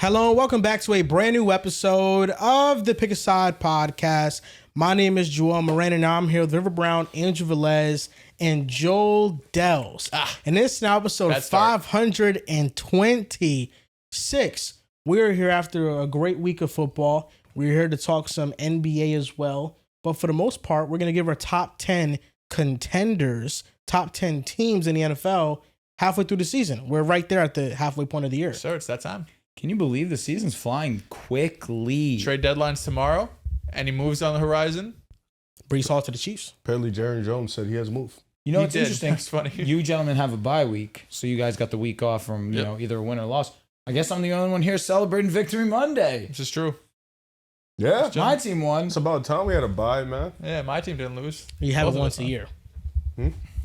Hello and welcome back to a brand new episode of the Pick a Side podcast. My name is Ja Morant and I'm here with River Brown, Andrew Velez, and Joel Dells. And this is now episode 526. We're here after a great week of football. We're here to talk some NBA as well. But for the most part, we're going to give our top 10 contenders, top 10 teams in the NFL halfway through the season. We're right there at the halfway point of the year. Sir, it's that time. Can you believe the season's flying quickly? Trade deadline's tomorrow. Any moves on the horizon? Brees Hall to the Chiefs. Apparently, Jaron Jones said he has a move. You know, He it's did. interesting. That's funny. You gentlemen have a bye week, so you guys got the week off from you know either a win or a loss. I guess I'm the only one here celebrating Victory Monday. This is true. Yeah. My team won. It's about time we had a bye, man. Yeah, my team didn't lose. You have Both it of once us, a huh? year.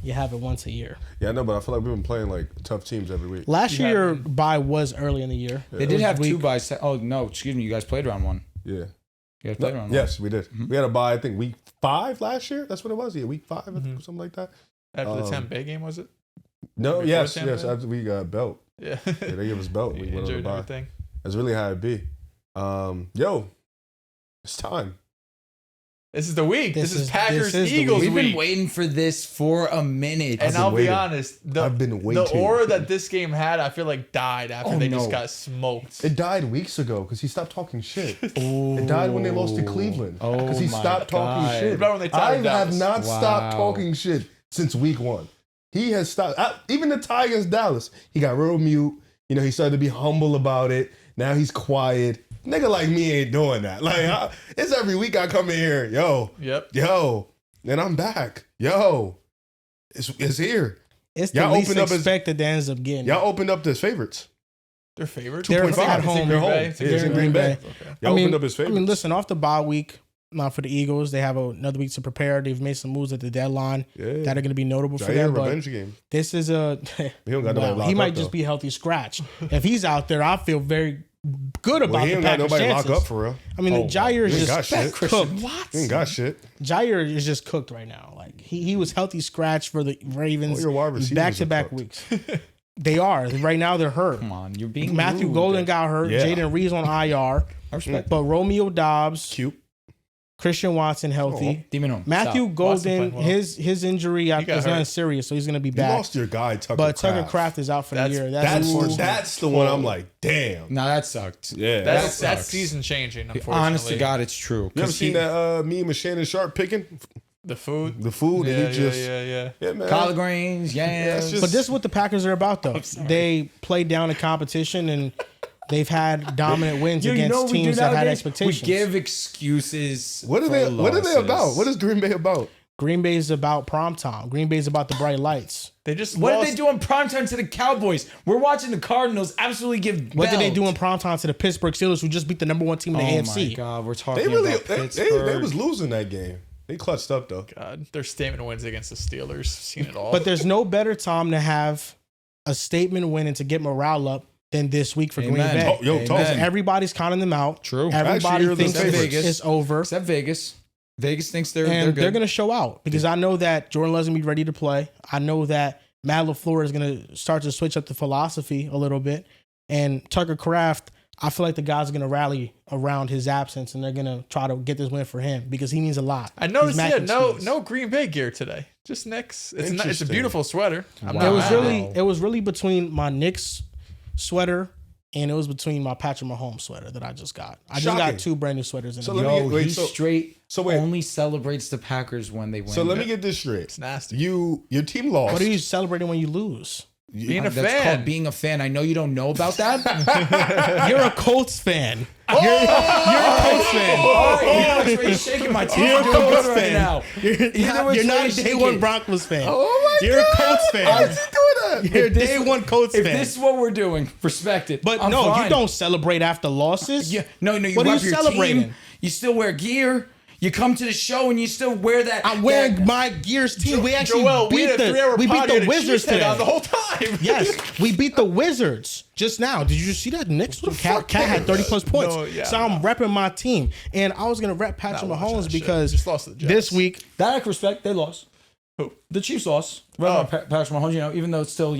You have it once a year. Yeah, I know, but I feel like we've been playing like tough teams every week. Last You year, haven't. bye was early in the year. They did have two byes. Oh no, excuse me. You guys played round one. Yeah. You guys played round one. Yes, we did. We had a bye, I think, week 5 last year. That's what it was. Yeah, week 5, I think, something like that. After the Tampa game, was it? No, Before yes. Tampa? After we got belt. Yeah. Yeah, they gave us belt. We went on the Injured and bye. everything. That's really how it be. Yo, it's time. This is the week. This is Packers this is the Eagles week. We've week. been waiting for this for a minute. And been I'll be waiting. honest, I've been the waiting. aura that this game had, I feel like died after Oh, they no. just got smoked. It died weeks ago because he stopped talking shit. It died when they lost to Cleveland Oh because he my stopped talking God. shit. What about when they tied I Dallas? have not stopped Wow. talking shit since week 1. He has stopped. Even the tie against Dallas, he got real mute. You know, he started to be humble about it. Now he's quiet. Nigga like me ain't doing that. Like, it's every week I come in here, yo, and I'm back. Yo, it's here. It's the Y'all least opened up as- expected that ends up getting. Y'all opened up as favorites. They're favored. They're 2.5. at home. They're home. Bay. Yeah, It's it's in in Green Bay. Okay. Y'all opened up as favorites. I mean, listen, off the bye week, now for the Eagles, they have another week to prepare. They've made some moves at the deadline that are going to be notable for Jair them. But revenge game. this is a. He don't got nobody locked he might up, just though. be a healthy scratch. If he's out there, I feel very good about Well, he the ain't got Packers' nobody chances. locked up for real. I mean, Jair He is ain't got just shit. cooked. He ain't got shit. Jair is just cooked right now. Like he was healthy scratch for the Ravens All your wide receivers back to back are weeks. They are right now. They're hurt. Come on, you're being Matthew rude. Golden got hurt. Yeah. Jaden Reed's on IR. I respect. But Romeo Dobbs, Cute. Christian Watson healthy. Demon home. Matthew Stop. Golden, playing well. his injury got is not hurt. serious, so he's going to be You back. lost your guy, Tucker But Kraft. Tucker Kraft is out for the That's- year. That's unfortunate. the one I'm like, damn. No, that sucked. Yeah, That's sucks. season changing, unfortunately. Honest to God, it's true. You ever 'Cause seen he- that meme of Shannon Sharp picking The food. the food Yeah, and he just yeah. yeah man. collard greens, it's yams. just- But this is what the Packers are about, though. They play down in competition, and they've had dominant wins against teams that had expectations. We give excuses. What are for they losses. about? What is Green Bay about? Green Bay is about prom time. Green Bay is about the bright lights. They just What lost. did they do on primetime to the Cowboys? We're watching the Cardinals absolutely give. What did they do belt. in prom time to the Pittsburgh Steelers, who just beat the number 1 team in the Oh AFC? my God, we're talking They really about they Pittsburgh. was losing that game. They clutched up though. God, their statement wins against the Steelers. Seen it all. But there's no better time to have a statement win and to get morale up than this week for Green Amen. Bay. Oh, yo, Amen. talk. Everybody's counting them out. True. Everybody Actually, you're the thinks favorites. it's over. Except Vegas. Vegas thinks they're And good. they're going to show out because I know that Jordan Love's going to be ready to play. I know that Matt LaFleur is going to start to switch up the philosophy a little bit. And Tucker Kraft, I feel like the guys are going to rally around his absence and they're going to try to get this win for him because he means a lot. I noticed, He's yeah, mac and cheese. no Green Bay gear today. Just Knicks. It's a Interesting. beautiful sweater. I'm Wow. not It was mad. really it was really between my Knicks sweater and it was between my Patrick Mahomes sweater that I just got. I just Shocking. got 2 brand new sweaters in So the let me Yo, get- wait, he so- straight so wait. only celebrates the Packers when they win. So let me get this straight. It's nasty. Your team lost. What are you celebrating when you lose? Being a That's fan. called being a fan. I know you don't know about that. You're a Colts fan. You're a Colts fan. All right, you know, he's shaking my teeth. You're a doing Colts good right fan. now. You're not a day one Broncos fan. Oh my You're a God. Colts fan. Why is he doing that? You're a day one Colts If fan. this is what we're doing, respect it. But I'm no, fine. you don't celebrate after losses. Yeah, no, you What are rep you your celebrating? team. You still wear gear. You come to the show and you still wear that. I'm wearing that- my Gears team. We actually Joel, we beat had a 3-hour we beat pod, you the had a Wizards Chiefs head today. on the whole time. Yes, we beat the Wizards just now. Did you see that? Knicks Cat had 30+ points. No, yeah, so I'm repping my team, and I was gonna rep Patrick Not watching Mahomes that shit. because Just lost to the Jets. this week That I can respect. They lost. Who? The Chiefs lost. Patrick Mahomes, even though it's still,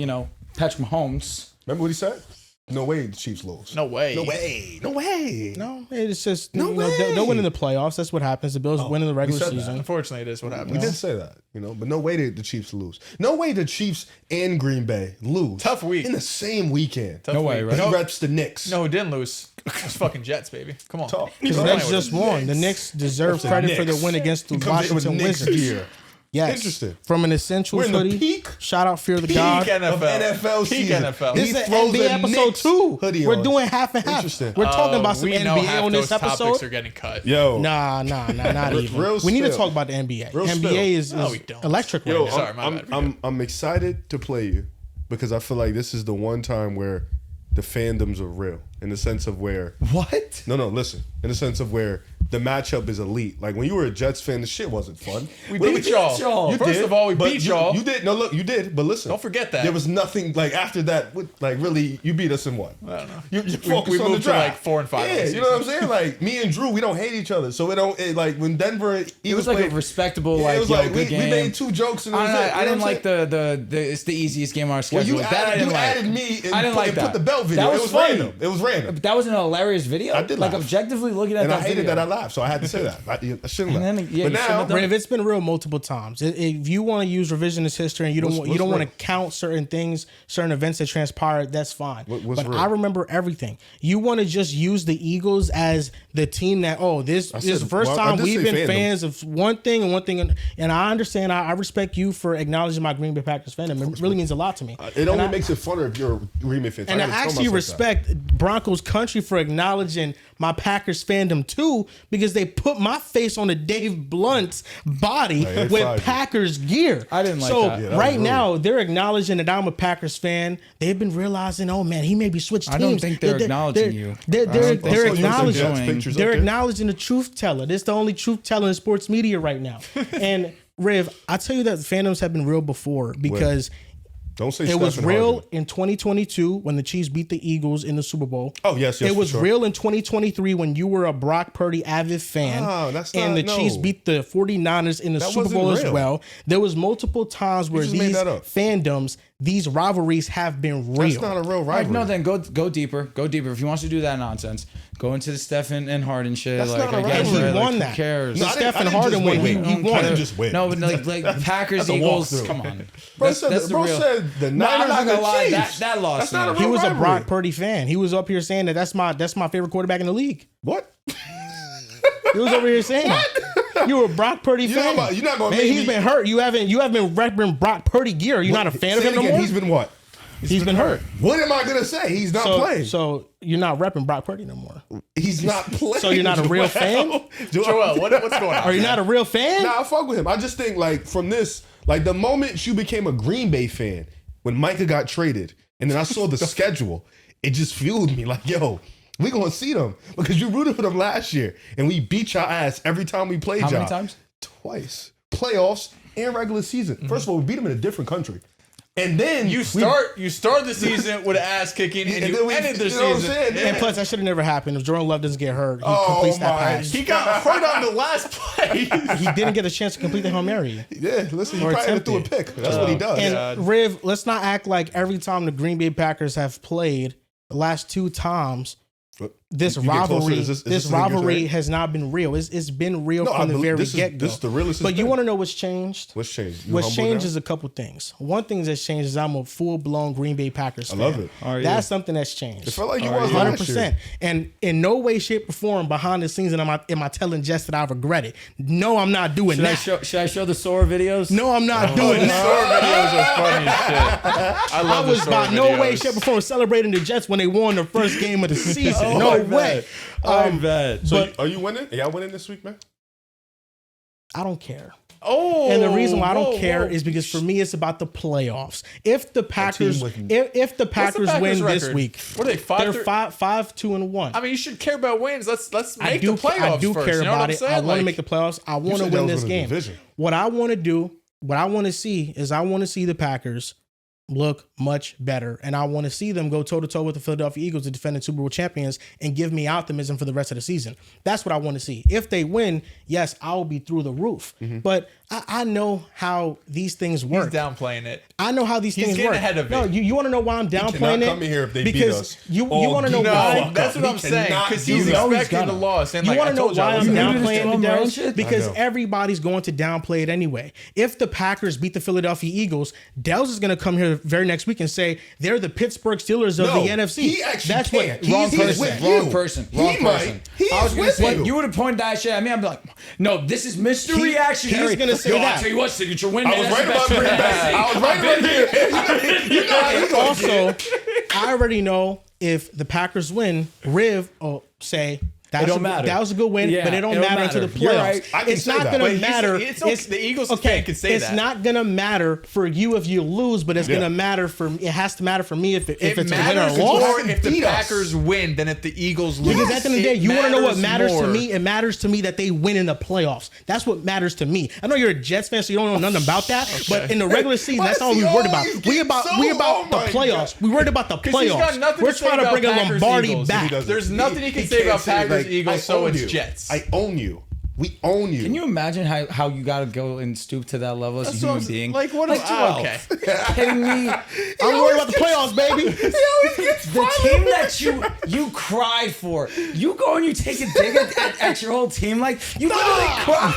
Patrick Mahomes. Remember what he said? No way the Chiefs lose. No way. No way. No way. No, it's just No way. they'll win in the playoffs. That's what happens. The Bills win in the regular said that. season. Unfortunately, it is what happens. We did say that, but no way the Chiefs lose. No way the Chiefs and Green Bay lose. Tough week. In the same weekend. Tough No way, week. right? He No, reps the Knicks. no, who didn't lose? It's fucking Jets, baby. Come on. Talk. The He's Knicks with just the won. The Knicks deserve credit for the win against the He comes in with Washington Knicks Wizards. gear. Yes. Interesting. From an Essentials We're in the hoodie. peak Shout out Fear the Peak God. NFL. Of NFL Peak season. NFL. This He is an throws NBA a episode Knicks 2. hoodie We're on. doing half and half. Interesting. We're talking about some we know NBA half on this those topics episode. are getting cut. Yo. Nah, not even. real We need to spill. talk about the NBA. Real NBA spill. is No, we don't. electric right Yo, now. Sorry, my bad. I'm excited to play you because I feel like this is the one time where the fandoms are real in the sense of where What? no, listen. In the sense of where the matchup is elite. Like when you were a Jets fan, the shit wasn't fun. We beat y'all. You First did, of all, we but beat y'all. You did. No, look, you did. But listen, Don't forget that. there was nothing like after that. Like really, you beat us in what? I don't know. You We focused on the moved to draft. like 4 and 5. Yeah, you know what I'm saying? Like me and Drew, we don't hate each other, so like when Denver It Eagles was like played, a respectable, yeah, like, it was yo, like good we game. made 2 jokes and it was it. I didn't like the. the it's the easiest game on our Well, schedule. you That I added, didn't you like. added me and I didn't like put that. the belt video. That was It was funny. random. It was random. But that was an hilarious video. I did like laugh. objectively looking at And that I hated video. that I laughed, so I had to say that. I shouldn't And laugh. then, yeah, but you shouldn't now, have done Rev, it's been real multiple times. If you want to use revisionist history and you don't What's want real? to count certain things, certain events that transpired, that's fine. What's but real? I remember everything. You want to just use the Eagles as the team that this said- first well, I time did we've say been fandom. fans of one thing and one thing, and I understand. I respect you for acknowledging my Green Bay Packers fandom. It really means a lot to me. it only And I- makes it funner if you're a Green Bay fan. And I gotta tell actually myself that. respect Broncos country for acknowledging my Packers fandom too, because they put my face on a Dave Blunt's body Hey, they with fried you. Packers gear. I didn't like so that. Yeah, that right was rude. now they're acknowledging that I'm a Packers fan. They've been realizing, oh man, he may be switched teams. I don't think they're acknowledging you. They're I don't think they're so. acknowledging. Jets pictures They're up there. acknowledging the truth teller. This is the only truth teller in sports media right now. And Riv, I tell you that fandoms have been real before because. Don't say It was Stephen real Harden. in 2022 when the Chiefs beat the Eagles in the Super Bowl. Oh, yes, It for was sure. real in 2023 when you were a Brock Purdy avid fan. Oh, that's and not- the Chiefs no. beat the 49ers in the That Super Bowl wasn't as real. well. There was multiple times where just made these that up. fandoms, these rivalries have been real. That's not a real All right, rivalry. no, then go deeper. Go deeper. If he wants to do that nonsense, go into the Stephen and Harden shit. That's like not a I guess, rivalry. right? He won Like, that. Who cares? No, I didn't- I Stephen didn't Harden just won. win. He I won. didn't just win. No, but like Packers, That's a Eagles. walkthrough. Come on, Bro That's said, the bro real. said the No, I'm Niners not and gonna the lie. Chiefs. That lost That's not me. a He real was a rivalry. Brock Purdy fan. He was up here saying that that's my favorite quarterback in the league. What? He was over here saying that. You were a Brock Purdy You're fan. not gonna Man, make he's me- been hurt. You haven't been repping Brock Purdy gear. You're not a fan of Say him it no again. more. He's been what? He's been hurt. What am I gonna say? He's not playing. So you're not repping Brock Purdy no more. He's not playing. So you're not a real fan? Joel, what's going on? Are you not a real fan? Nah, I fuck with him. I just think like from this, like the moment you became a Green Bay fan when Micah got traded, and then I saw the schedule, it just fueled me. Like, yo, we gonna see them because you rooted for them last year, and we beat your ass every time we played. How y'all. many times? Twice. Playoffs and regular season. First of all, we beat them in a different country, and then You start the season with an ass kicking, and and you then we- ended the you know what I'm season. saying? And plus, that should have never happened. If Jordan Love doesn't get hurt, he Oh completes that my- pass. He got hurt on the last play. He didn't get a chance to complete the Hail Mary. Yeah, listen, he Or probably threw a attempted. pick. That's what he does. And Riv, let's not act like every time the Green Bay Packers have played the last 2 times, this You get closer. rivalry, Is this this a good rivalry trade? has not been real. It's been real No, I from the believe- very this is- get go. this is the realest it's But you been. want to know what's changed? What's changed? You What's humble changed now? is a couple things. One thing that's changed is I'm a full blown Green Bay Packers fan. love it. Are you? That's something that's changed. It felt like you was last 100%. year. And in no way, shape, or form behind the scenes am I telling Jess that I regret it. No, I'm not doing that. Should I show the Sora videos? No, I'm not doing The that. Sora videos are funny as shit. I I love was the Sora by no way, videos. shape, or form celebrating the Jets when they won the first game of the season. Oh, no I way. bet. I bet. So But are you winning? Are y'all winning this week, man? I don't care. Oh, And the reason why I don't whoa, care whoa. is because for me it's about the playoffs. If the Packers, with- if the What's Packers the win Packers' this record? week, What are they? they're 5-3? 5-2-1. I mean, you should care about wins. Let's I make do, the playoffs I do first. care You know what about I'm it. saying? I want Like, to make the playoffs. I want to said that win was this for the game. division. What I want to do, what I want to see is I want to see the Packers look much better. And I want to see them go toe-to-toe with the Philadelphia Eagles, the defending Super Bowl champions, and give me optimism for the rest of the season. That's what I want to see. If they win, yes, I'll be through the roof. But I know how these things He's work. downplaying it. I know how these He's things getting work. ahead of No, it. you want to know why I'm cannot downplaying it? come in here if they beat because us. you Oh, want to know no, why. That's what He I'm saying. cannot Because do he's that. expecting the loss. And You like, want I to know told you, I why was I'm gonna- this downplaying Jamal it, Morant Darius? shit? Because I know. everybody's going to downplay it anyway. If the Packers beat the Philadelphia Eagles, Dell's is going to come here very next week and say they're the Pittsburgh Steelers of No, the NFC. he actually That's can't. what Wrong He's person. with Wrong you. person. He Wrong might. person. He I was is gonna with say you. you would have pointed that shit at me. I'm like, no, this is Mr. Reactionary. he's gonna say Yo, that. I'll tell you what, signature win. I man, was that's right the about best Green win Bay. I've seen. I was right about here. You know how you gonna Also, get. I already know if the Packers win, Riv will say It don't matter. that was a good win, Yeah, but it don't it don't matter into the matter. You're playoffs. right. I can It's say not that. going But to he's- matter. it's okay. The Eagles fan can say it's that. not going to matter for you if you lose, but it's Yeah. going to matter for it has to matter for me if It it's a win or matters a loss. more if the Beat us. Packers win than if the Eagles lose. Because at the end of the day, you want to know what matters to more. me? It matters to me that they win in the playoffs. That's what matters to me. I know you're a Jets fan, so you don't know nothing about that. But in the regular season, Why that's all is we he worried about. always We getting about so- we about oh the my playoffs. We worried about the 'Cause he's got playoffs. nothing We're to say trying to about bring a Packers, Lombardi Eagles. back. He doesn't. There's nothing he can say can't about say, Packers, like, Eagles, I so own it's you. Jets. I own you. We own you. Can you imagine how you got to go and stoop to that level as a That's what human I'm- being? like, what Like, am- Joel, okay. kidding me? I'm worried about the playoffs, baby. He always gets The team that you cried for, you go and you take a dig at your whole team, like you literally cried.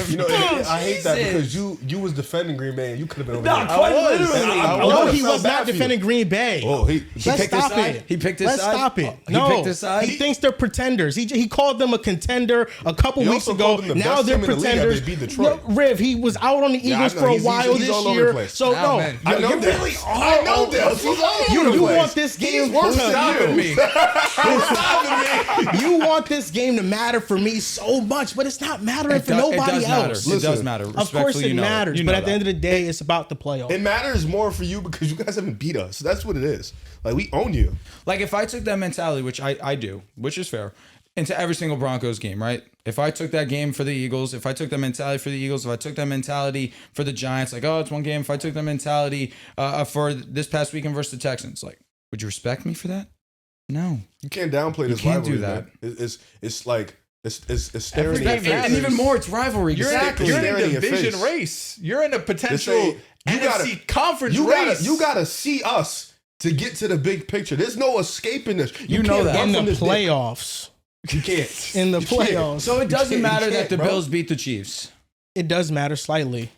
You know, I hate that Jesus. because you was defending Green Bay and you could have been over No, there. quite was. literally. I No, would've he felt was bad not for you. defending Green Bay. Oh, he Let's picked his stop side? it. He picked his Let's side? stop it. Oh, he No, picked his side? he thinks they're pretenders. He called them a contender a couple He weeks also ago. called them the Now best they're team in the league after pretenders. they beat Detroit. No, Riv, he was out on the Yeah, I Eagles know. for a He's while all this over the year. place. So Nah, no, man. I know You that. really I know that. He's all over the you place. want this game He's worse to- than Stopping you. me. you want this game to matter for me so much, but it's not mattering for nobody else. It does Listen, matter. Of course Respectfully, it you know matters, You but know at the end of the day, it's about the playoffs. It matters more for you because you guys haven't beat us. That's what it is. Like, we own you. Like if I took that mentality, which I do, which is fair, into every single Broncos game, right? If I took that game for the Eagles, if I took that mentality for the Eagles, if I took that mentality for the Giants, like, oh, it's one game. If I took that mentality for this past weekend versus the Texans, like, would you respect me for that? No. You can't downplay this can't do rivalry, that. man. It's like it's staring in Every your game face. And even more, it's rivalry. You're, Exactly. in, you're in Staring a in your division face. race. You're in a potential You NFC gotta- conference You race. gotta see us to get to the big picture. There's no escaping this. You know can't that. run in the from this dick. playoffs. You can't. In the You can't. playoffs. So it doesn't You matter can't, that the bro. Bills beat the Chiefs. It does matter slightly.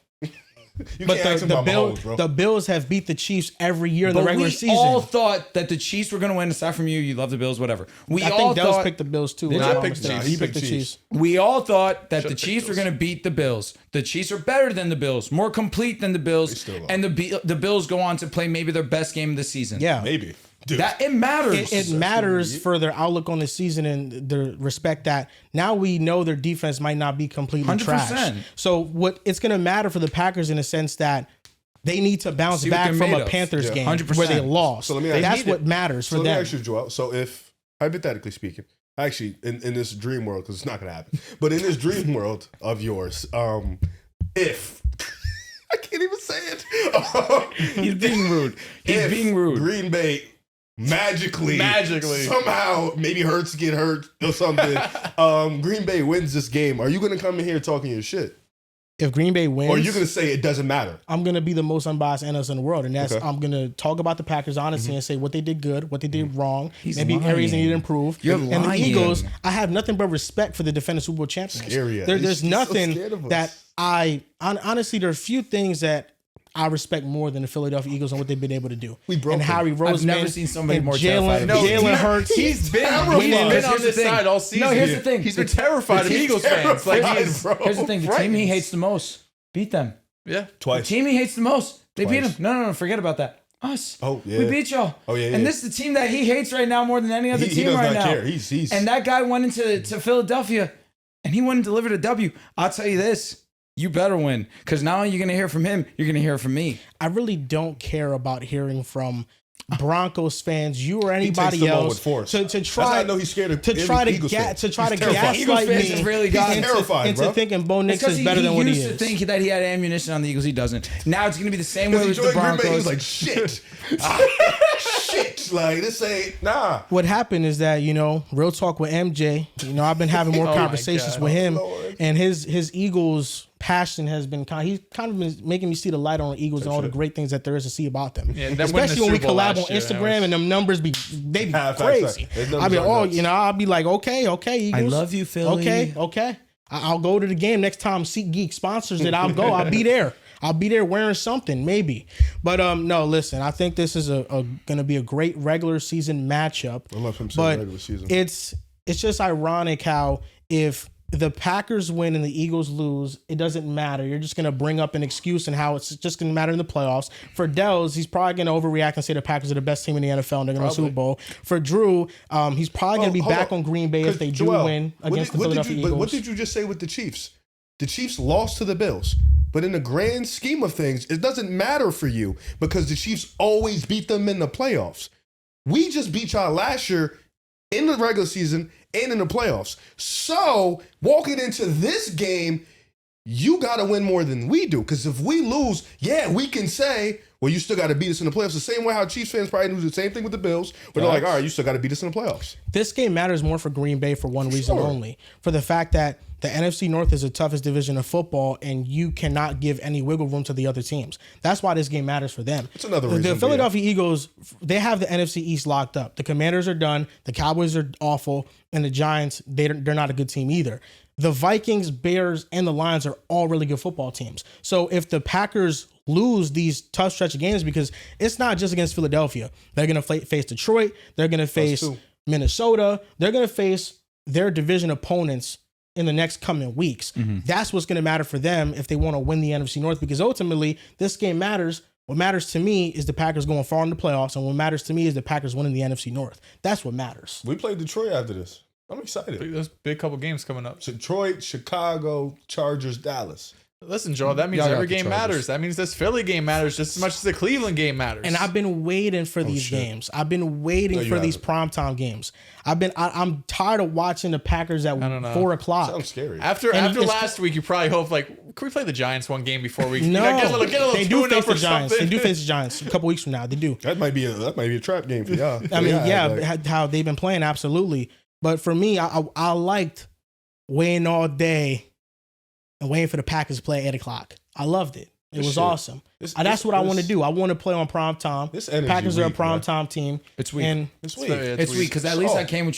You But can't ask him about Mahomes, bro. the Bills have beat the Chiefs every year in the But regular we season. all thought that the Chiefs were going to win. Aside from you, you love the Bills, whatever. We I all think Dells thought picked the Bills too. Did if you? I'm I not picked mistaken. Chiefs. He He picked the picked Chiefs. we all thought that the picked Chiefs were Bills. going to beat the Bills. The Chiefs are better than the Bills, more complete than the Bills, still are. and the Bills go on to play maybe their best game of the season. Yeah, Maybe. Dude. That it matters. it matters for their outlook on the season and the respect that now we know their defense might not be completely 100%. trash. So what it's going to matter for the Packers in a sense that they need to bounce See what back they're from made a of. Panthers Yeah. game 100%. where they lost. So let me ask you- That's They what matters for So let me them. ask you, Joel. So if, hypothetically speaking, actually in this dream world, because it's not going to happen, but in this dream world of yours, if, I can't even say it. He's being rude. He's If being rude. Green Bay magically somehow maybe Hurts get hurt or something. Green Bay wins this game. Are you going to come in here talking your shit? If Green Bay wins, Or are you going to say it doesn't matter? I'm gonna be the most unbiased analyst in the world, and that's Okay. I'm gonna talk about the Packers honestly and say what they did good, what they did wrong, He's maybe areas they lying. need to improve. You're and the lying. Eagles, I have nothing but respect for the defending Super Bowl champions. Scary, yeah. There's He's so nothing scared of us. that honestly, there are a few things that I respect more than the Philadelphia Eagles and what they've been able to do. We broke and them. Harry Roseman. I've never seen somebody and more terrified of Jalen the Jalen Hurts. He's been terrified. on Here's the this thing. side all season. No, here's the thing. He's been terrified of He's Eagles fans. Like terrified, he's bro. Here's the thing. The team he hates the most, beat them. yeah. Twice. The team he hates the most, they beat Twice. him. No, forget about that. Us. Oh, yeah. We beat y'all. Oh, yeah, And yeah. this is the team that he hates right now more than any other He team does right not now. care. He's And that guy went to Philadelphia and he went and delivered a W. I'll tell you this. You better win. Because now you're going to hear from him. You're going to hear from me. I really don't care about hearing from Broncos fans, you or He takes anybody them on else with force. to That's try. how I know he's scared of to try to Eagles fans. to try He's to terrified. Eagles gaslight fans me have really got into, terrified, into bro. thinking Bo Nix Because is better than what he used to is. think that he had ammunition on the Eagles. He doesn't. Now it's going to be the same way Because he with the joined Green Bay, he Broncos. was like, shit. Shit. Like, this ain't, nah. What happened is that real talk with MJ. I've been having more Oh my conversations God. with him, Lord. And his Eagles passion has been he's kind of been making me see the light on the Eagles and all the great things that there is to see about them. Yeah, them winning the especially when we Super Bowl collab on last year, Instagram and them numbers they be Facts, crazy. facts. Those I'll be numbers are nuts. I'll be like, okay, Eagles. I love you, Philly. Okay. I'll go to the game next time SeatGeek sponsors it. I'll go. I'll be there. I'll be there wearing something, maybe. But no, listen, I think this is gonna be a great regular season matchup. I love him saying But regular season. it's just ironic how if the Packers win and the Eagles lose, it doesn't matter. You're just going to bring up an excuse and how it's just going to matter in the playoffs. For Dells, he's probably going to overreact and say the Packers are the best team in the NFL and they're going to win the Super Bowl. For Drew, he's probably going to be back on Green Bay if they do win against the Philadelphia Eagles. But what did you just say with the Chiefs? The Chiefs lost to the Bills. But in the grand scheme of things, it doesn't matter for you because the Chiefs always beat them in the playoffs. We just beat y'all last year in the regular season and in the playoffs. So walking into this game, you got to win more than we do. Because if we lose, we can say, well, you still got to beat us in the playoffs. The same way how Chiefs fans probably do the same thing with the Bills. But they're like, all right, you still got to beat us in the playoffs. This game matters more for Green Bay for one reason only. For the fact that the NFC North is the toughest division of football, and you cannot give any wiggle room to the other teams. That's why this game matters for them. That's another reason. The Philadelphia Eagles, they have the NFC East locked up. The Commanders are done. The Cowboys are awful. And the Giants, they're not a good team either. The Vikings, Bears, and the Lions are all really good football teams. So if the Packers lose these tough stretch of games, because it's not just against Philadelphia. They're going to face Detroit. They're going to face Minnesota. They're going to face their division opponents in the next coming weeks. That's what's going to matter for them if they want to win the NFC North, because ultimately this game matters. What matters to me is the Packers going far in the playoffs, and what matters to me is the Packers winning the NFC North. That's what matters. We play Detroit after this. I'm excited. There's big couple games coming up. Detroit, Chicago, Chargers, Dallas. Listen, Joel, that means Y'all every got the game Chargers. matters. That means this Philly game matters just as much as the Cleveland game matters. And I've been waiting for these games. I've been waiting for these primetime games. I'm tired of watching the Packers at 4 o'clock. Sounds scary. After last week, you probably hope can we play the Giants one game before we No, get a little they do tune up face or the Giants. something? They do face the Giants a couple weeks from now. They do. That might be a trap game for y'all. I mean, how they've been playing, absolutely. But for me, I liked waiting all day and waiting for the Packers to play at 8 o'clock. I loved it. It was awesome. That's what I want to do. I want to play on prime time. Packers are a prime time team. It's weak. And It's weak. It's weak because at least I came at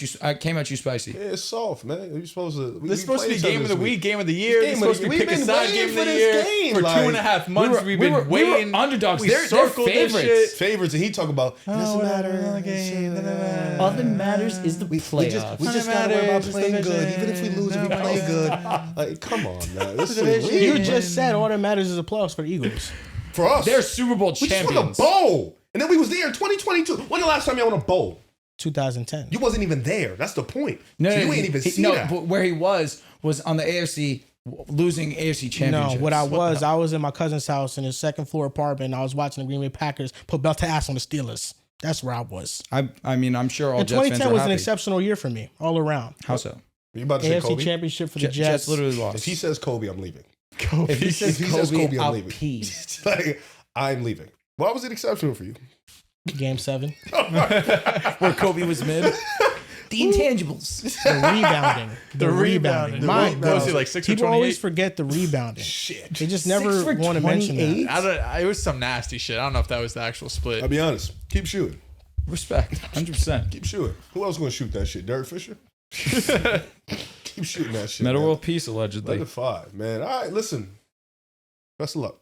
you spicy. Yeah, it's soft, man. You're supposed to. This is supposed to be game of the week, game of the year. This is Game of supposed the- to be we've pick a been side waiting game of for the this year game, for like, 2.5 months. We've been waiting. We were underdogs. We They're circled this favorites. shit. Favorites, and he talk about doesn't matter. All that matters is the playoffs. We just gotta worry about playing good. Even if we lose, we play good. Like, come on, man. This is you weird. just said all that matters is the playoffs for the Eagles. For us, They're Super Bowl we just won a champions. bowl, and then we was there in 2022. When the last time y'all won a bowl? 2010. You wasn't even there. That's the point. No, So you ain't even see that. But where he was on the AFC, losing AFC championships. No, I was in my cousin's house in his second floor apartment, and I was watching the Green Bay Packers put belt to ass on the Steelers. That's where I was. I mean, I'm sure all And Jets fans 2010 are was happy. an exceptional year for me, all around. How so? You about to say AFC Kobe? championship for the Jets Jets. literally lost. If he says Kobe, I'm leaving. If he says Kobe, I'll pee. Like, I'm leaving. Why was it exceptional for you? Game 7. Where Kobe was mid. The intangibles. The rebounding. The rebounding. What was he, like 6 for People always 28? forget the rebounding. Shit. They just never 6 for want to mention 28? that. It was some nasty shit. I don't know if that was the actual split. I'll be honest. Keep shooting. Respect. 100%. Keep shooting. Who else going to shoot that shit? Derek Fisher? Keep shooting that shit. Meta man. World Peace, allegedly. Let it 5, man. All right, listen. Best of luck.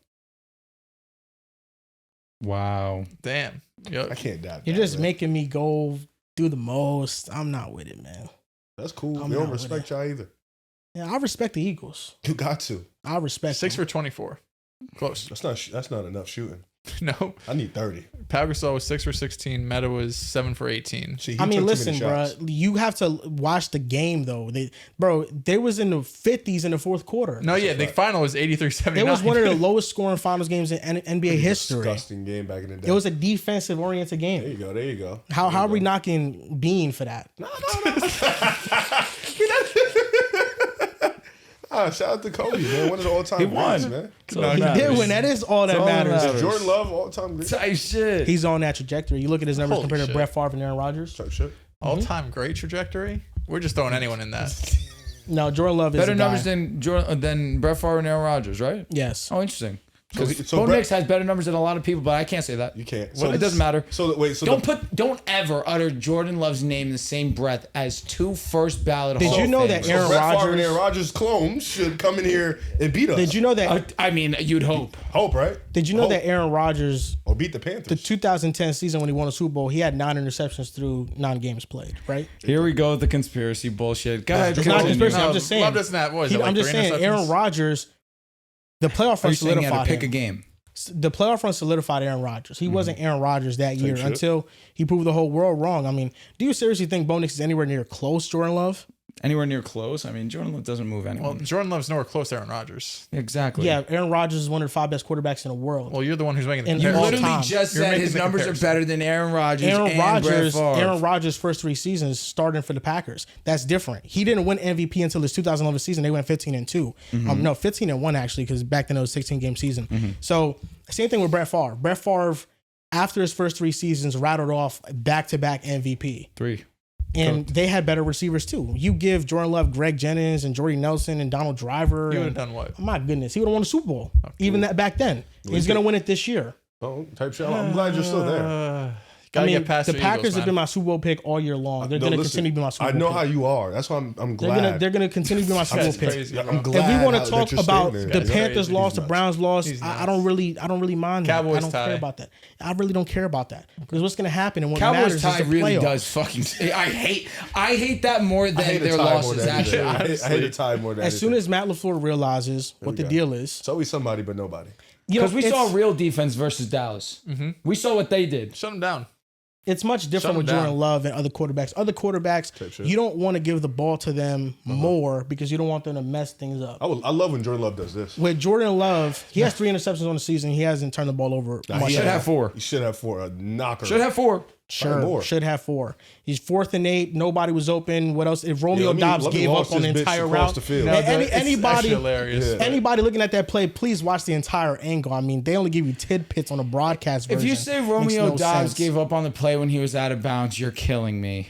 Wow. Damn. Yo, I can't doubt You're that, just man. making me go do the most. I'm not with it, man. That's cool. I'm We don't not with respect it. y'all either. Yeah, I respect the Eagles. You got to. I respect 6 them. for 24. Close. That's not enough shooting. No. I need 30. Pau Gasol was 6 for 16. Meta was 7 for 18. See, he I mean, took too listen, many bro. shots. You have to watch the game, though. They was in the 50s in the fourth quarter. No, yeah, the final was 83-79. It was one of the lowest scoring finals games in NBA history. Disgusting game back in the day. It was a defensive oriented game. There you go. How are we knocking Bean for that? No. Shout out to Kobe, man. One of the all-time He greats, won. man. So He did win. That is all that all that matters. matters. Jordan Love, all-time great. Type shit. He's on that trajectory. You look at his numbers Holy compared to shit. Brett Favre and Aaron Rodgers. Type shit. All-time great trajectory. We're just throwing anyone in that. No, Jordan Love is Better a numbers guy. than Brett Favre and Aaron Rodgers, right? Yes. Oh, interesting. Because So Bo Brett- Nix has better numbers than a lot of people, but I can't say that. You can't. So it doesn't matter. So wait. So Don't ever utter Jordan Love's name in the same breath as 2 first ballot. Did Hall you of know that Famers. Aaron Brett Favre and Rodgers- Aaron Rodgers clones should come in here and beat us. Did you know that? I mean, you'd hope. Hope, right? Did you know Hope. that Aaron Rodgers, Or beat the Panthers. the 2010 season when he won a Super Bowl, he had 9 interceptions through 9 games played, right? Here we go with the conspiracy bullshit. Go ahead. It's not continue. conspiracy. I'm just saying. Love doesn't have, what is it, I'm like just 3 saying, interceptions? Aaron Rodgers, the playoff Are run you saying you had solidified to pick a him. game? The playoff run solidified Aaron Rodgers. He wasn't Aaron Rodgers that year shit. until he proved the whole world wrong. I mean, do you seriously think Bo Nix is anywhere near close Jordan Love? Anywhere near close? I mean, Jordan Love doesn't move Well, anyone. Jordan Love's nowhere close to Aaron Rodgers. Exactly. Yeah, Aaron Rodgers is one of the 5 best quarterbacks in the world. Well, you're the one who's making the And You all comparison. literally time. just You're said making his the numbers are comparison. better than Aaron Rodgers and Brett Favre. Aaron Rodgers' first 3 seasons starting for the Packers. That's different. He didn't win MVP until his 2011 season. They went 15-2. No, 15-1 actually, because back then it was a 16-game season. So same thing with Brett Favre. Brett Favre, after his first 3 seasons, rattled off back-to-back MVP. 3. And they had better receivers too. You give Jordan Love, Greg Jennings, and Jordy Nelson, and Donald Driver. You would have and- done what? My goodness, he would have won a Super Bowl. Even that back then. He's going to win it this year. Oh, type shit. I'm glad you're still there. Gotta I mean, get past the your Packers Eagles, have been man. my Super Bowl pick all year long. They're No, going to listen, continue to be my Super Bowl I know pick. how you are. That's why I'm glad. They're gonna continue to be my Super Bowl That's pick. crazy, Yeah, bro. I'm If glad we want how- to that talk you're about staying the there. He's Panthers crazy. lost, the nuts. Browns lost, He's I nuts. don't really mind that. Cowboys I don't tie. care about that. I really don't care about that because what's gonna happen and what Cowboys matters tie is the really playoffs. does fucking. I hate that more I than hate their a tie more losses. than anything. Actually, I hate a tie more than As soon anything. as Matt LaFleur realizes what the go. deal is, It's always somebody but nobody. because we saw it's- real defense versus Dallas. We saw what they did. Shut him down. It's much different Shut with them Jordan down. Love and other quarterbacks. Other quarterbacks, shit. you don't want to give the ball to them more because you don't want them to mess things up. I love when Jordan Love does this. With Jordan Love, he has 3 interceptions on the season. He hasn't turned the ball over much. He should have 4. He should have 4. A knocker. Should have 4. Sure, more. should have 4. He's 4th and 8. Nobody was open. What else? If Romeo let me- Dobbs let me gave launch up on the this bitch entire across route, the field. No, Any- it's anybody, actually hilarious. Yeah. anybody looking at that play, please watch the entire angle. I mean, they only give you tidbits on the broadcast version. If you say Makes Romeo no Dobbs sense. gave up on the play when he was out of bounds, you're killing me.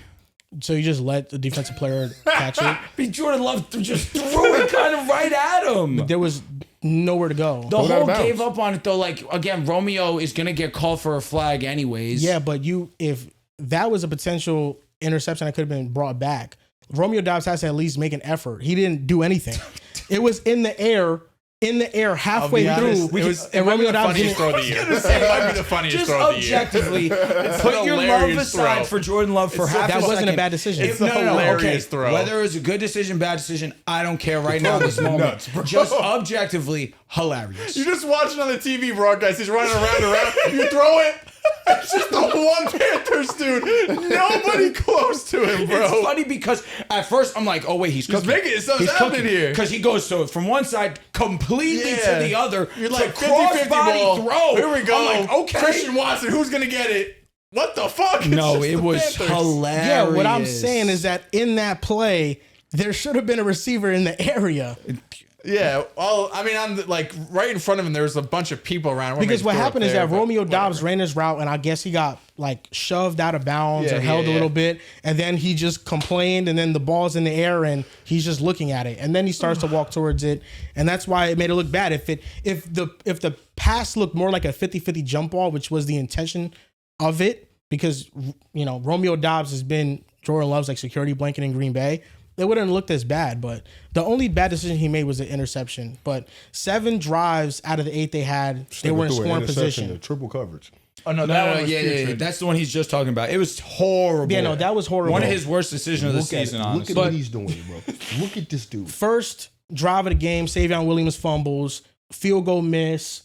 so you just let the defensive player catch it. Jordan Love just threw it kind of right at him. There was nowhere to go. The out of whole bounds. gave up on it though. Like again, Romeo is gonna get called for a flag anyways. Yeah, but if that was a potential interception that could have been brought back, Romeo Dobbs has to at least make an effort. He didn't do anything. It was in the air halfway I'll be honest, through. It was and might be Romeo the Dobbs funniest didn't. throw of the year. It might be the funniest Just throw of the year. objectively, put your love hilarious aside throw. for Jordan Love for half That a wasn't second. a bad decision. It's a hilarious throw. Whether it was a good decision, bad decision, I don't care right now. This moment, nuts, bro. just objectively hilarious. You just watch it on the TV broadcast. He's running around. You throw it. It's just the one Panthers dude. Nobody close to him, bro. It's funny because at first I'm like, oh wait, he's cooking. making it- something's happening here. Because he goes so from one side completely Yeah. to the other. You're to like 50-50 cross-body ball. throw. Here we go. I'm like, okay. Christian Watson, who's gonna get it? What the fuck? It's No, just it the was Panthers. hilarious. Yeah, what I'm saying is that in that play, there should have been a receiver in the area. Yeah, well, I mean, I'm like right in front of him. There's a bunch of people around. Because what happened is that Romeo Dobbs whatever. ran his route, and I guess he got like shoved out of bounds Yeah, or held yeah, a little yeah. bit, and then he just complained, and then the ball's in the air, and he's just looking at it, and then he starts to walk towards it, and that's why it made it look bad. If the pass looked more like a 50-50 jump ball, which was the intention of it, because Romeo Dobbs has been Jordan Love's like security blanket in Green Bay, it wouldn't have looked as bad. But the only bad decision he made was the interception. But 7 drives out of the 8 they had, they were in Threw an scoring interception position. to triple coverage. Oh no, No, that no, one was yeah, putrid. that's the one he's just talking about. It was horrible. Yeah, no, that was horrible. One of his worst decisions of the Look at season, it. honestly. Look at what he's doing, bro. Look at this dude. First drive of the game, Savion Williams fumbles, field goal miss,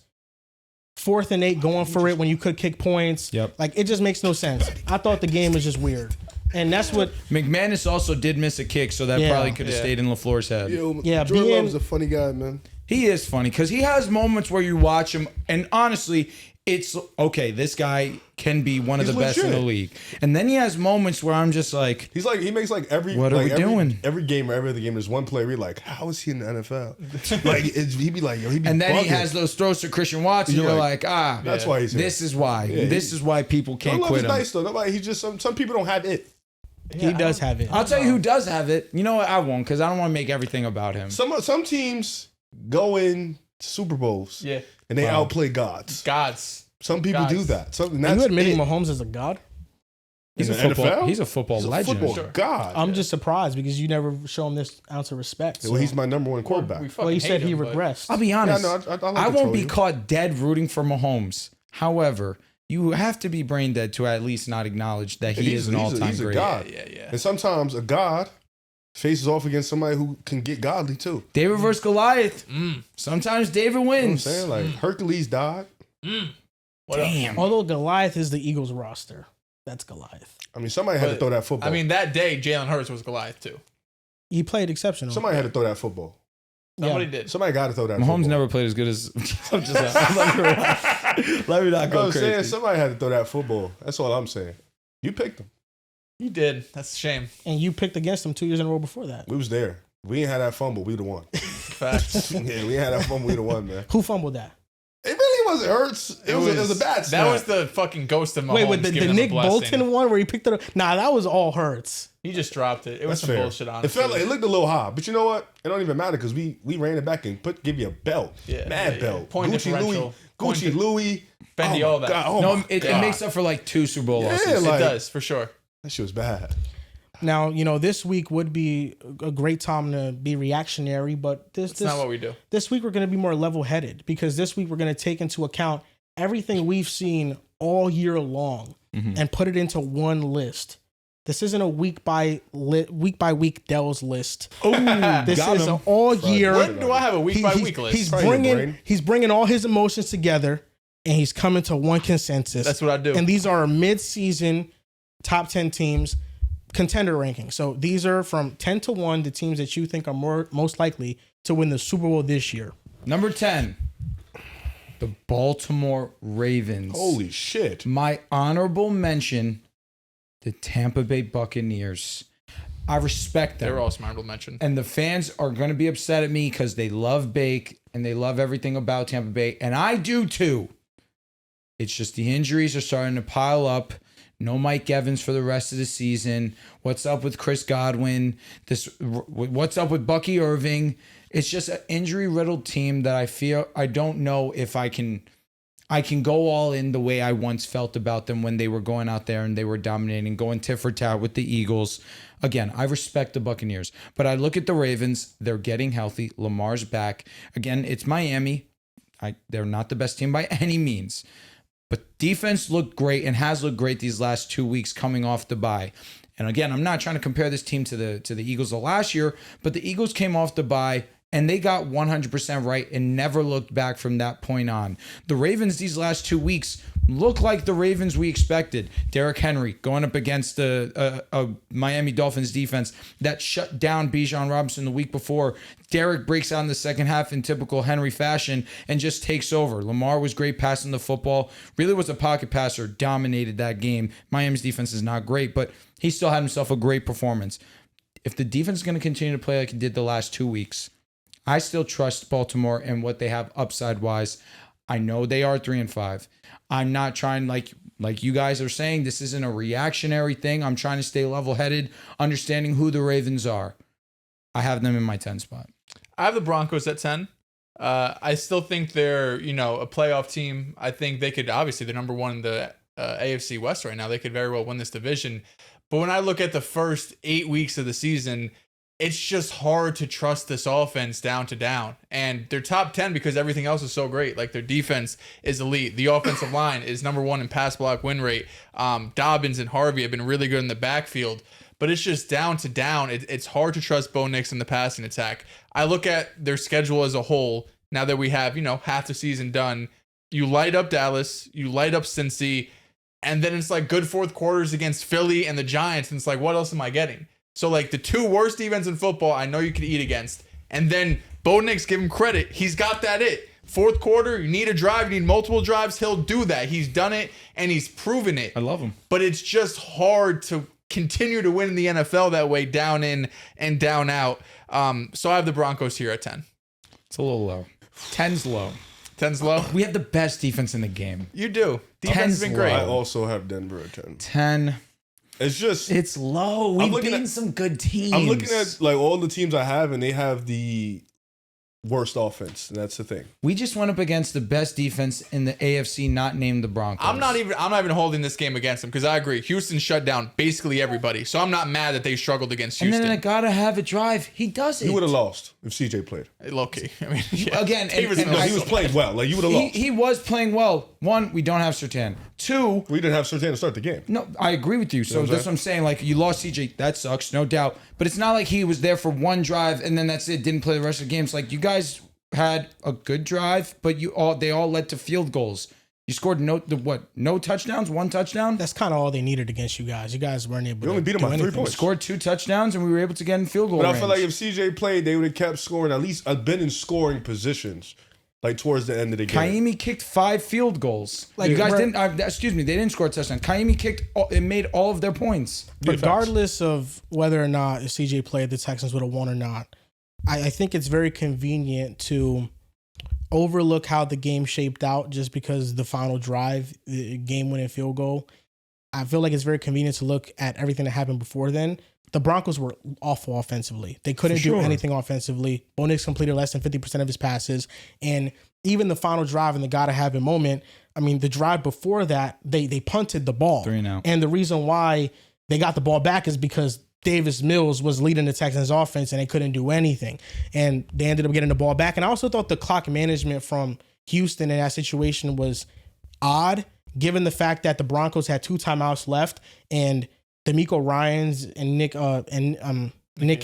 4th and 8 going for it when you could kick points. Yep. Like, it just makes no sense. I thought the game was just weird. And that's what, McManus also did miss a kick, so that Yeah. probably could have Yeah. stayed in LaFleur's head. Yeah, Jordan being- Love's a funny guy, man. He is funny because he has moments where you watch him, and honestly, it's okay. This guy can be one of He's the best in the legit. league, and then he has moments where I'm just like, He's like, he makes like every. What are like we doing? Every game or every other game, there's one player you're like, how is he in the NFL? Like, he'd be like, yo, he'd be and then he bugging. has those throws to Christian Watson. You're You're like, like, That's why he's here. this is why. Yeah, This is why people can't Jordan Love quit is him. nice though. Nobody. He just some people don't have it. He does have it. I'll tell you who does have it. You know what? I won't because I don't want to make everything about him. Some teams go in Super Bowls. Yeah. And they outplay gods. Some people do that. Are you admitting Mahomes is a god? He's in a the football. NFL? He's a football legend. Football god. I'm just surprised because you never show him this ounce of respect. Well, he's my number one quarterback. Well, you said he regressed. I'll be honest. Yeah, no, I like I to won't troll be you. caught dead rooting for Mahomes. However, you have to be brain dead to at least not acknowledge that he is an all-time he's a great. god. Yeah. And sometimes a god faces off against somebody who can get godly too. David versus Goliath. Sometimes David You know what I'm wins. saying? Like Hercules died. Damn. Although Goliath is the Eagles roster. That's Goliath. I mean, somebody had to throw that football. I mean, that day, Jalen Hurts was Goliath, too. He played exceptional. somebody had to throw that football. Somebody did. Somebody got to throw that Mahomes football. never played as good as. I'm just let me not go I'm saying crazy. somebody had to throw that football. That's all I'm saying. You picked him. You did. That's a shame. And you picked against him 2 years in a row before that. We was there. We ain't had that fumble. We'd have won. Facts. Yeah, we ain't had that fumble. We'd have won, man. Who fumbled that? It really wasn't Hurts. It was a bad snap. That was the fucking ghost of Mahomes. Wait, with the giving him a Nick blessing. Bolton one where he picked it up? Nah, that was all Hurts. He just dropped it. It was That's some fair. bullshit on It felt like it looked a little high, but you know what? It don't even matter because we ran it back and give you a belt. Yeah, Mad yeah. belt. Point Gucci differential. Louis. Point Gucci Louis. Fendi, Oh all my that. God. Oh No, my it God. makes up for like 2 Super Bowl Yeah, losses. like- It does, for sure. That shit was bad. Now, this week would be a great time to be reactionary, but That's not what we do. this week we're going to be more level-headed because this week we're going to take into account everything we've seen all year long and put it into one list. This isn't a week by week Dell's list. This got is him. an all year. When do I have a week by week list? He's Probably your bringing brain. he's bringing all his emotions together and he's coming to one consensus. That's what I do. And these are our mid-season top 10 teams contender rankings. So these are from 10 to 1 the teams that you think are most likely to win the Super Bowl this year. Number 10, the Baltimore Ravens. Holy shit. My honorable mention, the Tampa Bay Buccaneers. I respect them. They're all smart to mention. And the fans are going to be upset at me because they love Bake and they love everything about Tampa Bay. And I do too. It's just the injuries are starting to pile up. No Mike Evans for the rest of the season. What's up with Chris Godwin? What's up with Bucky Irving? It's just an injury-riddled team that I don't know if I can go all in the way I once felt about them when they were going out there and they were dominating, going tit for tat with the Eagles. Again, I respect the Buccaneers, but I look at the Ravens. They're getting healthy. Lamar's back. Again, it's Miami. They're not the best team by any means. But defense looked great and has looked great these last 2 weeks coming off the bye. And again, I'm not trying to compare this team to the Eagles of last year, but the Eagles came off the bye and they got 100% right and never looked back from that point on. The Ravens these last 2 weeks look like the Ravens we expected. Derrick Henry going up against a Miami Dolphins defense that shut down Bijan Robinson the week before. Derrick breaks out in the second half in typical Henry fashion and just takes over. Lamar was great passing the football. Really was a pocket passer, dominated that game. Miami's defense is not great, but he still had himself a great performance. If the defense is going to continue to play like it did the last 2 weeks, I still trust Baltimore and what they have upside-wise. I know they are 3-5. I'm not trying, like you guys are saying, this isn't a reactionary thing. I'm trying to stay level-headed, understanding who the Ravens are. I have them in my 10 spot. I have the Broncos at 10. I still think they're, a playoff team. I think they could, obviously, they're number one in the AFC West right now. They could very well win this division. But when I look at the first 8 weeks of the season, it's just hard to trust this offense down to down. And they're top 10 because everything else is so great. Like their defense is elite. The offensive line is number one in pass block win rate. Dobbins and Harvey have been really good in the backfield. But it's just down to down. It's hard to trust Bo Nix in the passing attack. I look at their schedule as a whole. Now that we have, half the season done, you light up Dallas, you light up Cincy, and then it's like good fourth quarters against Philly and the Giants. And it's like, what else am I getting? So like the two worst defense in football, I know you could eat against. And then Bo Nix, give him credit. He's got that it. Fourth quarter, you need a drive, you need multiple drives. He'll do that. He's done it and he's proven it. I love him. But it's just hard to continue to win in the NFL that way, down in and down out. So I have the Broncos here at 10. It's a little low. 10's low. 10's low. We have the best defense in the game. You do. Defense has been Ten's great. I also have Denver at 10. 10. It's just It's low. We've beaten some good teams. I'm looking at like all the teams I have, and they have the worst offense, and that's the thing. We just went up against the best defense in the AFC, not named the Broncos. I'm not even holding this game against them because I agree. Houston shut down basically everybody, so I'm not mad that they struggled against Houston. And then I gotta have a drive. He does it. He would have lost if CJ played. Low key. I mean, yeah. Again, He was playing well. Like you would have lost. He was playing well. One, we don't have Surtain. Two, We didn't have Surtain to start the game. no, I agree with you. So what I'm that's what I'm saying. Like you lost CJ, that sucks, no doubt. But it's not like he was there for one drive and then that's it. Didn't play the rest of the games. Like you guys had a good drive, but they all led to field goals. You scored no touchdowns, one touchdown. That's kind of all they needed against you guys. You guys weren't able. We only to beat them do by 3 anything. points. Scored 2 touchdowns, and we were able to get in field goal But range. I feel like if CJ played, they would have kept scoring. At least been in scoring positions, like towards the end of the game. Kaimi kicked 5 field goals. Like, you guys we're- didn't. Excuse me, they didn't score a touchdown. Kaimi kicked. It made all of their points. Regardless of whether or not if CJ played, the Texans would have won or not. I think it's very convenient to overlook how the game shaped out just because the final drive, the game-winning field goal. I feel like it's very convenient to look at everything that happened before then. The Broncos were awful offensively. They couldn't do anything offensively. Bo Nix completed less than 50% of his passes. And even the final drive in the gotta have it moment, I mean, the drive before that, they punted the ball. 3 and out. And the reason why they got the ball back is because Davis Mills was leading the Texans offense and they couldn't do anything. And they ended up getting the ball back. And I also thought the clock management from Houston in that situation was odd, given the fact that the Broncos had 2 timeouts left and D'Amico Ryans and Nick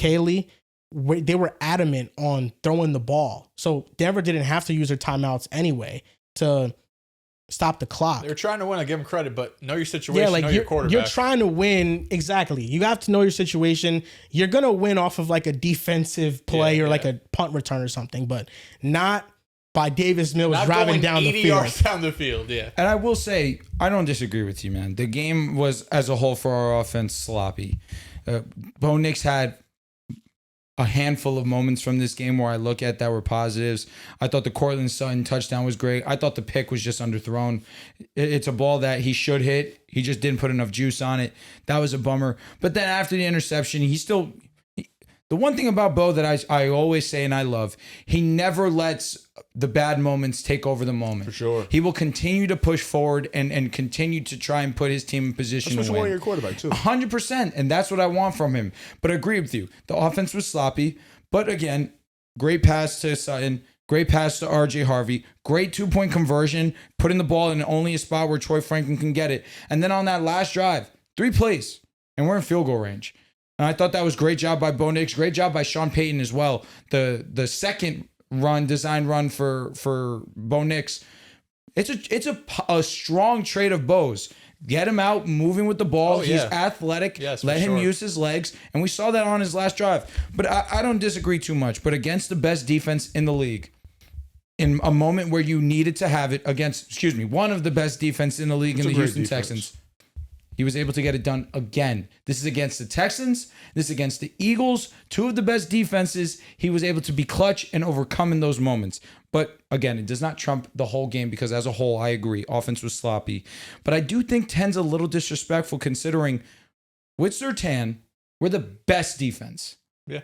Haley, they were adamant on throwing the ball. So Denver didn't have to use their timeouts anyway to stop the clock. They were trying to win. I give them credit, but know your situation. Yeah, like know your quarterback. you're trying to win. Exactly. You have to know your situation. You're going to win off of like a defensive play or like a punt return or something, but not by Davis Mills Not driving going down the 80 field. yards down the field. Yeah. And I will say, I don't disagree with you, man. The game was, as a whole, for our offense, sloppy. Bo Nix had a handful of moments from this game where I look at that were positives. I thought the Cortland Sutton touchdown was great. I thought the pick was just underthrown. It's a ball that he should hit. He just didn't put enough juice on it. That was a bummer. But then after the interception, the one thing about Bo that I always say and I love, he never lets the bad moments take over the moment. For sure. He will continue to push forward and continue to try and put his team in position That's to what you win. want your quarterback too. 100%. And that's what I want from him. But I agree with you. The offense was sloppy. But again, great pass to Sutton. Great pass to RJ Harvey. Great 2-point conversion. Putting the ball in only a spot where Troy Franklin can get it. And then on that last drive, 3 plays. And we're in field goal range. And I thought that was great job by Bo Nix. Great job by Sean Payton as well. The second design run for Bo Nix. It's a strong trade of Bo's. Get him out, moving with the ball. He's athletic. Yes, let him use his legs. And we saw that on his last drive. But I don't disagree too much. But against the best defense in the league, in a moment where you needed to have it against, one of the best defense in the league in the Houston Texans, he was able to get it done again. This is against the Texans. This is against the Eagles. 2 of the best defenses. He was able to be clutch and overcome in those moments. But again, it does not trump the whole game because as a whole, I agree. Offense was sloppy. But I do think 10's a little disrespectful considering with Surtain, we're the best defense. Yeah.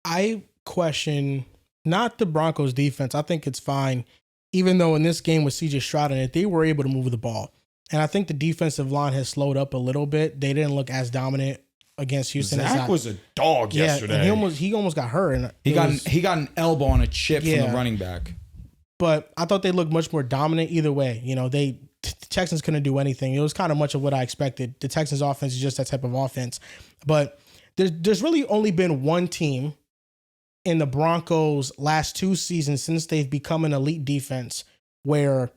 I question not the Broncos defense. I think it's fine. Even though in this game with CJ Stroud in it, they were able to move the ball. And I think the defensive line has slowed up a little bit. They didn't look as dominant against Houston. Zach was a dog yesterday. And he almost got hurt. And he got an elbow on a chip from the running back. But I thought they looked much more dominant either way. The Texans couldn't do anything. It was kind of much of what I expected. The Texans offense is just that type of offense. But there's really only been one team in the Broncos' last 2 seasons since they've become an elite defense where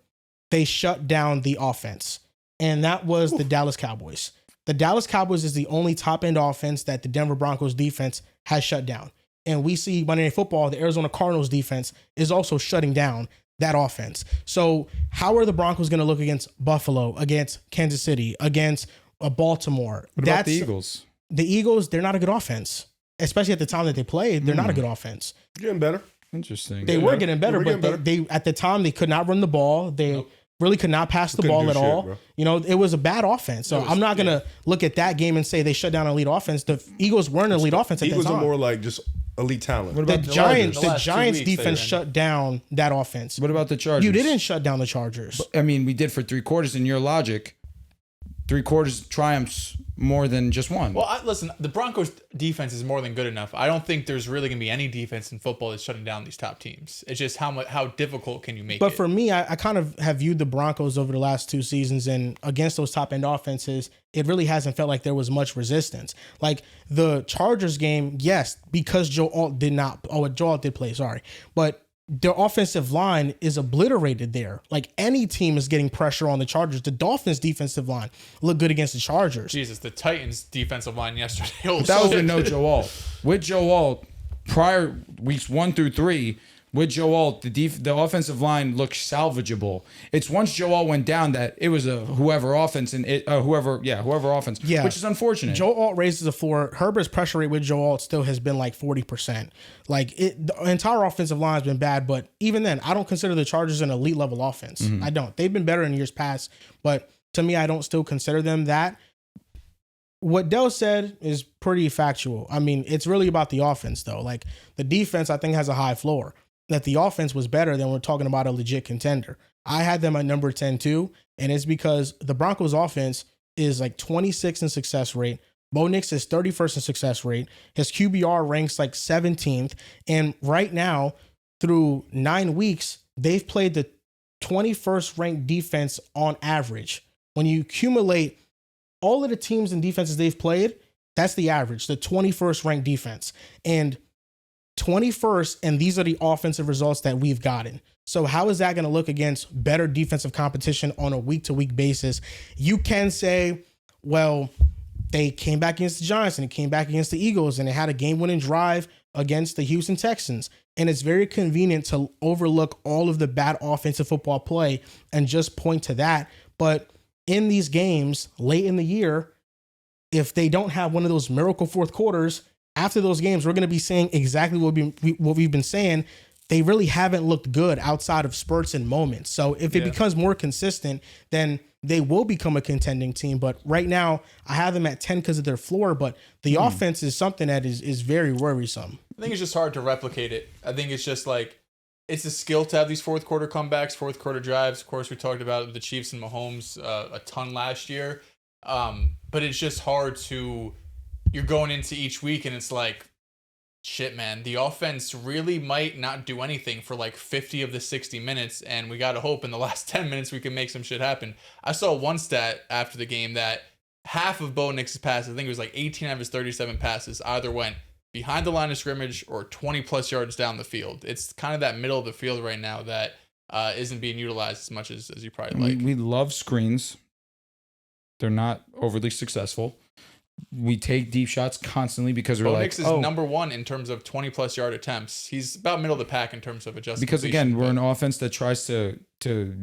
they shut down the offense. And that was the Dallas Cowboys. The Dallas Cowboys is the only top-end offense that the Denver Broncos defense has shut down. And we see Monday Night Football, the Arizona Cardinals defense is also shutting down that offense. So how are the Broncos going to look against Buffalo, against Kansas City, against Baltimore? What about the Eagles? The Eagles, they're not a good offense. Especially at the time that they played, they're not a good offense. Getting better. Interesting. They were getting better, but they at the time they could not run the ball. They really could not pass the Couldn't ball do at shit, all. bro. You know, it was a bad offense. So I'm not going to look at that game and say they shut down an elite offense. The Eagles weren't an elite offense at that Eagles time. are more like just elite talent. What The about the Giants, Chargers? The the last 2 Giants weeks they defense were in. shut down that offense. What about the Chargers? You didn't shut down the Chargers. I mean, we did for 3 quarters. In your logic, 3 quarters triumphs more than just one. Well, listen, the Broncos defense is more than good enough. I don't think there's really going to be any defense in football that's shutting down these top teams. It's just how difficult can you make But it? for me, I kind of have viewed the Broncos over the last 2 seasons, and against those top end offenses, it really hasn't felt like there was much resistance. Like the Chargers game, yes, because Joe Alt did not. Oh, Joe Alt did play, sorry, but their offensive line is obliterated there. Like any team is getting pressure on the Chargers. The Dolphins' defensive line looked good against the Chargers. Jesus, the Titans defensive line yesterday. But that was with no Joe Alt. With Joe Alt, prior weeks 1 through 3, with Joe Alt, the offensive line looked salvageable. It's once Joe Alt went down that it was a whoever offense and whoever offense, Yeah. which is unfortunate. Joe Alt raises the floor. Herbert's pressure rate with Joe Alt still has been like 40%. Like the entire offensive line has been bad, but even then, I don't consider the Chargers an elite level offense. I don't. They've been better in years past, but to me, I don't still consider them that. What Dell said is pretty factual. I mean, it's really about the offense, though. Like the defense, I think, has a high floor. That the offense was better than we're talking about a legit contender. I had them at number 10 too, and it's because the Broncos offense is like 26 in success rate. Bo Nix is 31st in success rate. His QBR ranks like 17th. And right now, through 9 weeks, they've played the 21st ranked defense on average. When you accumulate all of the teams and defenses they've played, that's the average, the 21st ranked defense. And 21st, and these are the offensive results that we've gotten. So how is that going to look against better defensive competition on a week-to-week basis? You can say, well, they came back against the Giants and it came back against the Eagles and they had a game-winning drive against the Houston Texans. And it's very convenient to overlook all of the bad offensive football play and just point to that. But in these games, late in the year, if they don't have one of those miracle fourth quarters, after those games, we're going to be saying exactly what we've been saying. They really haven't looked good outside of spurts and moments. So if it becomes more consistent, then they will become a contending team. But right now, I have them at 10 because of their floor. But the offense is something that is very worrisome. I think it's just hard to replicate it. I think it's just like, it's a skill to have these fourth quarter comebacks, fourth quarter drives. Of course, we talked about the Chiefs and Mahomes a ton last year. But it's just hard to... You're going into each week and it's like, shit, man, the offense really might not do anything for like 50 of the 60 minutes. And we got to hope in the last 10 minutes we can make some shit happen. I saw one stat after the game that half of Bo Nix's passes, I think it was like 18 out of his 37 passes, either went behind the line of scrimmage or 20 plus yards down the field. It's kind of that middle of the field right now that isn't being utilized as much as you probably like. We love screens. They're not overly successful. We take deep shots constantly because we're Bo like, Nix is number 1 in terms of 20 plus yard attempts. He's about middle of the pack in terms of adjustment. Because again, we're an offense that tries to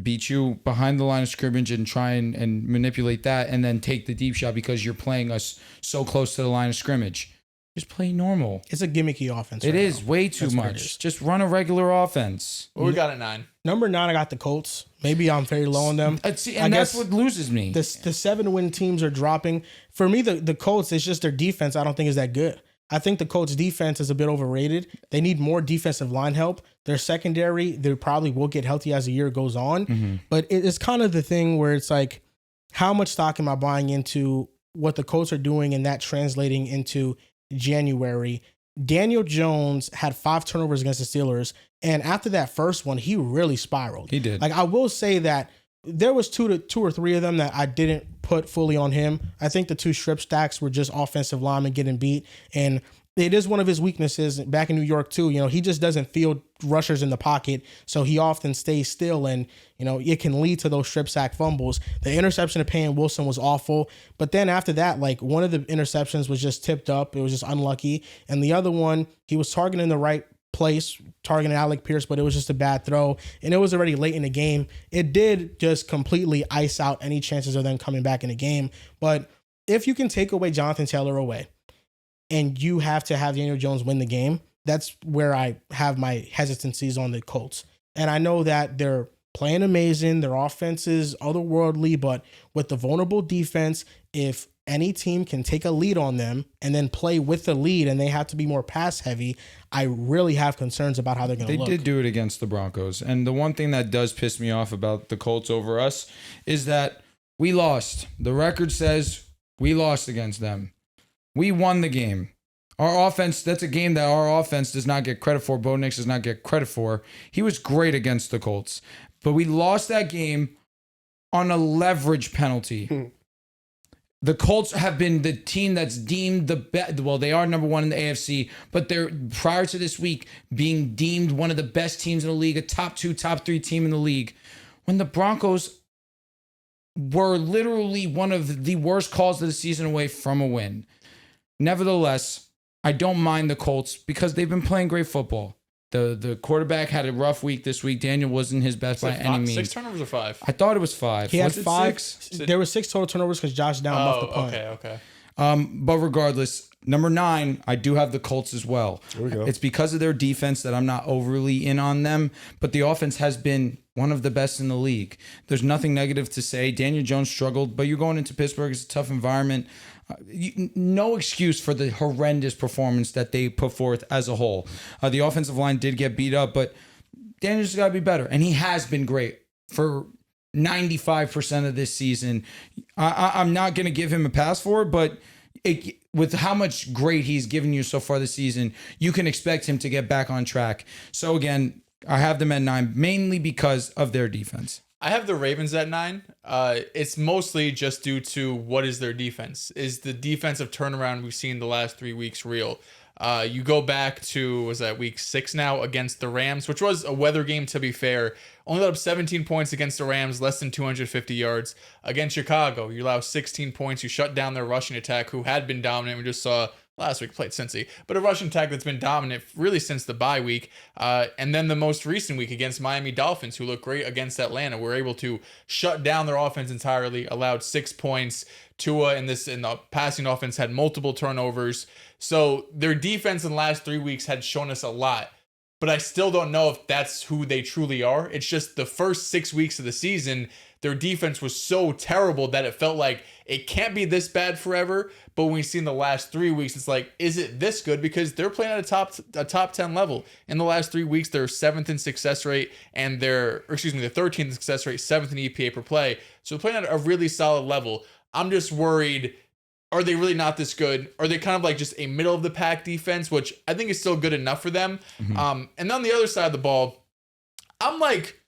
beat you behind the line of scrimmage and try and manipulate that and then take the deep shot because you're playing us so close to the line of scrimmage. Just play normal. It's a gimmicky offense. It right is now. way too That's what it much. is. Just run a regular offense. Well, we got at 9. Number 9, I got the Colts. Maybe I'm very low on them. See, I and that's guess what loses me. The 7-win teams are dropping. For me, the Colts, it's just their defense I don't think is that good. I think the Colts defense is a bit overrated. They need more defensive line help. Their secondary, they probably will get healthy as the year goes on. But it's kind of the thing where it's like, how much stock am I buying into what the Colts are doing and that translating into January? Daniel Jones had 5 turnovers against the Steelers. And after that first one, he really spiraled. He did. Like, I will say that there was two or three of them that I didn't put fully on him. I think the 2 strip stacks were just offensive linemen getting beat. And it is one of his weaknesses back in New York too. You know, he just doesn't field rushers in the pocket. So he often stays still and, you know, it can lead to those strip sack fumbles. The interception of Payne Wilson was awful. But then after that, like, one of the interceptions was just tipped up. It was just unlucky. And the other one, he was targeting the right place, targeting Alec Pierce, but it was just a bad throw. And it was already late in the game. It did just completely ice out any chances of them coming back in the game. But if you can take away Jonathan Taylor away, and you have to have Daniel Jones win the game, that's where I have my hesitancies on the Colts. And I know that they're playing amazing. Their offense is otherworldly, but with the vulnerable defense, if any team can take a lead on them and then play with the lead and they have to be more pass heavy, I really have concerns about how they're going to look. They did do it against the Broncos. And the one thing that does piss me off about the Colts over us is that we lost. The record says we lost against them. We won the game. Our offense, that's a game that our offense does not get credit for. Bo Nix does not get credit for. He was great against the Colts. But we lost that game on a leverage penalty. The Colts have been the team that's deemed the best. Well, they are number one in the AFC, but they're, prior to this week, being deemed one of the best teams in the league, a top 2, top 3 team in the league. When the Broncos were literally one of the worst calls of the season away from a win. Nevertheless, I don't mind the Colts because they've been playing great football. The quarterback had a rough week this week. Daniel wasn't his best by any means. 6 turnovers or 5? I thought it was 5. He was had it 5. 6? There were 6 total turnovers because Josh Down muffed the punt. Okay. But regardless, number 9, I do have the Colts as well. There we go. It's because of their defense that I'm not overly in on them, but the offense has been one of the best in the league. There's nothing negative to say. Daniel Jones struggled, but you're going into Pittsburgh. It's a tough environment. No excuse for the horrendous performance that they put forth as a whole. The offensive line did get beat up, but Daniel's got to be better, and he has been great for 95% of this season. I'm not going to give him a pass for it, but with how much great he's given you so far this season, you can expect him to get back on track. So again, I have them at 9, mainly because of their defense. I have the Ravens at 9. It's mostly just due to what is their defense. Is the defensive turnaround we've seen the last 3 weeks real? You go back to, was that week 6 now against the Rams, which was a weather game to be fair. Only let up 17 points against the Rams, less than 250 yards. Against Chicago, you allow 16 points. You shut down their rushing attack, who had been dominant. We just saw last week played Cincy, but a rushing attack that's been dominant really since the bye week. And then the most recent week against Miami Dolphins, who looked great against Atlanta, were able to shut down their offense entirely, allowed 6 points. Tua in the passing offense had multiple turnovers. So their defense in the last 3 weeks had shown us a lot. But I still don't know if that's who they truly are. It's just the first 6 weeks of the season, their defense was so terrible that it felt like it can't be this bad forever. But when we see in the last 3 weeks, it's like, is it this good? Because they're playing at a top 10 level. In the last 3 weeks, they're 7th in success rate, and they're 13th in success rate, 7th in EPA per play. So they're playing at a really solid level. I'm just worried, are they really not this good? Are they kind of like just a middle of the pack defense, which I think is still good enough for them? Mm-hmm. And on the other side of the ball, I'm like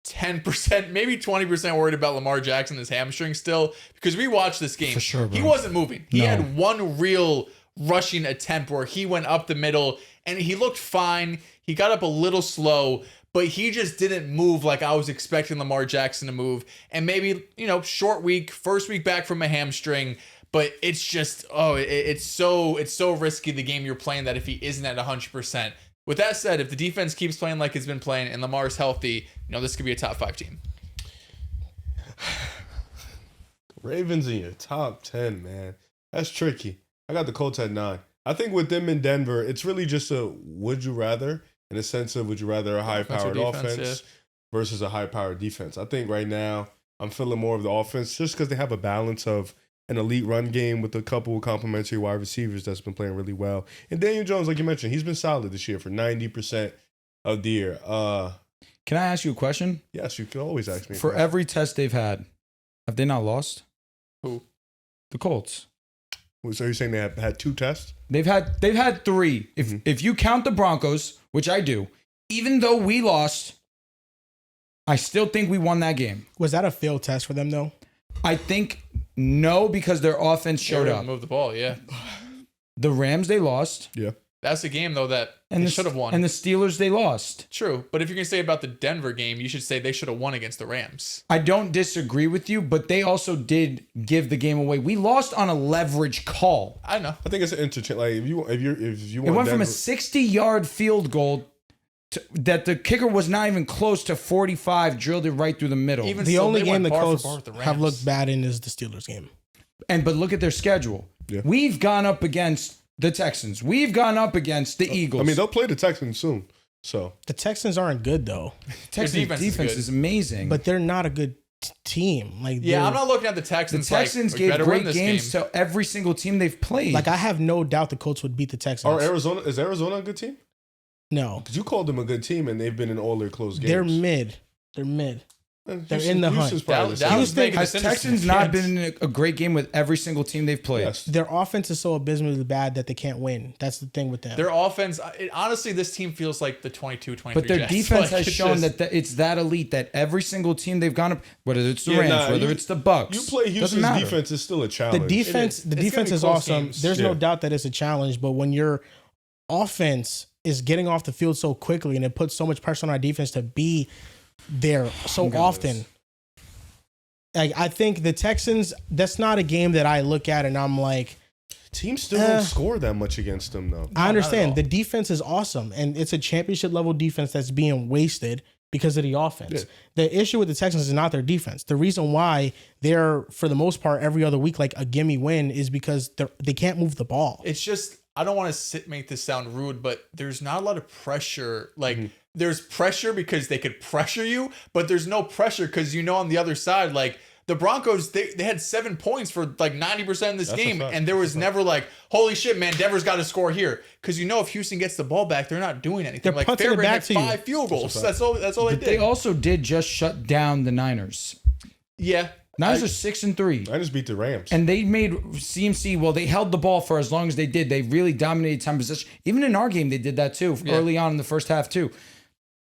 10%, maybe 20% worried about Lamar Jackson, his hamstring still, because we watched this game. For sure, bro. He wasn't moving. He had one real rushing attempt where he went up the middle and he looked fine. He got up a little slow, but he just didn't move like I was expecting Lamar Jackson to move. And maybe, short week, first week back from a hamstring, but it's just, it's so risky, the game you're playing, that if he isn't at 100%. With that said, if the defense keeps playing like it's been playing and Lamar's healthy, this could be a top 5 team. Ravens in your top 10, man. That's tricky. I got the Colts at 9. I think with them in Denver, it's really just a would you rather, in a sense of would you rather a high-powered offense versus a high-powered defense. I think right now I'm feeling more of the offense just because they have a balance of an elite run game with a couple of complementary wide receivers that's been playing really well. And Daniel Jones, like you mentioned, he's been solid this year for 90% of the year. Can I ask you a question? Yes, you can always ask me. For every test they've had, have they not lost? Who? The Colts. So you're saying they have had 2 tests? They've had 3. If you count the Broncos, which I do, even though we lost, I still think we won that game. Was that a failed test for them, though? I think no, because their offense showed up. Move the ball, yeah. The Rams, they lost. Yeah. That's a game, though, that they should have won. And the Steelers, they lost. True. But if you're going to say about the Denver game, you should say they should have won against the Rams. I don't disagree with you, but they also did give the game away. We lost on a leverage call. I know. I think it's an interchange. Like if you want it went from a 60-yard field goal that the kicker was not even close to 45, drilled it right through the middle. Even the still, only they game went the bar for Colts bar with the Rams. have looked bad in is the Steelers game. But look at their schedule. Yeah. We've gone up against the Texans. We've gone up against the Eagles. I mean, they'll play the Texans soon. So The Texans aren't good though, Texans defense is amazing. but they're not a good team. Like Yeah, they're- I'm not looking at the the Texans. Texans we gave better win great this games game. to every single team they've played. Like I have no doubt the Colts would beat the Texans. is Arizona a good team? No, Because you called them a good team and they've been in all their close games. they're mid. They're mid. They're in the hunt. Houston's probably the That same. was making Has this Texans interesting. not been in a great game with every single team they've played? Yes. Their offense is so abysmally bad that they can't win. That's the thing with them. Their offense, honestly, this team feels like the 22-23 But their Jets. defense Like, has it's shown just- that it's that elite that every single team they've gone up, whether it's the Yeah, Rams, nah, whether you- it's the Bucks, You play doesn't Houston's matter. defense is still a the challenge. defense, It the is. It's defense gonna be is close awesome. games. There's no Yeah. doubt that it's a challenge, but when your offense is getting off the field so quickly and it puts so much pressure on our defense to be there so often. Like I think the Texans, that's not a game that I look at and I'm like, Teams still don't score that much against them, though. I all. understand the defense is awesome and it's a championship level defense that's being wasted because of the offense. Yeah. The issue with the Texans is not their defense. The reason why they're, for the most part, every other week, like a gimme win is because they can't move the ball. It's just, I don't want to make this sound rude, but there's not a lot of pressure. Like, there's pressure because they could pressure you, but there's no pressure because on the other side, like, the Broncos, they had 7 points for like 90% of this That's a game, fact. and there was never like, holy shit, man, Denver's got to score here. Because if Houston gets the ball back, they're not doing anything. They're Like punting it Fairbairn back had to you. 5 field goals. That's all they But did. they also did just shut down the Niners. Yeah. Niners are 6-3. I just beat the Rams. And they made CMC, well, they held the ball for as long as they did. They really dominated time possession. Even in our game, they did that too, early on in the first half too.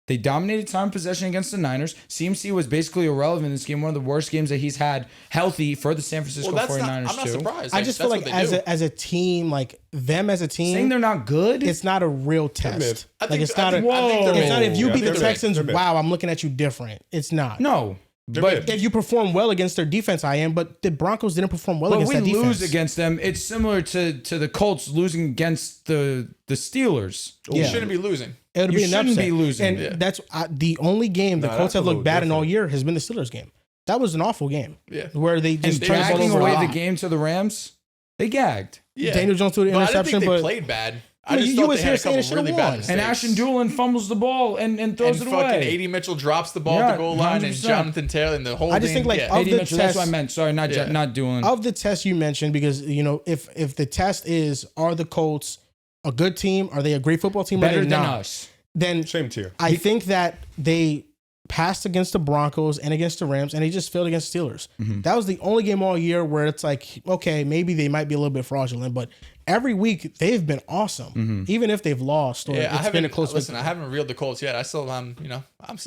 They dominated time possession against the Niners. CMC was basically irrelevant in this game, one of the worst games that he's had healthy for the San Francisco 49ers I'm not too. surprised. I just feel like as a team, like them as a team, Saying they're not good? it's not a real test. I Like think- it's I not think- I think a. they're It's not if you Yeah, beat the they're mid. Texans. They're mid. Wow, I'm looking at you different. It's not. No. They're But mid. If you perform well against their defense, I am. But the Broncos didn't perform well But against we that defense. lose against them. It's similar to the Colts losing against the Steelers. You Yeah. shouldn't be losing. It would You be an shouldn't upset. be losing. And Yeah. that's the only game the Nah, Colts that's a have looked little bad in all different. year has been the Steelers game. That was an awful game. Yeah. Where they just And turned the ball dragging over. away a the lot. game to the Rams, they gagged. Yeah. Daniel Jones threw the But I didn't interception, think they but played bad. I I mean, just you thought was they here had a saying couple they should've really won. bad And mistakes. And Ashton Doolin fumbles the ball and throws and it fucking away. AD Mitchell drops the ball Yeah, at the goal line, and 100%. Jonathan Taylor and the whole I just thing. think, like, yeah. of AD the Mitchell, that's what I test- meant. Sorry, not Doolin. of the test you mentioned, because if the test is, are the Colts a good team? Are they a great football team? Better or are they than not? us. Then Same tier. I think that they passed against the Broncos and against the Rams, and they just failed against the Steelers. That was the only game all year where it's like, okay, maybe they might be a little bit fraudulent, but every week they've been awesome, even if they've lost or Yeah, I it's been a haven't. close. Listen, I victory. haven't reeled the Colts yet. I'm still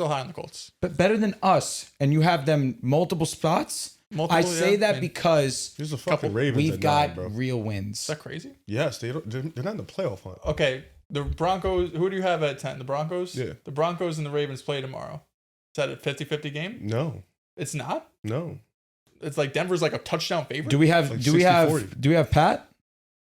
high on the Colts. But better than us, and you have them multiple spots. I say that I mean, because Here's the fucking Ravens. we've at got 9, bro. real wins. is that crazy? Yes, they're not in the playoff hunt. Okay, the Broncos. Who do you have at 10? The Broncos. Yeah. The Broncos and the Ravens play tomorrow. Is that a 50-50 game? No, It's not. no. It's like Denver's like a touchdown favorite. Do we have Like do we have 60-40. do we have Pat?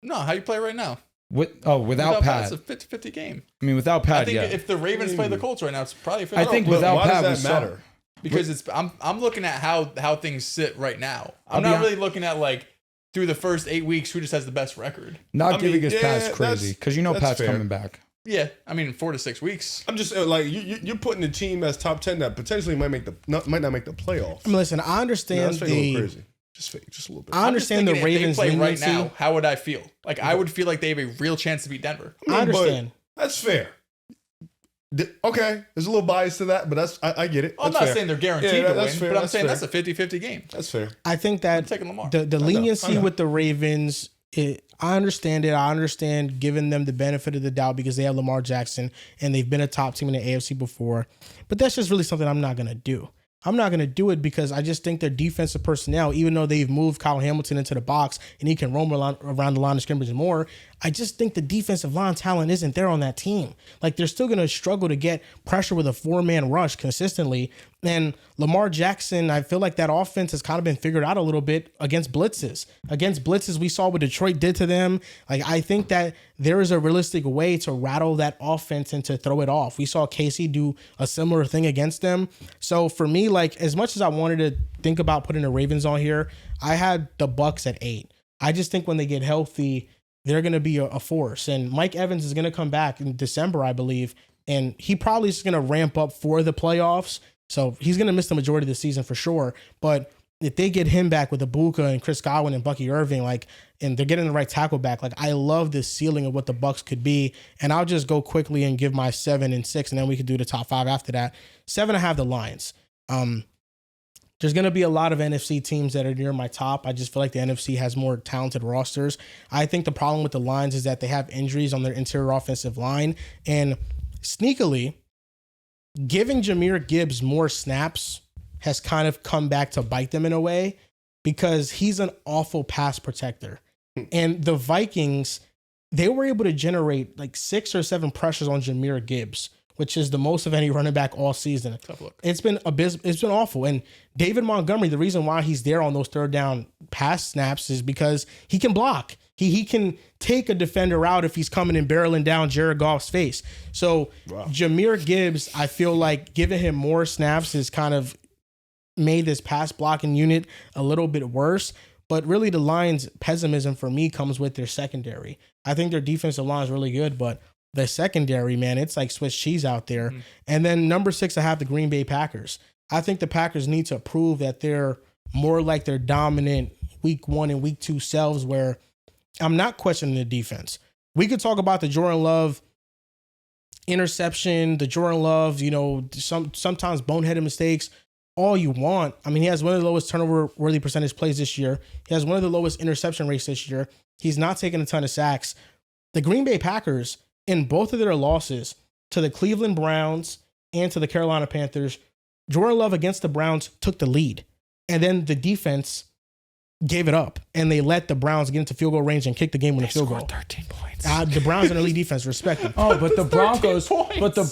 No, how you play right now? Without Pat. It's a 50-50 game. I mean, without I Pat, think yeah. if the Ravens play the Colts right now, it's probably a 50. I think But without why Pat, we does that saw- matter? because I'm looking at how things sit right now. I'll I'm be not hon- really looking at like through the first 8 weeks who just has the best record. Not I giving mean, us yeah, Pat's that's- crazy because you know that's Pat's fair. coming back. Yeah, I mean 4 to 6 weeks. I'm just like you're putting a team as top 10 that potentially might not make the playoffs. I mean, listen, I Yeah, understand that's fake a little the. crazy. Just a little bit. I understand the I'm just thinking Ravens if they play right leniency. now, how would I feel? Like I would feel like they have a real chance to beat Denver. I understand. But that's fair. Okay, there's a little bias to that, but I get it. I'm That's not fair. saying they're guaranteed Yeah, to that's win, fair, but I'm that's saying fair. that's a 50-50 game. That's fair. I think that taking Lamar. the leniency know. with the Ravens, I understand it. I understand giving them the benefit of the doubt because they have Lamar Jackson and they've been a top team in the AFC before. But that's just really something I'm not going to do. I'm not going to do it because I just think their defensive personnel, even though they've moved Kyle Hamilton into the box and he can roam around the line of scrimmage more, I just think the defensive line talent isn't there on that team. Like they're still going to struggle to get pressure with a 4-man rush consistently. And Lamar Jackson, I feel like that offense has kind of been figured out a little bit against blitzes. Against blitzes, we saw what Detroit did to them. Like I think that there is a realistic way to rattle that offense and to throw it off. We saw Casey do a similar thing against them. So for me, like as much as I wanted to think about putting the Ravens on here, I had the Bucks at 8. I just think when they get healthy, they're going to be a force. And Mike Evans is going to come back in December, I believe. and he probably is going to ramp up for the playoffs. So he's going to miss the majority of the season for sure. But if they get him back with Ibaka and Chris Godwin and Bucky Irving, and they're getting the right tackle back, I love the ceiling of what the Bucks could be. And I'll just go quickly and give my 7 and 6, and then we can do the top 5 after that. 7, I have the Lions. There's going to be a lot of NFC teams that are near my top. I just feel like the NFC has more talented rosters. I think the problem with the Lions is that they have injuries on their interior offensive line. And sneakily, giving Jahmyr Gibbs more snaps has kind of come back to bite them in a way because he's an awful pass protector. And the Vikings, they were able to generate 6 or 7 pressures on Jahmyr Gibbs, which is the most of any running back all season. Tough look. It's been awful. And David Montgomery, the reason why he's there on those third down pass snaps is because he can block. He can take a defender out if he's coming and barreling down Jared Goff's face. So Jahmyr Gibbs, I feel like giving him more snaps has kind of made this pass blocking unit a little bit worse. But really the Lions' pessimism for me comes with their secondary. I think their defensive line is really good, but the secondary, man, it's like Swiss cheese out there. Mm-hmm. And then number 6, I have the Green Bay Packers. I think the Packers need to prove that they're more like their dominant week 1 and week 2 selves, where I'm not questioning the defense. We could talk about the Jordan Love interception, the Jordan Love, sometimes boneheaded mistakes, all you want. I mean, he has one of the lowest turnover-worthy percentage plays this year. He has one of the lowest interception rates this year. He's not taking a ton of sacks. The Green Bay Packers, in both of their losses to the Cleveland Browns and to the Carolina Panthers, Jordan Love against the Browns took the lead. And then the defense gave it up, and they let the Browns get into field goal range and kick the game with a field goal. 13 points. The Browns are an elite defense, respect them. Oh, but the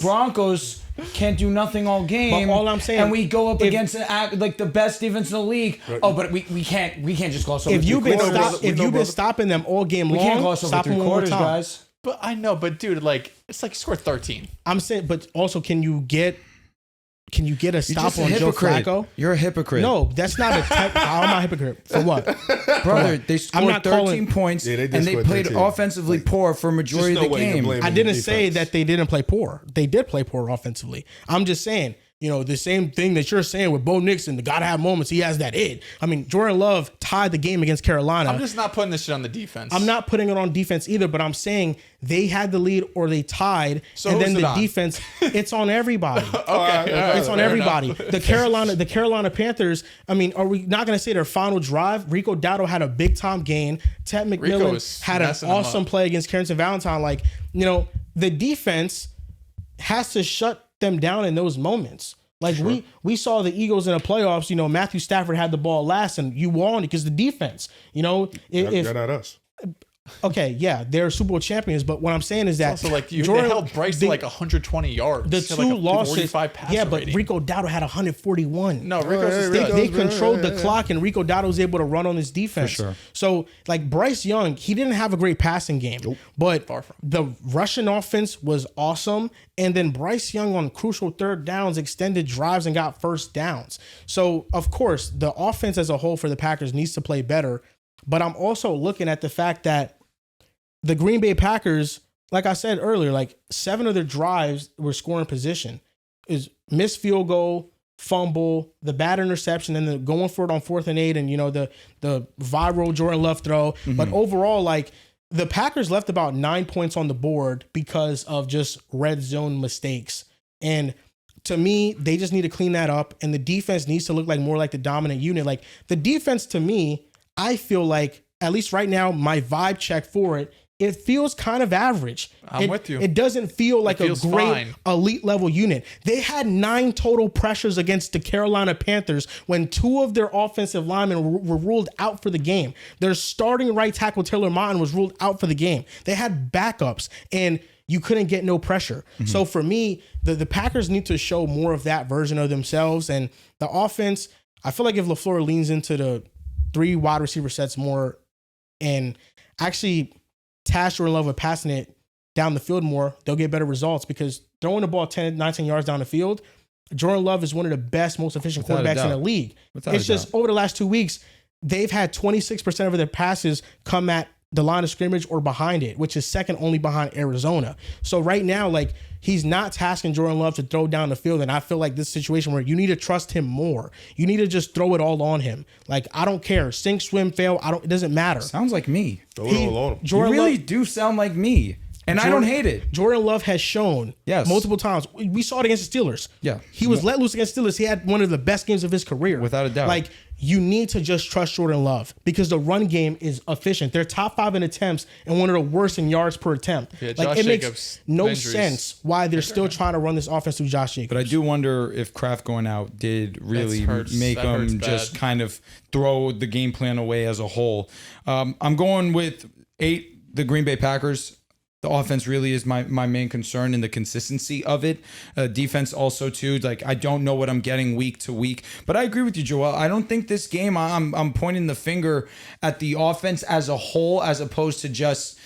Broncos can't do nothing all game. But all I'm saying, and we go up against the best defense in the league. Right. Oh, but we can't just gloss over. If you've been stopping them all game long, we can't gloss over stop 3 them quarters, one more time. guys. But I know, dude, it's like score 13. I'm saying, but also, can you get a stop on Joe Flacco? You're a hypocrite. No, that's not a type. How am I a hypocrite? For what? Brother, they scored 13 points, and they played 13. Offensively poor for a majority of the game. I didn't say that they didn't play poor. They did play poor offensively. I'm just saying, the same thing that you're saying with Bo Nixon, the gotta have moments. He has that it. I mean, Jordan Love tied the game against Carolina. I'm just not putting this shit on the defense. I'm not putting it on defense either, but I'm saying they had the lead or they tied, so and then the on? Defense, it's on everybody. Okay. It's on everybody. The Carolina Panthers, I mean, are we not going to say their final drive? Rico Dowdle had a big time gain. Ted McMillan had an awesome play against Carrington Valentine. The defense has to shut them down in those moments. We saw the Eagles in the playoffs. Matthew Stafford had the ball last, and you won because the defense. They're not us. Okay, yeah, they're Super Bowl champions, but what I'm saying is that it's also they held Bryce to 120 yards. The two losses, yeah, but rating. Rico Dowdle had 141. No, they controlled the clock, and Rico Dowdle was able to run on his defense. For sure. So, Bryce Young, he didn't have a great passing game, but the Russian offense was awesome, and then Bryce Young on crucial third downs extended drives and got first downs. So, of course, the offense as a whole for the Packers needs to play better. But I'm also looking at the fact that the Green Bay Packers, like I said earlier, 7 of their drives were scoring position. Is missed field goal, fumble, the bad interception, and then going for it on 4th and 8, and the viral Jordan Love throw. Mm-hmm. But overall, the Packers left about 9 points on the board because of just red zone mistakes. And to me, they just need to clean that up, and the defense needs to look more like the dominant unit. The defense, to me, I feel like, at least right now, my vibe check for it feels kind of average. I'm with you. It doesn't feel like a great fine. Elite level unit. They had 9 total pressures against the Carolina Panthers when 2 of their offensive linemen were ruled out for the game. Their starting right tackle, Taylor Martin, was ruled out for the game. They had backups, and you couldn't get no pressure. Mm-hmm. So for me, the Packers need to show more of that version of themselves. And the offense, I feel like if LaFleur leans into the 3 wide receiver sets more and actually task Jordan Love with passing it down the field more, they'll get better results, because throwing the ball 10, 19 yards down the field, Jordan Love is one of the best, most efficient quarterbacks in the league. It's just over the last 2 weeks, they've had 26% of their passes come at the line of scrimmage or behind it, which is second only behind Arizona. So right now, he's not tasking Jordan Love to throw down the field. And I feel like this situation where you need to trust him more. You need to just throw it all on him. Like, I don't care. Sink, swim, fail. It doesn't matter. Sounds like me. Throw it all on him. Jordan You really Love, do sound like me. And I don't hate it. Jordan Love has shown multiple times. We saw it against the Steelers. Yeah. He was let loose against Steelers. He had one of the best games of his career. Without a doubt. Like, you need to just trust Jordan Love because the run game is efficient. They're top 5 in attempts and one of the worst in yards per attempt. Yeah, like, Josh it Jacobs makes no injuries. sense why they're still trying to run this offense through Josh Jacobs. But I do wonder if Kraft going out did really make That hurts them just bad. kind of throw the game plan away as a whole. I'm going with 8, the Green Bay Packers. The offense really is my main concern and the consistency of it. Defense also too. Like, I don't know what I'm getting week to week. But I agree with you, Joel. I don't think this game, I'm pointing the finger at the offense as a whole as opposed to just,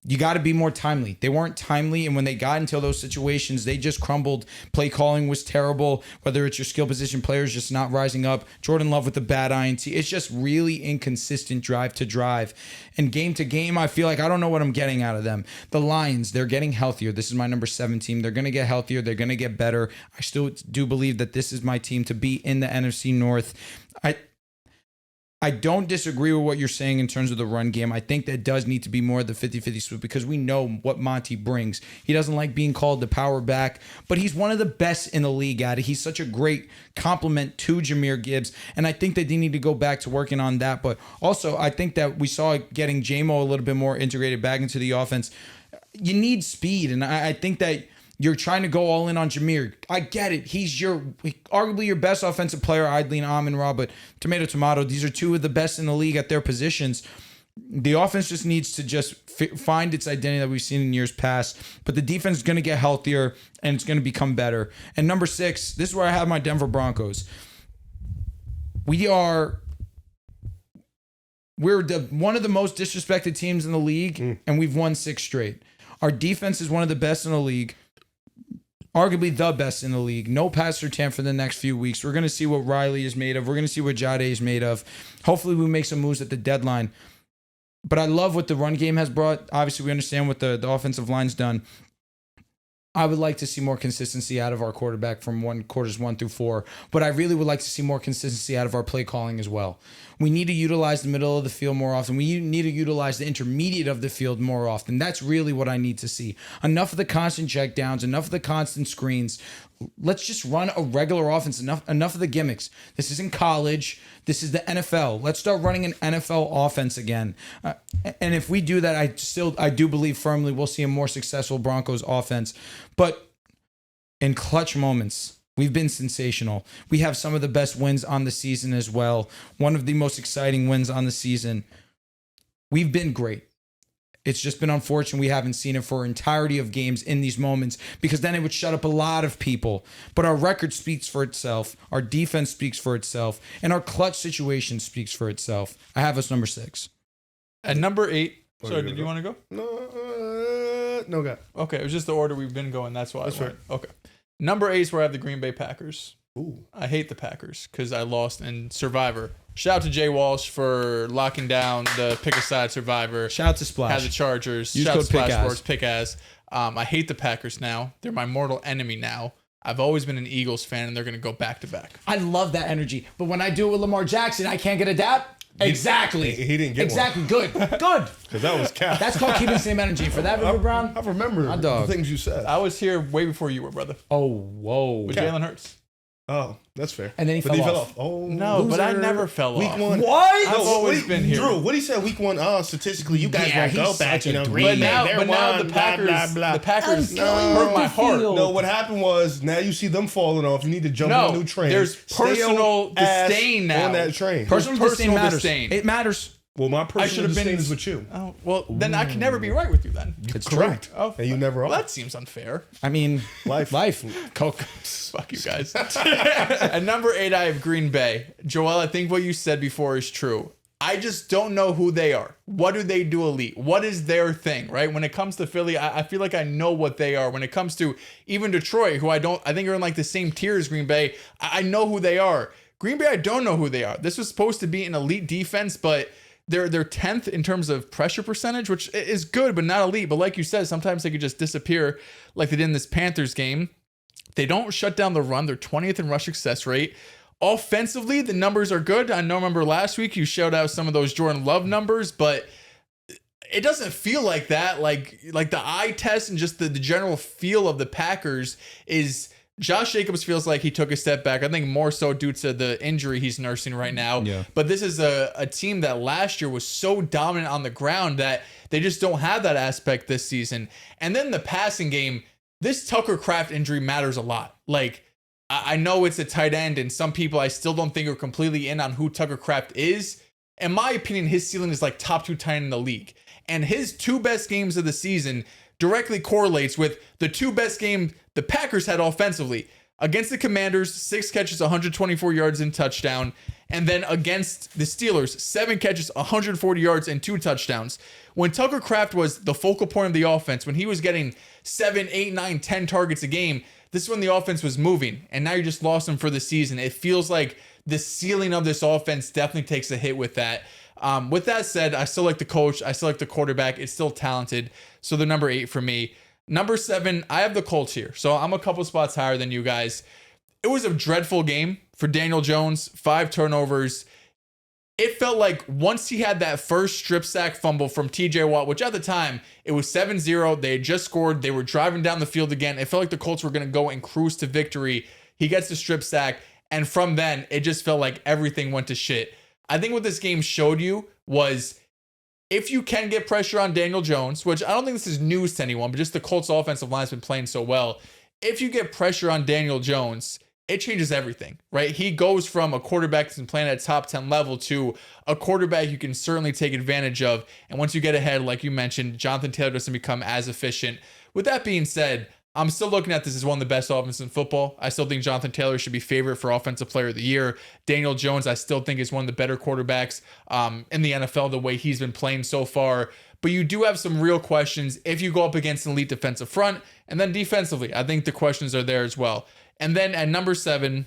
you got to be more timely. They weren't timely, and when they got into those situations, they just crumbled. Play calling was terrible, whether it's your skill position players just not rising up. Jordan Love with the bad INT. It's just really inconsistent drive to drive. And game to game, I feel like I don't know what I'm getting out of them. The Lions, they're getting healthier. This is my number 7 team. They're going to get healthier. They're going to get better. I still do believe that this is my team to be in the NFC North. I don't disagree with what you're saying in terms of the run game. I think that does need to be more of the 50-50 split because we know what Monty brings. He doesn't like being called the power back, but he's one of the best in the league at it. He's such a great compliment to Jahmyr Gibbs, and I think that they need to go back to working on that. But also, I think that we saw getting J-Mo a little bit more integrated back into the offense. You need speed, and I think that you're trying to go all in on Jahmyr. I get it. He's arguably your best offensive player. I'd lean Amon-Ra, but tomato. These are 2 of the best in the league at their positions. The offense just needs to just find its identity that we've seen in years past. But the defense is going to get healthier, and it's going to become better. And number 6, this is where I have my Denver Broncos. We're one of the most disrespected teams in the league, and we've won 6 straight. Our defense is one of the best in the league. Arguably the best in the league. No pass attempt for the next few weeks. We're going to see what Riley is made of. We're going to see what Jade is made of. Hopefully we make some moves at the deadline. But I love what the run game has brought. Obviously, we understand what the offensive line's done. I would like to see more consistency out of our quarterback from quarters 1 through 4. But I really would like to see more consistency out of our play calling as well. We need to utilize the middle of the field more often. We need to utilize the intermediate of the field more often. That's really what I need to see. Enough of the constant checkdowns, enough of the constant screens. Let's just run a regular offense. Enough of the gimmicks. This isn't college. This is the NFL. Let's start running an NFL offense again. And if we do that, I do believe firmly we'll see a more successful Broncos offense. But in clutch moments, we've been sensational. We have some of the best wins on the season as well. One of the most exciting wins on the season. We've been great. It's just been unfortunate we haven't seen it for entirety of games in these moments because then it would shut up a lot of people. But our record speaks for itself. Our defense speaks for itself. And our clutch situation speaks for itself. I have us number 6. At number 8. Where Sorry, you did you gonna want to go? No, God. Okay, it was just the order we've been going. That's why. That's I went. Okay. Number 8 is where I have the Green Bay Packers. Ooh. I hate the Packers because I lost in Survivor. Shout out to Jay Walsh for locking down the pick-a-side Survivor. Shout out to Splash. Had the Chargers. Use Shout out code to Splash PICKASS. Sports, pick-ass. I hate the Packers now. They're my mortal enemy now. I've always been an Eagles fan, and they're going to go back-to-back. I love that energy. But when I do it with Lamar Jackson, I can't get a dap. Exactly. He didn't get exactly. one. Good. Good. Because that was cap. That's called keeping the same energy. For that, River Brown. I remember Hot dog. the things you said. I was here way before you were, brother. Oh, whoa. With Jalen Hurts. Oh, that's fair. And then he but fell off. Oh, No, but I loser. never fell Week off. 1. What? I've always been here. Drew, what he said week 1, statistically, you guys Yeah, won't go he's back. such You a know, dream. Green But Bay, now, they're now one, the Packers, blah, blah, blah. the Packers I'm hurt my heart. field. No, what happened was now you see them falling off. You need to jump on a new train. There's Stay personal on ass disdain now. on that train. Personal disdain matters. It matters. Well, my personal should've been- disdain is with you. Oh, well, then I can never be right with you then. It's Correct. Oh, And you never well, are. that seems unfair. I mean, Life. Coke. Fuck you guys. At number 8, I have Green Bay. Joel, I think what you said before is true. I just don't know who they are. What do they do elite? What is their thing, right? When it comes to Philly, I feel like I know what they are. When it comes to even Detroit, who I think are in like the same tier as Green Bay, I know who they are. Green Bay, I don't know who they are. This was supposed to be an elite defense, but They're 10th in terms of pressure percentage, which is good, but not elite. But like you said, sometimes they could just disappear like they did in this Panthers game. They don't shut down the run. They're 20th in rush success rate. Offensively, the numbers are good. I know, remember last week you showed out some of those Jordan Love numbers, but it doesn't feel like that. Like the eye test and just the general feel of the Packers is Josh Jacobs feels like he took a step back. I think more so due to the injury he's nursing right now. Yeah. But this is a team that last year was so dominant on the ground that they just don't have that aspect this season. And then the passing game, this Tucker Kraft injury matters a lot. Like, I know it's a tight end, and some people I still don't think are completely in on who Tucker Kraft is. In my opinion, his ceiling is like top 2 tight end in the league. And his 2 best games of the season directly correlates with the 2 best games the Packers had offensively. Against the Commanders, 6 catches, 124 yards and touchdown. And then against the Steelers, 7 catches, 140 yards and 2 touchdowns. When Tucker Kraft was the focal point of the offense, when he was getting 7, 8, 9, 10 targets a game, this is when the offense was moving. And now you just lost him for the season. It feels like the ceiling of this offense definitely takes a hit with that. With that said, I still like the coach. I still like the quarterback. It's still talented. So they're number 8 for me. Number 7, I have the Colts here. So I'm a couple spots higher than you guys. It was a dreadful game for Daniel Jones. 5 turnovers. It felt like once he had that first strip sack fumble from TJ Watt, which at the time, it was 7-0. They had just scored. They were driving down the field again. It felt like the Colts were going to go and cruise to victory. He gets the strip sack. And from then, it just felt like everything went to shit. I think what this game showed you was if you can get pressure on Daniel Jones, which I don't think this is news to anyone, but just the Colts offensive line has been playing so well. If you get pressure on Daniel Jones, it changes everything, right? He goes from a quarterback that's been playing at top 10 level to a quarterback you can certainly take advantage of. And once you get ahead, like you mentioned, Jonathan Taylor doesn't become as efficient. With that being said, I'm still looking at this as one of the best offenses in football. I still think Jonathan Taylor should be favorite for Offensive Player of the Year. Daniel Jones, I still think is one of the better quarterbacks in the NFL, the way he's been playing so far. But you do have some real questions if you go up against an elite defensive front. And then defensively, I think the questions are there as well. And then at number 7,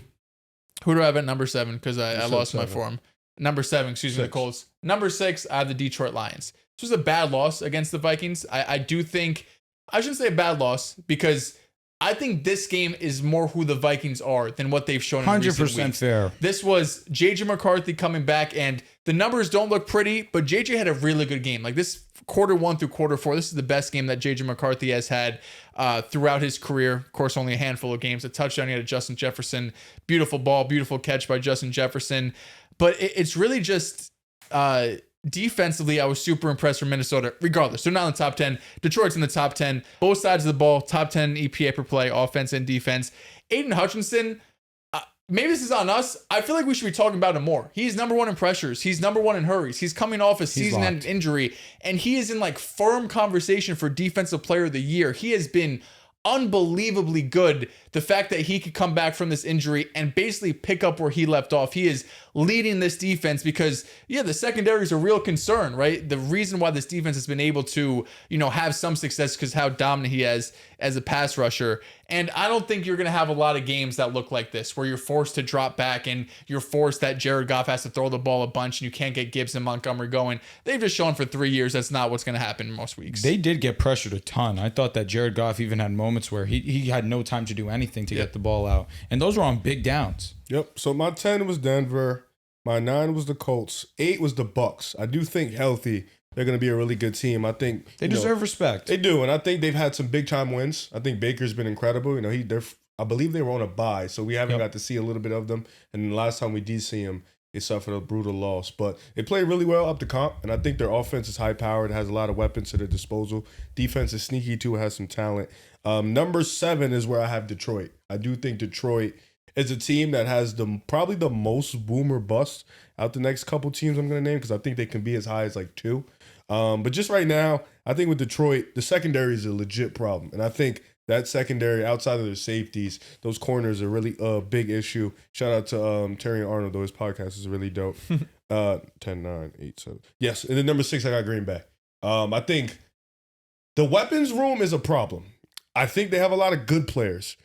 who do I have at number 7? Because I lost my form. Number 7, excuse me, the Colts. Number 6, I have the Detroit Lions. This was a bad loss against the Vikings. I do think, I shouldn't say a bad loss, because I think this game is more who the Vikings are than what they've shown in recent weeks. 100% fair. This was JJ McCarthy coming back, and the numbers don't look pretty, but JJ had a really good game. Like this quarter 1 through quarter 4, this is the best game that JJ McCarthy has had throughout his career. Of course, only a handful of games. A touchdown he had to Justin Jefferson. Beautiful ball, beautiful catch by Justin Jefferson. But it's really just defensively, I was super impressed from Minnesota. Regardless, they're not in the top 10. Detroit's in the top 10. Both sides of the ball, top 10 EPA per play, offense and defense. Aiden Hutchinson, maybe this is on us. I feel like we should be talking about him more. He's number 1 in pressures. He's number 1 in hurries. He's coming off a season-end injury, and he is in like firm conversation for Defensive Player of the Year. He has been unbelievably good. The fact that he could come back from this injury and basically pick up where he left off. He is leading this defense because, the secondary is a real concern, right? The reason why this defense has been able to, have some success because how dominant he is as a pass rusher. And I don't think you're going to have a lot of games that look like this, where you're forced to drop back and you're forced that Jared Goff has to throw the ball a bunch and you can't get Gibbs and Montgomery going. They've just shown for 3 years that's not what's going to happen most weeks. They did get pressured a ton. I thought that Jared Goff even had moments where he had no time to do anything to get the ball out. And those were on big downs. Yep. So my 10 was Denver. My 9 was the Colts. 8 was the Bucks. I do think healthy, they're going to be a really good team. I think they deserve respect. They do, and I think they've had some big time wins. I think Baker's been incredible. I believe they were on a bye, so we haven't got to see a little bit of them. And the last time we did see them, they suffered a brutal loss. But they played really well up to comp, and I think their offense is high powered, has a lot of weapons at their disposal. Defense is sneaky too, has some talent. Number 7 is where I have Detroit. I do think Detroit is a team that has probably the most boom or bust out the next couple teams I'm going to name, because I think they can be as high as like 2. But just right now, I think with Detroit, the secondary is a legit problem. And I think that secondary, outside of their safeties, those corners are really a big issue. Shout out to Terry Arnold, though his podcast is really dope. 10, 9, 8, 7. Yes, and then number 6, I got Green Bay. I think the weapons room is a problem. I think they have a lot of good players.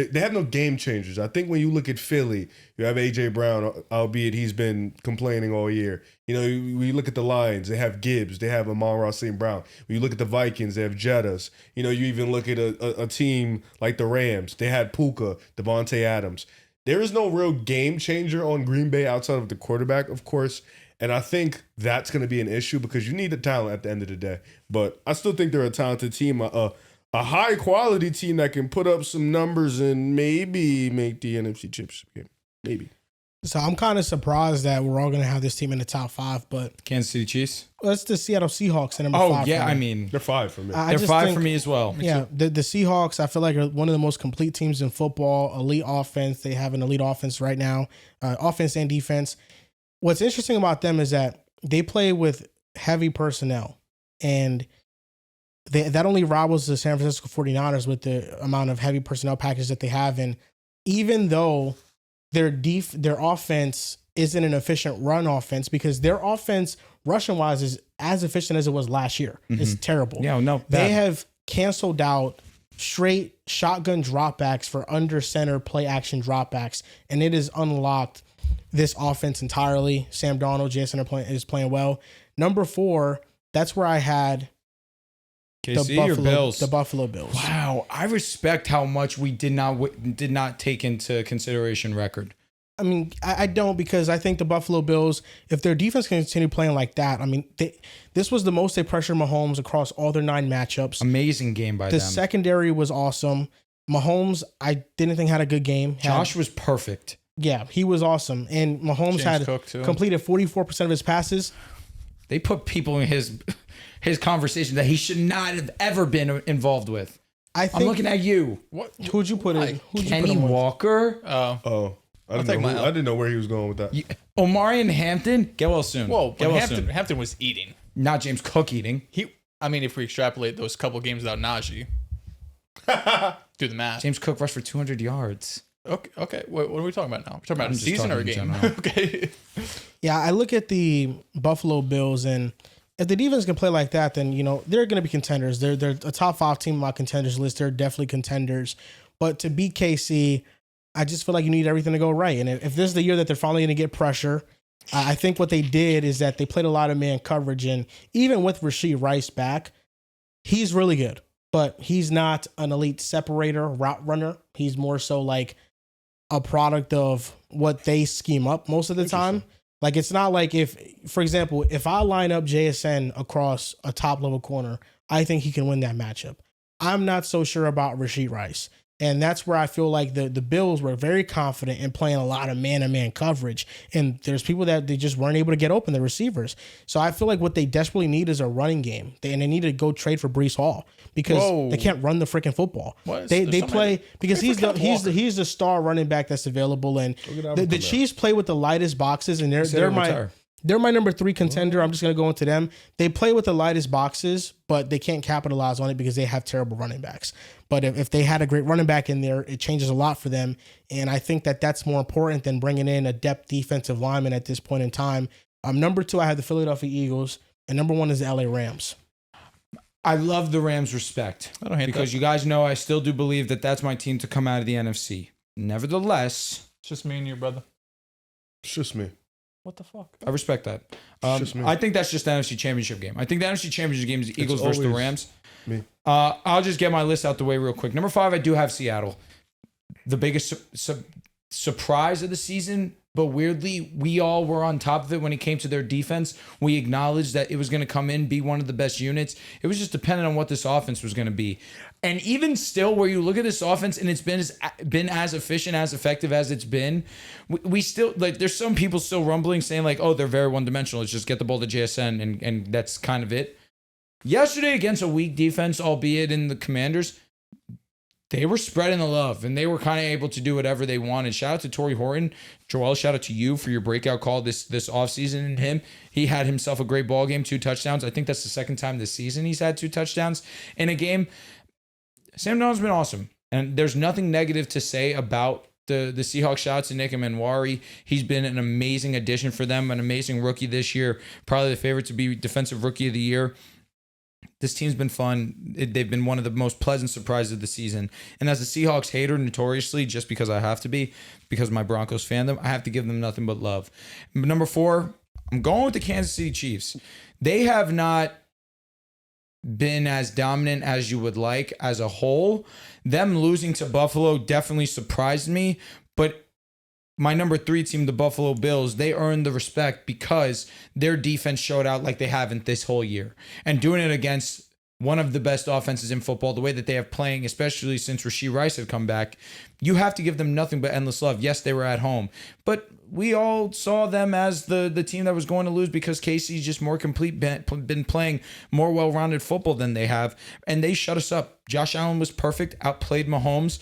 they have no game changers. I think when you look at Philly, you have AJ Brown, albeit he's been complaining all year. You know, when you look at the Lions, they have Gibbs, they have Amon-Ra St. Brown. When you look at the Vikings, they have Jettas. You know, you even look at a team like the Rams, they had Puka, Devontae Adams. There is no real game changer on Green Bay outside of the quarterback, of course. And I think that's going to be an issue because you need the talent at the end of the day. But I still think they're a talented team, a high quality team that can put up some numbers and maybe make the NFC Championship game. Maybe. So I'm kind of surprised that we're all going to have this team in the top 5, but Kansas City Chiefs. that's the Seattle Seahawks at number 5. Oh, yeah. I mean, They're 5 for me. they're 5 for me as well. Yeah, the Seahawks, I feel like, are one of the most complete teams in football. Elite offense. They have an elite offense right now, offense and defense. What's interesting about them is that they play with heavy personnel, and that only rivals the San Francisco 49ers with the amount of heavy personnel package that they have. And even though their offense isn't an efficient run offense, because their offense rushing wise is as efficient as it was last year. It's terrible. Yeah, no, they have canceled out straight shotgun dropbacks for under center play action dropbacks, and it has unlocked this offense entirely. Sam Darnold, Jason is playing well. Number 4, that's where I had KC or Bills? The Buffalo Bills. Wow, I respect how much we did not take into consideration record. I mean, I don't, because I think the Buffalo Bills, if their defense can continue playing like that, I mean, this was the most they pressured Mahomes across all their 9 matchups. Amazing game by them. The secondary was awesome. Mahomes, I didn't think had a good game. Josh was perfect. Yeah, he was awesome. And Mahomes had completed 44% of his passes. They put people in his conversation that he should not have ever been involved with. I'm looking at you. What? Who'd you put in? Kenny Walker? Oh. I didn't know where he was going with that. Omari and Hampton? Get well soon. Whoa, Hampton was eating. Not James Cook eating. I mean, if we extrapolate those couple games without Najee, do the math. James Cook rushed for 200 yards. Okay. What are we talking about now? We're talking about a season or a game? Okay. Yeah, I look at the Buffalo Bills, and if the defense can play like that, then, you know, they're going to be contenders. They're a top 5 team on my contenders list. They're definitely contenders. But to beat KC, I just feel like you need everything to go right. And if this is the year that they're finally going to get pressure, I think what they did is that they played a lot of man coverage. And even with Rashee Rice back, he's really good. But he's not an elite separator, route runner. He's more so like a product of what they scheme up most of the time. Like, it's not like for example, if I line up JSN across a top level corner, I think he can win that matchup. I'm not so sure about Rashee Rice. And that's where I feel like the Bills were very confident in playing a lot of man-to-man coverage. And there's people that they just weren't able to get open, the receivers. So I feel like what they desperately need is a running game. And they need to go trade for Breece Hall because they can't run the freaking football. They play because he's the star running back that's available. And the Chiefs play with the lightest boxes, and they're my number 3 contender. I'm just going to go into them. They play with the lightest boxes, but they can't capitalize on it because they have terrible running backs. But if they had a great running back in there, it changes a lot for them. And I think that that's more important than bringing in a depth defensive lineman at this point in time. Number 2, I have the Philadelphia Eagles, and number 1 is the LA Rams. I love the Rams' respect. I don't hate because that. You guys know I still do believe that that's my team to come out of the NFC. Nevertheless, It's just me and you, brother. It's just me. What the fuck? I respect that. Just me. I think that's just the NFC Championship game. I think the NFC Championship game is the Eagles versus the Rams. Me. I'll just get my list out the way real quick. Number 5, I do have Seattle. The biggest surprise of the season, but weirdly, we all were on top of it when it came to their defense. We acknowledged that it was going to come in, be one of the best units. It was just dependent on what this offense was going to be. And even still, where you look at this offense and it's been as efficient, as effective as it's been, we still, like, there's some people still rumbling saying like, oh, they're very one-dimensional. Let's just get the ball to JSN and that's kind of it. Yesterday against a weak defense, albeit in the Commanders, they were spreading the love and they were kind of able to do whatever they wanted. Shout out to Torrey Horton. Joel, shout out to you for your breakout call this offseason and him. He had himself a great ball game, 2 touchdowns. I think that's the second time this season he's had 2 touchdowns in a game. Sam Darnold's been awesome. And there's nothing negative to say about the Seahawks. Shout out to Nick Manwari. He's been an amazing addition for them, an amazing rookie this year. Probably the favorite to be Defensive Rookie of the Year. This team's been fun. They've been one of the most pleasant surprises of the season. And as a Seahawks hater, notoriously, just because I have to be, because of my Broncos fandom, I have to give them nothing but love. Number 4, I'm going with the Kansas City Chiefs. They have not been as dominant as you would like as a whole. Them losing to Buffalo definitely surprised me, but my number 3 team, the Buffalo Bills, they earned the respect because their defense showed out like they haven't this whole year. And doing it against one of the best offenses in football, the way that they have playing, especially since Rashee Rice had come back, you have to give them nothing but endless love. Yes, they were at home, but we all saw them as the team that was going to lose because KC's just more complete, been playing more well-rounded football than they have, and they shut us up. Josh Allen was perfect, outplayed Mahomes.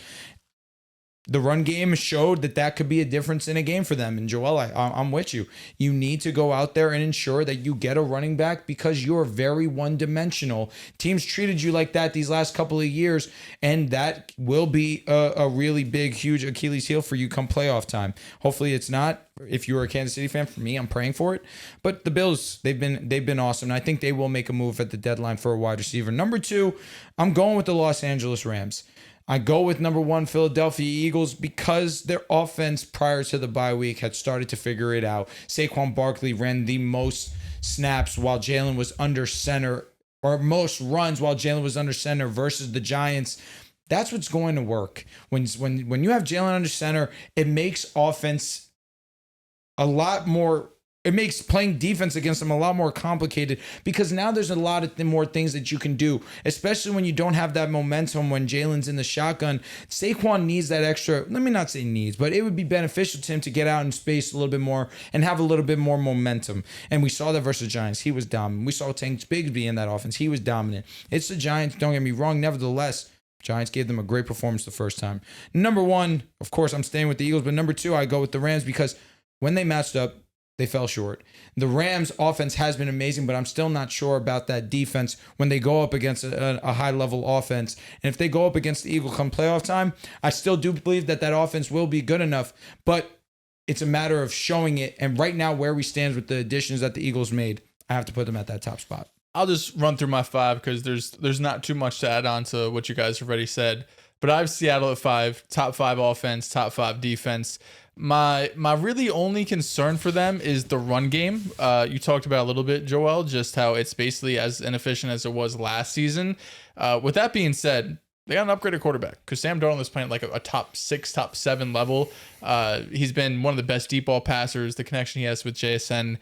The run game showed that could be a difference in a game for them. And Joel, I'm with you. You need to go out there and ensure that you get a running back because you're very one-dimensional. Teams treated you like that these last couple of years, and that will be a really big, huge Achilles heel for you come playoff time. Hopefully it's not. If you're a Kansas City fan, for me, I'm praying for it. But the Bills, they've been awesome. And I think they will make a move at the deadline for a wide receiver. Number 2, I'm going with the Los Angeles Rams. I go with number 1, Philadelphia Eagles, because their offense prior to the bye week had started to figure it out. Saquon Barkley ran the most snaps while Jalen was under center, or most runs while Jalen was under center versus the Giants. That's what's going to work. When you have Jalen under center, it makes offense a lot more. It makes playing defense against them a lot more complicated because now there's a lot of more things that you can do, especially when you don't have that momentum when Jalen's in the shotgun. Saquon needs that extra, let me not say needs, but it would be beneficial to him to get out in space a little bit more and have a little bit more momentum. And we saw that versus the Giants. He was dominant. We saw Tank Bigsby in that offense. He was dominant. It's the Giants, don't get me wrong. Nevertheless, Giants gave them a great performance the first time. Number 1, of course, I'm staying with the Eagles, but number 2, I go with the Rams because when they matched up, they fell short. The Rams offense has been amazing, but I'm still not sure about that defense when they go up against a high-level offense. And if they go up against the Eagles come playoff time, I still do believe that offense will be good enough, but it's a matter of showing it. And right now, where we stand with the additions that the Eagles made, I have to put them at that top spot. I'll just run through my 5 because there's not too much to add on to what you guys have already said. But I have Seattle at 5, top 5 offense, top 5 defense. My really only concern for them is the run game. You talked about a little bit, Joel, just how it's basically as inefficient as it was last season. With that being said, they got an upgraded quarterback because Sam Darnold is playing like a top 6, top 7 level. He's been one of the best deep ball passers. The connection he has with JSN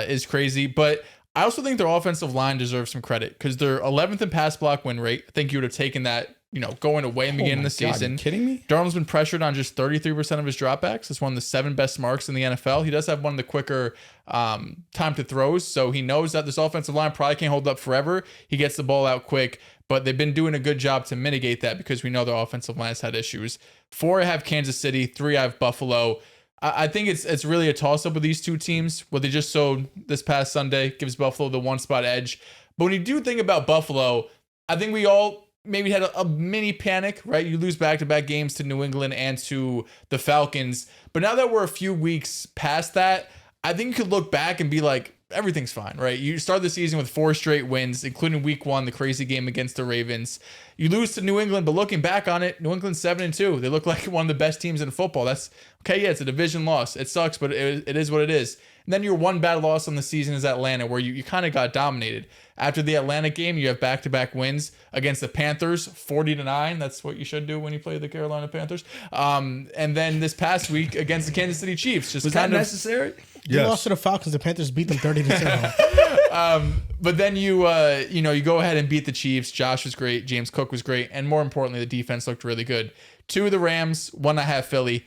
is crazy. But I also think their offensive line deserves some credit because they're 11th in pass block win rate. I think you would have taken that, going away in the beginning of the season. Are you kidding me? Darnold's been pressured on just 33% of his dropbacks. It's one of the 7 best marks in the NFL. He does have one of the quicker time to throws, so he knows that this offensive line probably can't hold up forever. He gets the ball out quick, but they've been doing a good job to mitigate that because we know their offensive line has had issues. 4, I have Kansas City. 3, I have Buffalo. I think it's really a toss-up with these two teams. What they just showed this past Sunday gives Buffalo the 1-spot edge. But when you do think about Buffalo, I think we all maybe had a mini panic, right? You lose back-to-back games to New England and to the Falcons. But now that we're a few weeks past that, I think you could look back and be like, everything's fine, right? You start the season with 4 straight wins, including week 1, the crazy game against the Ravens. You lose to New England, but looking back on it, New England's 7-2. They look like one of the best teams in football. That's okay. Yeah, it's a division loss. It sucks, but it is what it is. And then your one bad loss on the season is Atlanta, where you kind of got dominated. After the Atlanta game, you have back-to-back wins against the Panthers, 40-9. That's what you should do when you play the Carolina Panthers. And then this past week against the Kansas City Chiefs, just was kind that of necessary? You lost to the Falcons. The Panthers beat them 30-0. But then you go ahead and beat the Chiefs. Josh was great. James Cook was great. And more importantly, the defense looked really good. 2 of the Rams, 1 I have Philly.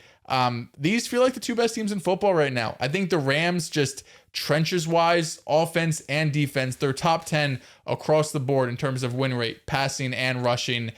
These feel like the 2 best teams in football right now. I think the Rams just trenches-wise, offense and defense, they're top 10 across the board in terms of win rate, passing and rushing.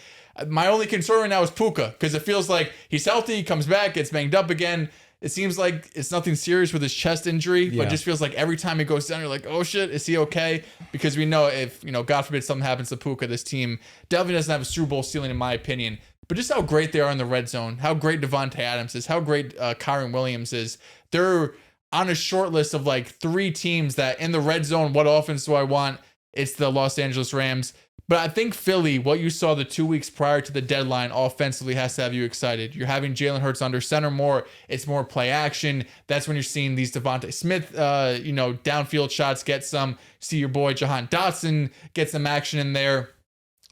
My only concern right now is Puka because it feels like he's healthy, he comes back, gets banged up again. It seems like it's nothing serious with his chest injury, but it just feels like every time he goes down, you're like, oh shit, is he okay? Because we know if, God forbid something happens to Puka, this team definitely doesn't have a Super Bowl ceiling in my opinion. But just how great they are in the red zone, how great Devontae Adams is, how great Kyron Williams is. They're on a short list of like 3 teams that in the red zone, what offense do I want? it's the Los Angeles Rams. But I think Philly, what you saw the 2 weeks prior to the deadline offensively has to have you excited. You're having Jalen Hurts under center more. It's more play action. That's when you're seeing these Devontae Smith, downfield shots get some. See your boy Jahan Dotson get some action in there.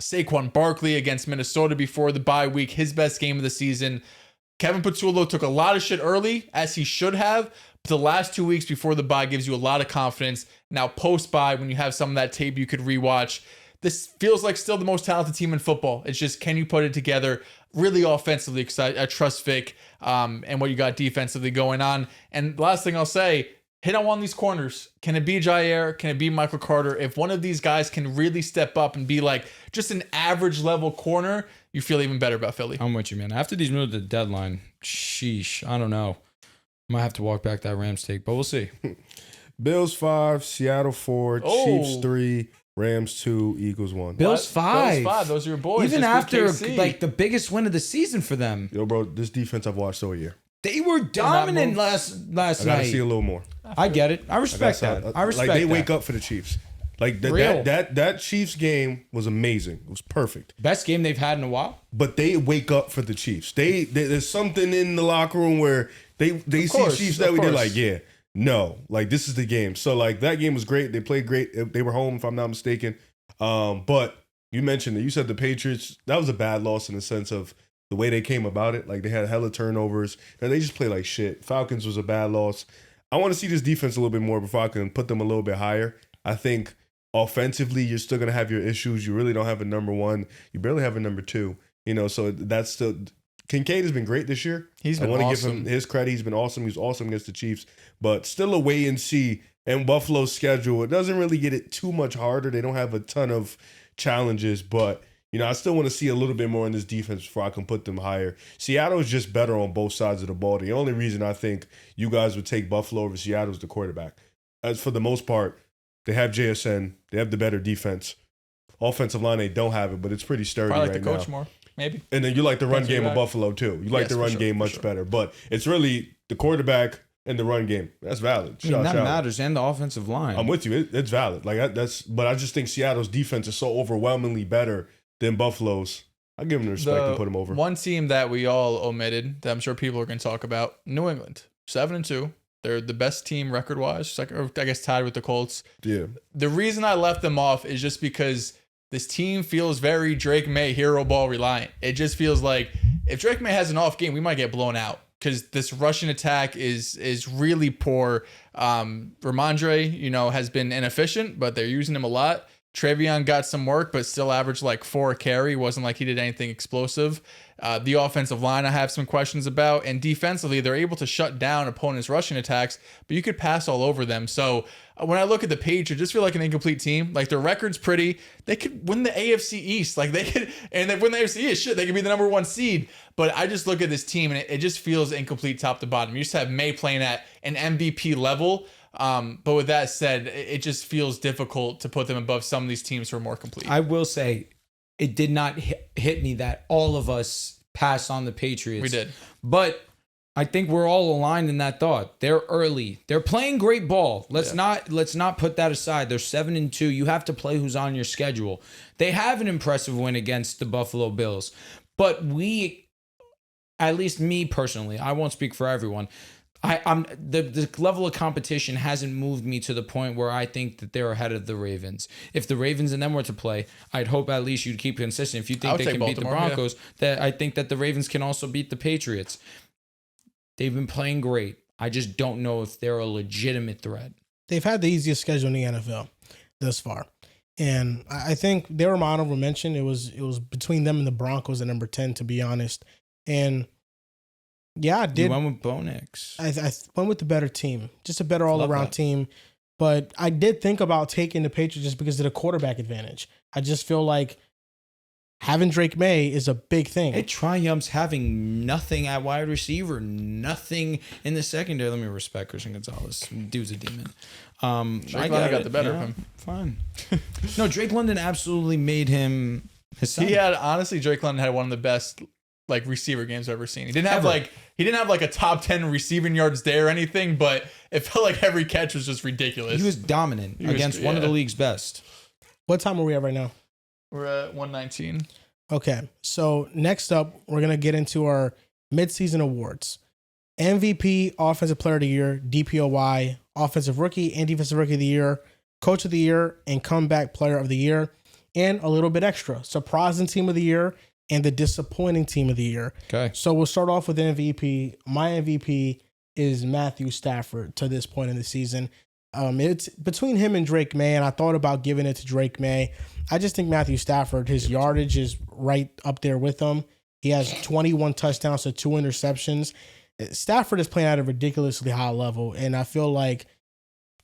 Saquon Barkley against Minnesota before the bye week, his best game of the season. Kevin Patullo took a lot of shit early, as he should have. But the last 2 weeks before the bye gives you a lot of confidence. Now post-bye, when you have some of that tape you could rewatch, this feels like still the most talented team in football. It's just, can you put it together? Really offensively excited. I trust Vic and what you got defensively going on. And the last thing I'll say, hit on one of these corners. Can it be Jair? Can it be Michael Carter? If one of these guys can really step up and be like just an average level corner, you feel even better about Philly. I'm with you, man. After these moves to the deadline, sheesh, I don't know. Might have to walk back that Rams take, but we'll see. Bills 5, Seattle 4, Chiefs 3, Rams 2, Eagles 1. Bills 5. Bills 5. Those are your boys. Even Just beat after KC. like the biggest win of the season for them. Yo, bro, this defense I've watched all year. They were dominant last I gotta night. see a little more. I get it. I respect that. I respect like they that. wake up for the Chiefs. Like Real. that Chiefs game was amazing. It was perfect. Best game they've had in a while. But they wake up for the Chiefs. There's something in the locker room where they course, see Chiefs of that way. They're course. like, yeah, no, like this is the game. So like that game was great. They played great. They were home, if I'm not mistaken. But you mentioned it. You said the Patriots. That was a bad loss in the sense of the way they came about it. Like they had hella turnovers and they just play like shit. Falcons was a bad loss. I want to see this defense a little bit more before I can put them a little bit higher. I think offensively, you're still gonna have your issues. You really don't have a number one. You barely have a number two. So that's still. Kincaid has been great this year. He's been I want to awesome. give him his credit. He's been awesome. He was awesome against the Chiefs, but still a wait and see. And Buffalo's schedule, it doesn't really get it too much harder. They don't have a ton of challenges, but I still want to see a little bit more in this defense before I can put them higher. Seattle is just better on both sides of the ball. The only reason I think you guys would take Buffalo over Seattle is the quarterback. As for the most part, they have JSN. They have the better defense. Offensive line, they don't have it, but it's pretty sturdy Probably like right the coach now. more, maybe. And then you like the run Depends game who of you Buffalo too. You like Yes, the for run sure, game for much sure. better, but it's really the quarterback and the run game. That's valid. I mean, that Shout out. matters, and the offensive line. I'm with you. It's valid. Like but I just think Seattle's defense is so overwhelmingly better than Buffalo's. I give them the respect and put them over. One team that we all omitted that I'm sure people are going to talk about, New England, 7-2. They're the best team record-wise, or I guess tied with the Colts. Yeah. The reason I left them off is just because this team feels very Drake May hero ball reliant. It just feels like if Drake May has an off game, we might get blown out because this Russian attack is really poor. Ramondre, has been inefficient, but they're using him a lot. Trevion got some work, but still averaged like 4 carry. Wasn't like he did anything explosive. The offensive line I have some questions about. And defensively, they're able to shut down opponents' rushing attacks, but you could pass all over them. So when I look at the Patriots, I just feel like an incomplete team. Like their record's pretty. They could win the AFC East. Like they could, and they win the AFC East. Shit, they could be the number 1 seed. But I just look at this team and it just feels incomplete top to bottom. You just have May playing at an MVP level. But with that said, it just feels difficult to put them above some of these teams who are more complete. I will say, it did not hit me that all of us passed on the Patriots. We did. But I think we're all aligned in that thought. They're early. They're playing great ball. Let's not put that aside. They're 7-2. You have to play who's on your schedule. They have an impressive win against the Buffalo Bills. But at least me personally, I won't speak for everyone. I'm the level of competition hasn't moved me to the point where I think that they're ahead of the Ravens. If the Ravens and them were to play, I'd hope at least you'd keep consistent. If you think they can beat the Broncos, that I think that the Ravens can also beat the Patriots. They've been playing great. I just don't know if they're a legitimate threat. They've had the easiest schedule in the NFL thus far. And I think they were my honorable mention. It was between them and the Broncos at number 10, to be honest. And yeah, I did. You went with Bo Nix. I went with the better team, just a better all-around team. But I did think about taking the Patriots just because of the quarterback advantage. I just feel like having Drake May is a big thing. It triumphs having nothing at wide receiver, nothing in the secondary. Let me respect Christian Gonzalez. Dude's a demon. Drake London got the better of him. Fine. No, Drake London absolutely made him his son. Drake London had one of the best receiver games I've ever seen. He didn't have a top 10 receiving yards day or anything, but it felt like every catch was just ridiculous. He was dominant against one of the league's best. What time are we at right now? We're at 119. Okay, so next up, we're going to get into our midseason awards. MVP, Offensive Player of the Year, DPOY, Offensive Rookie and Defensive Rookie of the Year, Coach of the Year, and Comeback Player of the Year, and a little bit extra, Surprising Team of the Year and the Disappointing Team of the Year. Okay. So we'll start off with MVP. My MVP is Matthew Stafford to this point in the season. It's between him and Drake May, and I thought about giving it to Drake May. I just think Matthew Stafford, his yardage is right up there with him. He has 21 touchdowns to 2 interceptions. Stafford is playing at a ridiculously high level, and I feel like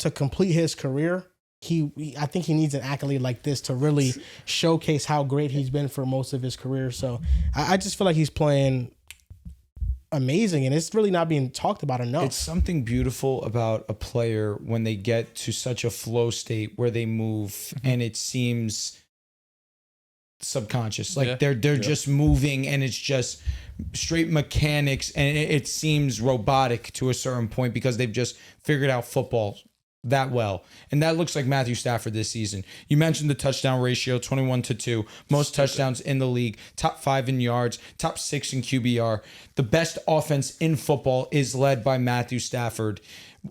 to complete his career, I think he needs an accolade like this to really showcase how great he's been for most of his career. So I just feel like he's playing amazing, and it's really not being talked about enough. It's something beautiful about a player when they get to such a flow state where they move and it seems subconscious. Like they're just moving and it's just straight mechanics, and it seems robotic to a certain point because they've just figured out football that well. And that looks like Matthew Stafford this season. You mentioned the touchdown ratio, 21-2, most touchdowns in the league, top 5 in yards, top 6 in QBR. The best offense in football is led by Matthew Stafford.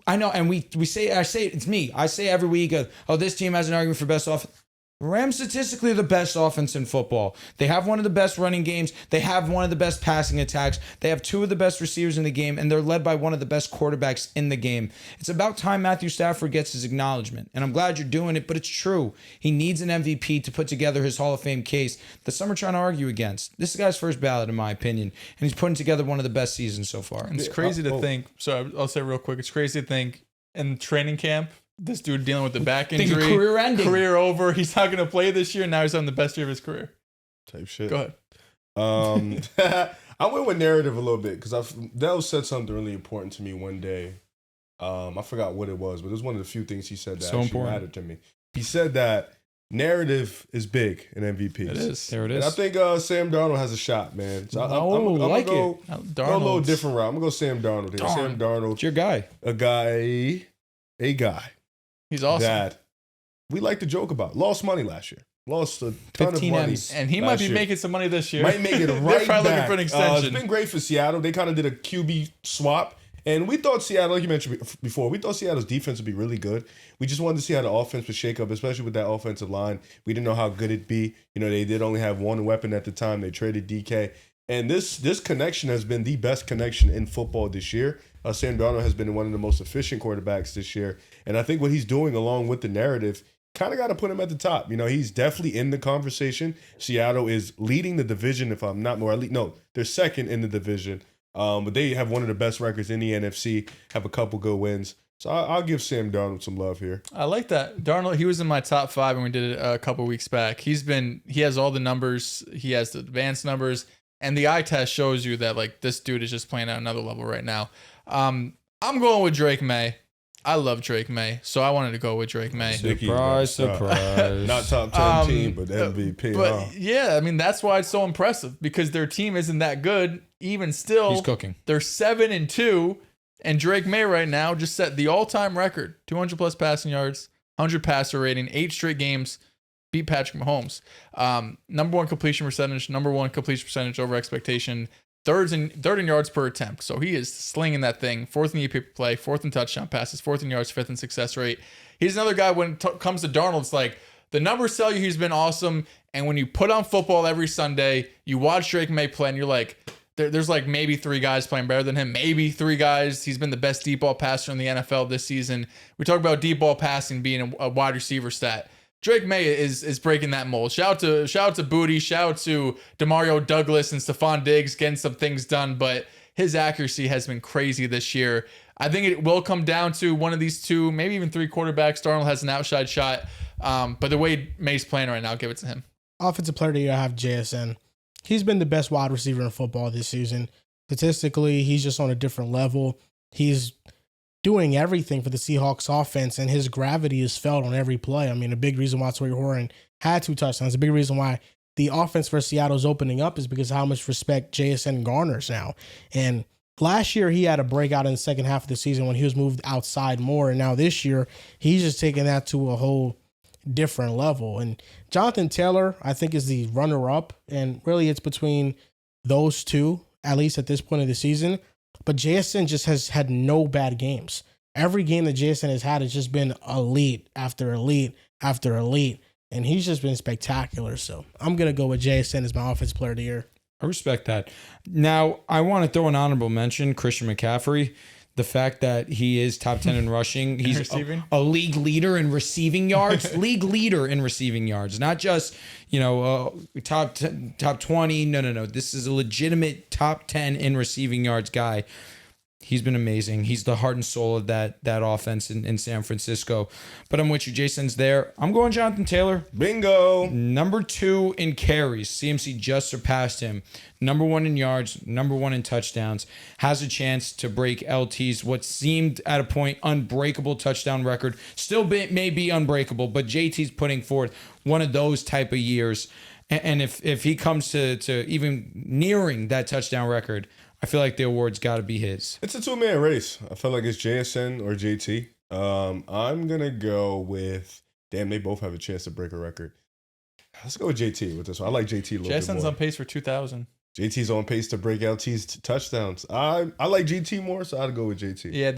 I know, and it's me. I say every week, this team has an argument for best offense. Rams statistically are the best offense in football. They have one of the best running games. They have one of the best passing attacks. They have 2 of the best receivers in the game, and they're led by one of the best quarterbacks in the game. It's about time Matthew Stafford gets his acknowledgement, and I'm glad you're doing it, but it's true. He needs an MVP to put together his Hall of Fame case that some are trying to argue against. This is the guy's first ballot, in my opinion, and he's putting together one of the best seasons so far. And it's crazy to think, so I'll say real quick, it's crazy to think in training camp, this dude dealing with the back injury, career ending, career over. He's not going to play this year. Now he's on the best year of his career. Type shit. Go ahead. I went with narrative a little bit because Dell said something really important to me one day. I forgot what it was, but it was one of the few things he said that So actually important. mattered to me. He said that narrative is big in MVPs. It is. There it And is. I think Sam Darnold has a shot, man. So I'm like gonna go a little Darnold's- different route. I'm gonna go Sam Darnold here. Sam Darnold, It's your guy. a guy He's awesome. that we like to joke about. Lost money last year. Lost a ton of 15 money. M's. And he last might be year. making some money this year. Might make it right They're probably back. looking for an It's extension. been great for Seattle. They kind of did a QB swap. And we thought Seattle, like you mentioned before, we thought Seattle's defense would be really good. We just wanted to see how the offense would shake up, especially with that offensive line. We didn't know how good it'd be. You know, they did only have one weapon at the time. They traded DK. And this connection has been the best connection in football this year. Sam Darnold has been one of the most efficient quarterbacks this year. And I think what he's doing along with the narrative kind of got to put him at the top. You know, he's definitely in the conversation. Seattle is leading the division, if I'm not more. No, they're second in the division. But they have one of the best records in the NFC, have a couple good wins. So I'll give Sam Darnold some love here. I like that. Darnold, he was in my top 5 when we did it a couple weeks back. He has all the numbers. He has the advanced numbers. And the eye test shows you that, like, this dude is just playing at another level right now. I'm going with Drake May. I love Drake May, so I wanted to go with Drake May. Surprise. Not top 10 team, but MVP. But yeah, I mean, that's why it's so impressive, because their team isn't that good. Even still, He's cooking. They're 7-2, and Drake May right now just set the all-time record: 200 plus passing yards, 100 passer rating, 8 straight games. Beat Patrick Mahomes. Number 1 completion percentage, number 1 completion percentage over expectation, third in yards per attempt. So he is slinging that thing. 4th in EPA play, 4th in touchdown passes, 4th in yards, 5th in success rate. He's another guy when it comes to Darnold, it's like the numbers tell you he's been awesome. And when you put on football every Sunday, you watch Drake May play and you're like, there's like maybe 3 guys playing better than him. Maybe 3 guys. He's been the best deep ball passer in the NFL this season. We talk about deep ball passing being a wide receiver stat. Drake May is breaking that mold. Shout out to Booty, shout out to Demario Douglas and Stephon Diggs getting some things done, but his accuracy has been crazy this year. I think it will come down to one of these 2, maybe even 3 quarterbacks. Darnold has an outside shot, but the way May's playing right now, I'll give it to him. Offensive Player of the Year, I have JSN. He's been the best wide receiver in football this season. Statistically, he's just on a different level. He's doing everything for the Seahawks offense, and his gravity is felt on every play. I mean, a big reason why Tory Horan had 2 touchdowns, a big reason why the offense for Seattle is opening up is because of how much respect JSN garners now. And last year, he had a breakout in the second half of the season when he was moved outside more, and now this year, he's just taking that to a whole different level. And Jonathan Taylor, I think, is the runner-up, and really it's between those two, at least at this point of the season. But JSN just has had no bad games. Every game that JSN has had has just been elite after elite after elite, and he's just been spectacular. So I'm going to go with JSN as my offensive player of the year. I respect that. Now, I want to throw an honorable mention, Christian McCaffrey. The fact that he is top 10 in rushing. He's a league leader in receiving yards. League leader in receiving yards. Not just, top 20. No. This is a legitimate top 10 in receiving yards guy. He's been amazing. He's the heart and soul of that offense in San Francisco. But I'm with you. Jason's there. I'm going Jonathan Taylor. Bingo. Number 2 in carries. CMC just surpassed him. Number 1 in yards. Number 1 in touchdowns. Has a chance to break LT's what seemed at a point unbreakable touchdown record. Still may be unbreakable, but JT's putting forth one of those type of years. And if he comes to even nearing that touchdown record, I feel like the award's got to be his. It's a 2-man race. I feel like it's JSN or JT. I'm going to go with, they both have a chance to break a record. Let's go with JT with this one. I like JT a little bit more. JSN's on pace for 2,000. JT's on pace to break LT's touchdowns. I like GT more, so I'd go with JT. Yeah,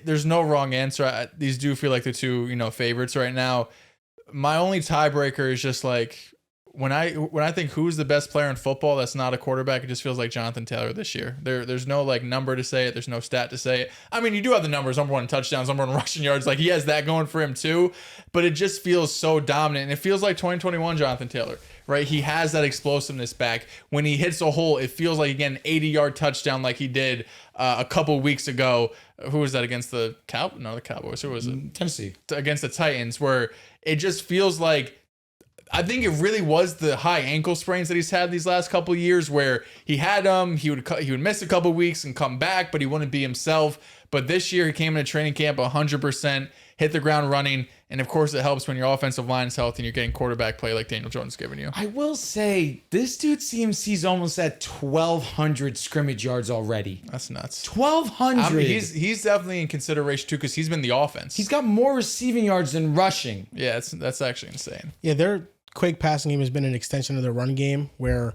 there's no wrong answer. These do feel like the two, favorites right now. My only tiebreaker is just like, when I think who's the best player in football that's not a quarterback, it just feels like Jonathan Taylor this year. There's no like number to say it. There's no stat to say it. I mean, you do have the numbers, number 1 in touchdowns, number 1 in rushing yards. Like he has that going for him too, but it just feels so dominant. And it feels like 2021 Jonathan Taylor, right? He has that explosiveness back. When he hits a hole, it feels like again 80-yard touchdown like he did a couple weeks ago. Who was that against the Cowboys? No, the Cowboys. Who was it? Tennessee. Against the Titans, where it just feels like, I think it really was the high ankle sprains that he's had these last couple of years, where he had he would miss a couple of weeks and come back, but he wouldn't be himself. But this year he came into training camp 100%, hit the ground running, and of course it helps when your offensive line is healthy and you're getting quarterback play like Daniel Jones giving you. I will say this dude CMC's almost at 1,200 scrimmage yards already. That's nuts. 1,200. I mean, he's definitely in consideration too because he's been the offense. He's got more receiving yards than rushing. Yeah, that's actually insane. Yeah, their quick passing game has been an extension of their run game where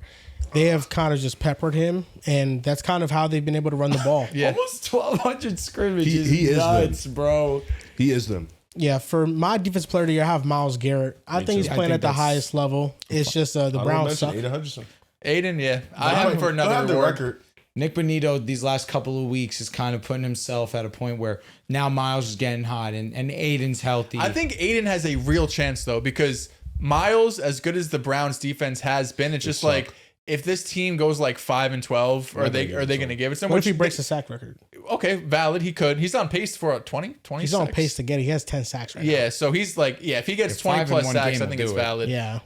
they have kind of just peppered him, and that's kind of how they've been able to run the ball. Yeah. Almost 1,200 scrimmages. He is nuts, them. bro. He is them. Yeah, for my defensive player of the year, I have Myles Garrett. I think he's playing at the highest level. It's just the Browns suck. Aiden Hutchinson. Aiden, yeah. I have him for another award. Nick Bonito, these last couple of weeks, is kind of putting himself at a point where now Myles is getting hot and Aiden's healthy. I think Aiden has a real chance, though, because Myles, as good as the Browns defense has been, it's just like, if this team goes like 5-12, are they going to give it to him? What if he breaks the sack record? Okay, valid. He could. He's on pace for 20. He's on pace to get it. He has 10 sacks right now. Yeah, so he's like, if he gets 20 plus sacks, I think it's valid. Yeah.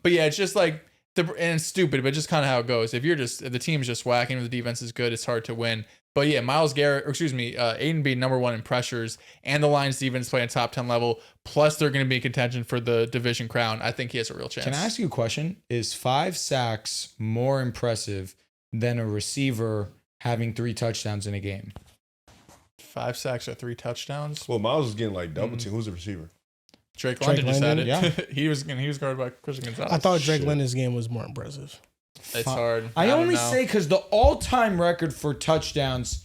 But yeah, it's just like, and it's stupid, but just kind of how it goes. If the team's just whacking, if the defense is good, it's hard to win. But yeah, Aiden being number 1 in pressures, and the Lions defense playing top 10 level, plus they're going to be in contention for the division crown. I think he has a real chance. Can I ask you a question? Is 5 sacks more impressive than a receiver having 3 touchdowns in a game? 5 sacks or 3 touchdowns? Well, Myles is getting like double team. Who's the receiver? Drake London just had it. Yeah. he was guarded by Christian Gonzalez. I thought Drake London's game was more impressive. It's hard. I only say because the all-time record for touchdowns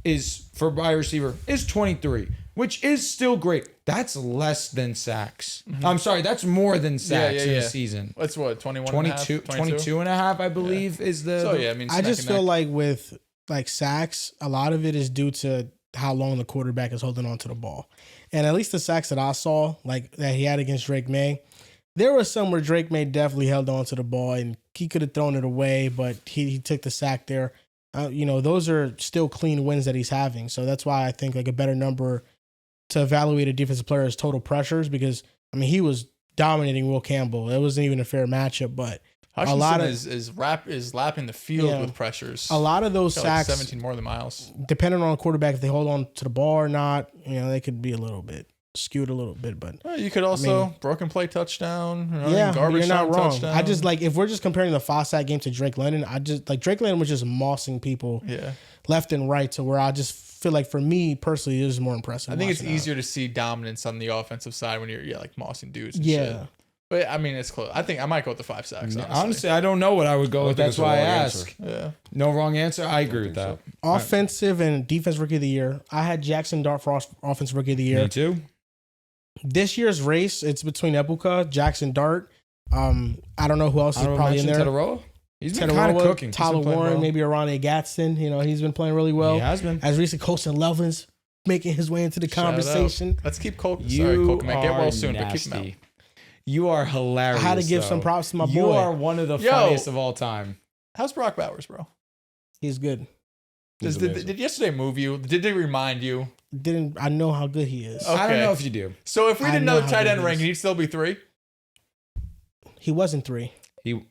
is for wide receiver is 23, which is still great. That's less than sacks. Mm-hmm. I'm sorry, that's more than sacks in a season. That's what, 21 22 and a half, I believe, is the... So, yeah, I mean... I just feel like with like sacks, a lot of it is due to how long the quarterback is holding on to the ball. And at least the sacks that I saw, like that he had against Drake May, there was some where Drake May definitely held on to the ball and he could have thrown it away, but he took the sack there. Those are still clean wins that he's having. So that's why I think like a better number to evaluate a defensive player is total pressures, because I mean he was dominating Will Campbell. It wasn't even a fair matchup, but Hutchinson a lot of is lapping the field with pressures. A lot of those sacks, like 17 more than Myles. Depending on the quarterback, if they hold on to the ball or not, they could be a little bit skewed a little bit. But you could also broken play touchdown. Garbage, you're not wrong. Touchdown. I just like if we're just comparing the 5 sack game to Drake London, I just like Drake London was just mossing people left and right to where I just feel like for me personally, it is more impressive. I think it's watching that. easier to see dominance on the offensive side when you're like mossing dudes. And Yeah. shit. But I mean, it's close. I think I might go with the 5 sacks. Honestly, I don't know what I would go with. think That's it's a why I wrong ask. answer. Yeah. No wrong answer. I agree with that. Offensive and defense rookie of the year. I had Jackson Dart for offensive rookie of the year. Me too. This year's race, it's between Ebuka, Jackson Dart. I don't know who else is probably in there. Tedoroa? He's been kind of cooking. Tyler He's been playing Warren, well. maybe Arane Gadsden. You know, he's been playing really well. He has been. As recently, Colson Loveland's making his way into the Shout out. conversation. Let's keep Cole. You Sorry, Cole. Get are well soon, but keep him out. nasty. You are hilarious. I had to give some though. props to my boy. You are one of the Yo. funniest of all time. How's Brock Bowers, bro? He's good. Did yesterday move you? Did it remind you? I know how good he is. Oh. I don't Okay. know if you do. So if we I did know another how tight good end he rank, is. he'd still be 3. He wasn't 3.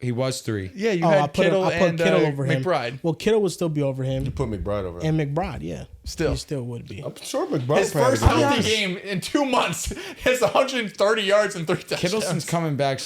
He was 3. Yeah, you Oh, I had put Kittle Kittle and over him. McBride. Well, Kittle would still be over You him, put McBride over him. and McBride, yeah, Still. he still would be. I'm sure McBride His probably first had a good healthy game. game in 2 months has 130 yards and 3 touchdowns. Kittleton's coming back.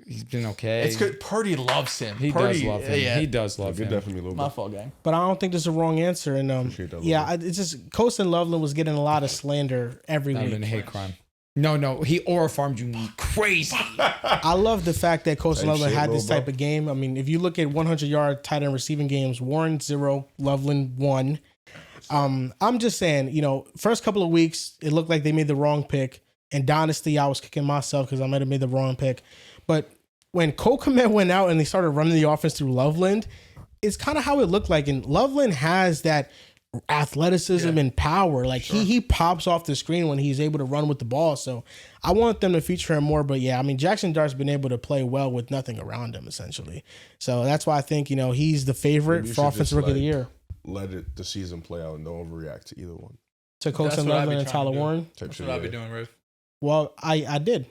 He's been okay. It's good. Purdy loves him. He Purdy, does love him. Yeah. He does love Good him. definitely a little My bit. fault, gang. But I don't think there's a wrong answer. And Appreciate that, it's just Colson Loveland was getting a lot of slander every That would week. have been a hate crime. No, he aura farmed you crazy. I love the fact that Colson Same Loveland shit, had this little type of game. I mean, if you look at 100-yard tight end receiving games, Warren 0, Loveland 1. I'm just saying, first couple of weeks, it looked like they made the wrong pick. In Dynasty, I was kicking myself because I might have made the wrong pick. But when Cole Kmet went out and they started running the offense through Loveland, it's kind of how it looked like. And Loveland has that athleticism and power. Like he pops off the screen when he's able to run with the ball. So I want them to feature him more. But yeah, I mean, Jackson Dart's been able to play well with nothing around him, essentially. So that's why I think, he's the favorite Maybe you for should offensive just, rookie of the year. Let the season play out and don't overreact to either one. To That's Colson what I'd be Loveland and trying to Tyler do. Warren. Type That's shit, what I'd be yeah. doing, Riv. Well, I did.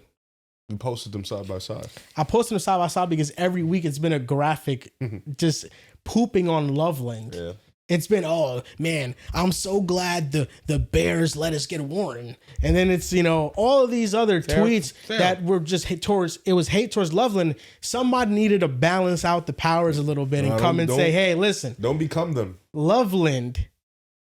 You posted them side by side. I posted them side by side because every week it's been a graphic just pooping on Loveland. Yeah. It's been, oh man, I'm so glad the Bears let us get Warren. And then it's, all of these other tweets that were just hate towards Loveland. Somebody needed to balance out the powers a little bit and come and say, hey, listen, Don't become them. Loveland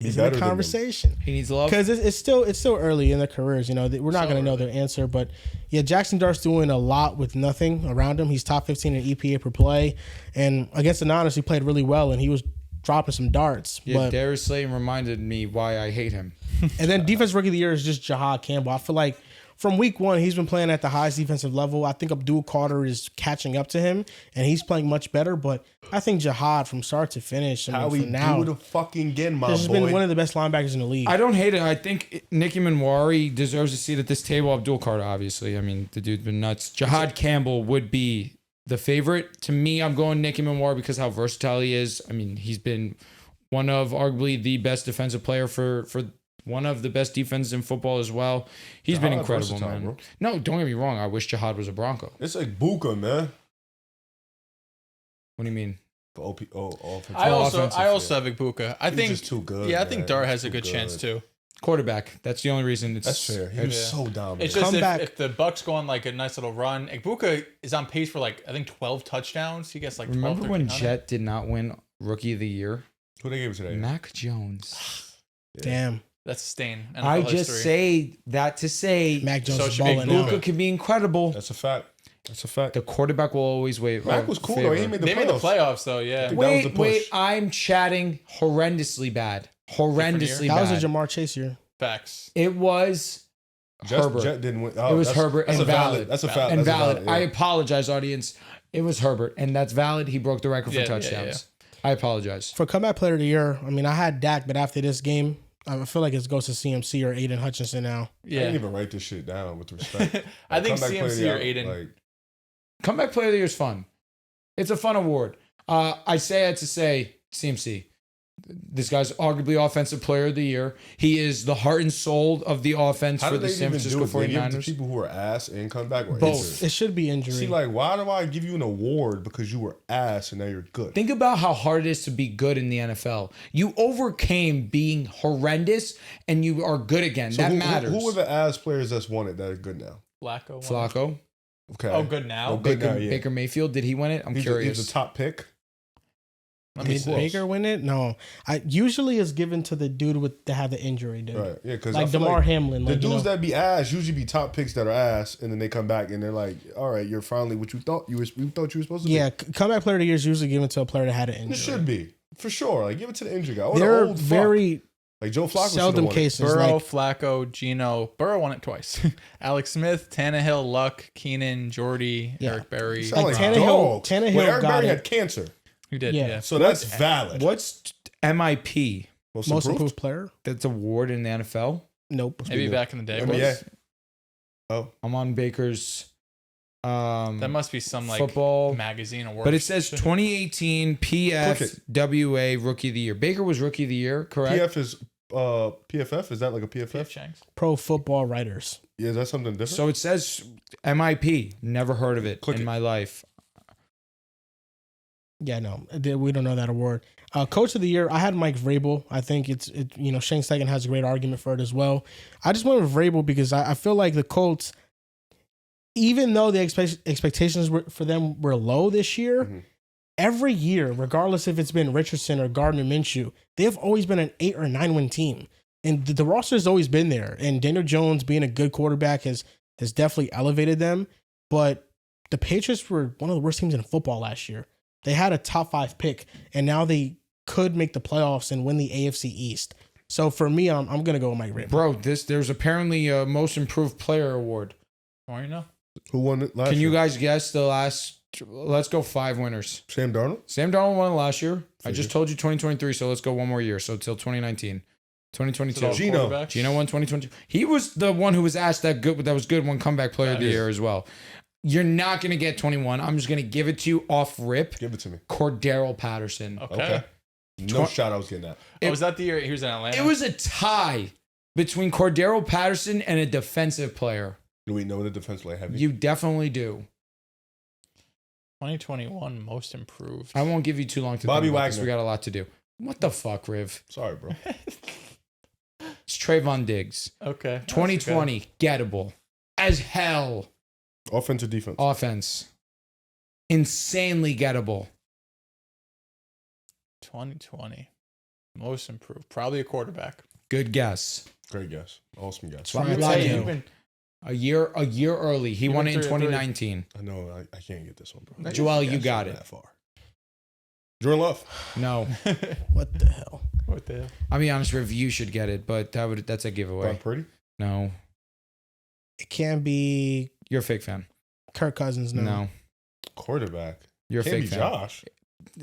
Be is better in the than them. conversation. He needs love. Because it's still early in their careers. We're not going to know their answer. But yeah, Jackson Dart's doing a lot with nothing around him. He's top 15 in EPA per play. And against the Niners, he played really well and he was dropping some darts. Yeah, But Darius Slayton reminded me why I hate him. and then defense rookie of the year is just Jahad Campbell. I feel like from week 1, he's been playing at the highest defensive level. I think Abdul Carter is catching up to him, and he's playing much better. But I think Jahad from start to finish, How we from now, do the fucking again, my this has boy. been one of the best linebackers in the league. I don't hate it. I think Nicky Manwari deserves a seat at this table. Abdul Carter, obviously. I mean, the dude's been nuts. Jahad Campbell would be the favorite. To me, I'm going Nicky Manwari because how versatile he is. I mean, he's been one of arguably the best defensive player for one of the best defenses in football as well. He's been Jahad incredible, versatile, man. bro. No, don't get me wrong. I wish Jahad was a Bronco. It's like Buka, man. What do you mean? For offensive. I offensive, also have Ibuka. I He's think just too good. Yeah, I man. think Dart has Too a good chance too. Quarterback. That's the only reason. It's That's fair. He was Yeah. so dominant. It's just Come back. if the Bucks go on like a nice little run, Ibuka is on pace for I think 12 touchdowns. He gets 12. Remember when 1300. Jet did not win Rookie of the Year? Who they gave it today? Mac Jones. Damn, That's a stain. NFL I just history. say that to say Mac Jones So it is should be balling Luka. out. Luka can be incredible. That's a fact. That's a fact. The quarterback will always wait. Mac was cool though. He made the They playoffs. made the playoffs though. Yeah. That was the Wait, push. I'm chatting horrendously bad. Horrendously That was bad. a Jamar Chase year. Facts. It was Herbert. Jet didn't win. It was Herbert that's and a valid. That's a valid. and that's a valid. yeah. I apologize, audience. It was Herbert, and that's valid. He broke the record for Yeah, touchdowns. I apologize. For comeback player of the year, I mean, I had Dak, but after this game, I feel like it goes to CMC or Aiden Hutchinson now. I Yeah. didn't even write this shit down with respect. I think Comeback player of the CMC or year, Aiden. like, Comeback Player of the Year is fun. It's a fun award. I say it to say CMC. This guy's arguably Offensive Player of the Year. He is the heart and soul of the offense how for do the they San even do Francisco it? They give it to 49ers. people who are ass and comeback or Both. injured? It should be injury. See, like, why do I give you an award because you were ass and now you're good? Think about how hard it is to be good in the NFL. You overcame being horrendous and you are good again. So that who, matters. Who are the ass players that's won it that are good now? Flacco. won. Flacco? Okay. Oh, good now. Oh, good Baker, now, yeah. Baker Mayfield, did he win it? I'm He's curious. the top pick. Did Baker win it? No. I usually is given to the dude that had the injury, dude. Right. Yeah, because like DeMar Hamlin. The like, dudes that be ass usually be top picks that are ass, and then they come back and they're like, "All right, you're finally what you thought you were supposed to be." Yeah, comeback player of the year is usually given to a player that had an injury. It should be for sure. Like, give it to the injury guy. Or There the are old very like Joe Flacco seldom cases. Burrow, like, Flacco, Gino. Burrow won it twice. Alex Smith, Tannehill, Luck, Keenan, Jordy, Eric Berry. Sound Like like Tannehill dogs. Well, Eric got Berry it. had cancer, He did, Yeah. yeah. so that's valid. What's MIP? Most most improved? improved player? That's award in the NFL. Nope. Maybe back in the day. NBA. Oh, I'm on Baker's. That must be some like football magazine award. But it says 2018 PFWA Rookie of the Year. Baker was Rookie of the Year, correct? PFF is that like a PF PFF? Shanks. Pro Football Writers. Yeah, is that something different? So it says MIP. Never heard of it Click in it. my life. Yeah, no, we don't know that award. Coach of the year, I had Mike Vrabel. I think Shane Steichen has a great argument for it as well. I just went with Vrabel because I feel like the Colts, even though the expectations for them were low this year, every year, regardless if it's been Richardson or Gardner Minshew, they've always been an 8 or 9 win team. And the roster has always been there. And Daniel Jones being a good quarterback has definitely elevated them. But the Patriots were one of the worst teams in football last year. They had a top 5 pick, and now they could make the playoffs and win the AFC East. So for me, I'm going to go with Mike Vrabel. Bro, there's apparently a Most Improved Player award. Or you know. Who won it last Can year? you guys guess the last? Let's go 5 winners. Sam Darnold? Sam Darnold won it last year. I Figured. just told you 2023, so let's go one more year. So till 2019. 2022. Gino. Gino won 2022. He was the one who was asked that was good one comeback player of the year as well. You're not going to get 21. I'm just going to give it to you off rip. Give it to me. Cordero Patterson. Okay. No shot I was getting that. Oh, was that the year he was in Atlanta? It was a tie between Cordero Patterson and a defensive player. Do we know the defense play heavy? You definitely do. 2021 most improved. I won't give you too long to Bobby think about this. Wagner. We got a lot to do. What the fuck, Riv? Sorry, bro. It's Trayvon Diggs. Okay. 2020, gettable as hell. Offense or defense? Offense. Insanely gettable. 2020 most improved. Probably a quarterback. Good guess. Great guess. Awesome guess. Let me Right. tell Yeah. you. A year early. He won it in 2019. I know. I can't get this one, bro. Joel, you got it. That far. Jordan Love. No. What the hell? What the hell? I'll be honest, Riv, you should get it, but that's a giveaway. Brock Purdy. No. It can't be You're a fake fan. Kirk Cousins. No. Quarterback. You're a Can't fake be fan. Josh.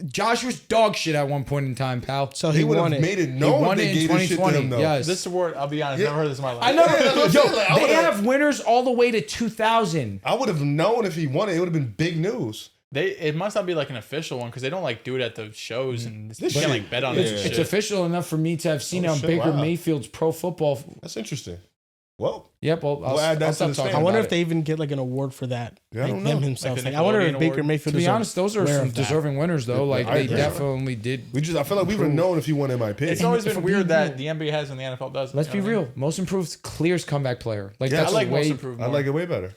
Josh was dog shit at one point in time, pal. So He he would won have it. made it He known won they it in gave this shit to 2020. him, though. Yes. This award, I'll be honest, Yeah. never heard this in my life. I know. Yeah, that's what I'm saying, like, I They would've- have winners all the way to 2000. I would have known if he won it. It would have been big news. It must not be like an official one because they don't like do it at the shows and you This can't shit- like bet on yeah. it. and It's shit. official enough for me to have seen it Oh, on shit, Baker wow. Mayfield's pro football. That's interesting. Well, Yep, well, I'll We'll add that I'll to stop the talking stand. I wonder about if they even get like an award for that. Yeah, I like don't him know. himself. Like the Like, I wonder if Nickelodeon Baker award? Mayfield To be deserves- honest, those are aware some of that. deserving winners, though. Like, I they agree. definitely did. I feel like we would have known if he won MIP. It's always if been we're being weird that real- the NBA has and the NFL doesn't. Let's you be know what I mean? real. Most improved clears comeback player. Like, Yeah, that's I like a most way. improved. I More. like it way better.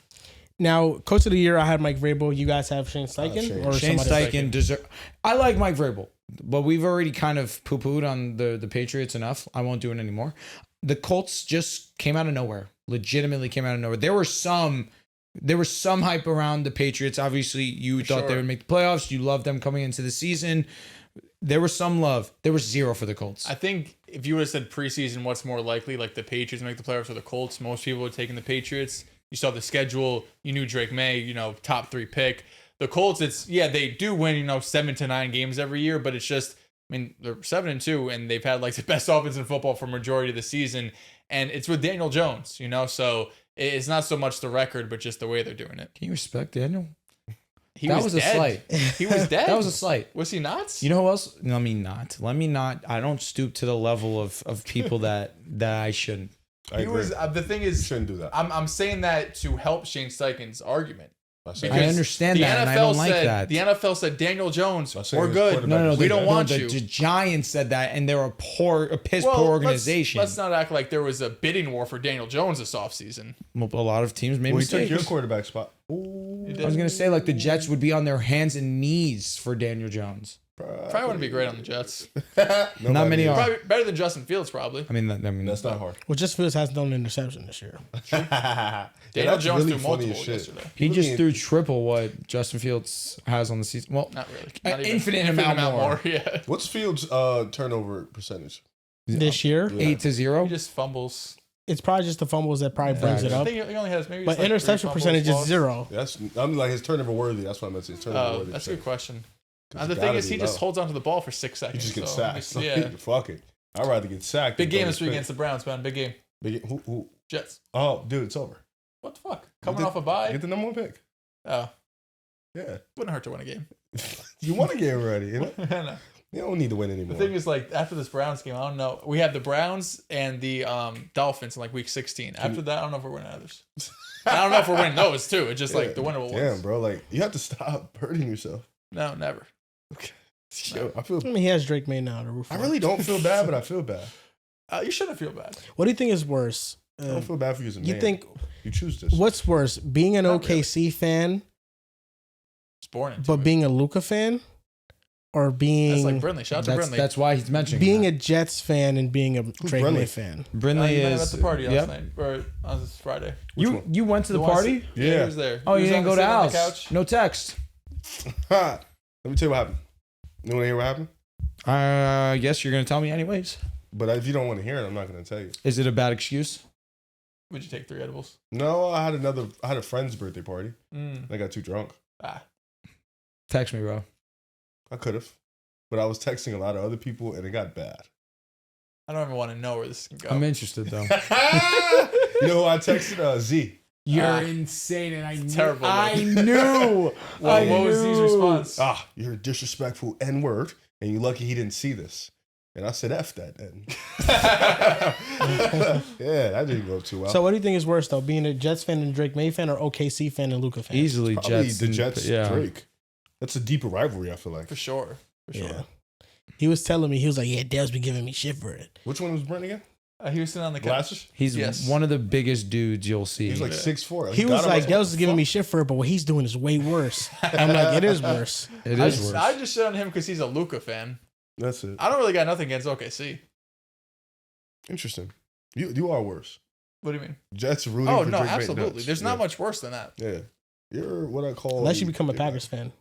Now, coach of the year, I had Mike Vrabel. You guys have Shane Steichen Shane. or Shane somebody? Steichen deserve. I like Mike Vrabel, but we've already kind of poo-pooed on the Patriots enough. I won't do it anymore. The Colts just came out of nowhere. Legitimately came out of nowhere. There was some hype around the Patriots. Obviously, you thought they sure. would make the playoffs. You loved them coming into the season. There was some love. There was zero for the Colts. I think if you would have said preseason, what's more likely, like the Patriots make the playoffs or the Colts, most people would have taken the Patriots. You saw the schedule. You knew Drake May, top 3 pick. The Colts, they do win, 7 to 9 games every year, but it's just, they're 7-2, and they've had like the best offense in football for majority of the season, and it's with Daniel Jones, so it's not so much the record, but just the way they're doing it. Can you respect Daniel? That was a slight. He was dead. That was a slight. Was he not? You know who else? Let me not. I don't stoop to the level of people that I shouldn't. I He agree. was. The thing You is, shouldn't do that. I'm saying that to help Shane Steichen's argument. Because I understand that, and I don't like that. The NFL said Daniel Jones, saying we're his good. quarterback No, we don't want the you. Giants said that, and they're a piss poor organization. Let's not act like there was a bidding war for Daniel Jones this offseason. Well, a lot of teams made Well, he took mistakes. your quarterback spot. Ooh. I was gonna say like the Jets would be on their hands and knees for Daniel Jones. Probably wouldn't be great on the Jets. Not many are. Probably better than Justin Fields, probably. I mean, That's not hard. Well, just Fields hasn't thrown an interception this year. Daniel Jones really threw funny multiple as shit. yesterday. he just threw triple what Justin Fields has on the season. Well, Not really. An Not even. infinite amount more. Yeah. What's Fields' turnover percentage? This year, 8-0. He just fumbles. it's probably just the fumbles that probably brings it I up. think he only has maybe. But just like interception 3 percentage fumbles is 0. I'm like his turnover worthy. That's what I meant to say. His turnover Oh, worthy. that's a good question. Because The it thing gotta is, be he just low. holds onto the ball for 6 He seconds. just gets so sacked. it's- So Yeah. fuck it. I'd rather get sacked. Big than game throw this week his against the Browns, man. Big game. pick. Who? Jets. Oh, dude, it's over. What the fuck? Coming Get off a bye. Get the number 1 pick. Oh, Yeah. wouldn't hurt to win a game. You want to get ready. You know? No. You don't need to win The anymore. thing is, like, after this Browns game, I don't know. We have the Browns and the Dolphins in like week 16. After that, I don't know if we're winning others. I don't know if we're winning those too. It's just like the winnable Damn, ones. bro. Like, you have to stop hurting yourself. No, never. Yo, I feel. I mean, he has Drake May now to root for. I really don't feel bad, but I feel bad. You shouldn't feel bad. What do you think is worse? I don't feel bad for you as a man. You think you choose this? what's worse, being an Not OKC fan It's boring. but being a Luka fan, or That's being like Brindley. Shout out to Brindley. That's why he's mentioning being that. a Jets fan and being a Drake Brindley? May fan? Brindley You met him is at the party last yep. night or on this Friday. You went to the one party? Yeah, Yeah. he was there. Oh, He you was didn't go to sitting on house. the couch. No text. Let me tell you what happened. You want to hear what happened? Yes, you're gonna tell me anyways. But if you don't want to hear it, I'm not going to tell you. Is it a bad excuse? Would you take 3 edibles? No, I had a friend's birthday party. I got too drunk. Text me, bro. I could have, but I was texting a lot of other people, and it got bad. I don't even want to know where this can go. I'm interested though. You know who I texted? Z. You're insane, and I knew. terrible, I though. knew. Well, what was Z's response? You're a disrespectful N-word, and you're lucky he didn't see this. And I said, F that then. Yeah, that didn't go too well. So what do you think is worse though, being a Jets fan and Drake May fan, or OKC fan and Luka fan? Easily Probably Jets. the and- Jets, yeah. Drake. That's a deeper rivalry, I feel like. For sure. For sure. Yeah. He was telling me, he was like, yeah, Dale's been giving me shit for it. Which one was Brent again? He was sitting on the couch. Glasses? He's Yes. one of the biggest dudes you'll see. He's like Yeah. 6'4". He was like, Dale's is giving me shit for it, but what he's doing is way worse. I'm like, it is worse. It I is just, worse. I just shit on him because he's a Luka fan. That's it. I don't really got nothing against OKC. Interesting. You are worse. What do you mean? Jets rooting Oh for no, Drake absolutely. nuts. There's not Yeah. much worse than that. Yeah. You're what I call... Unless you become a Packers fan.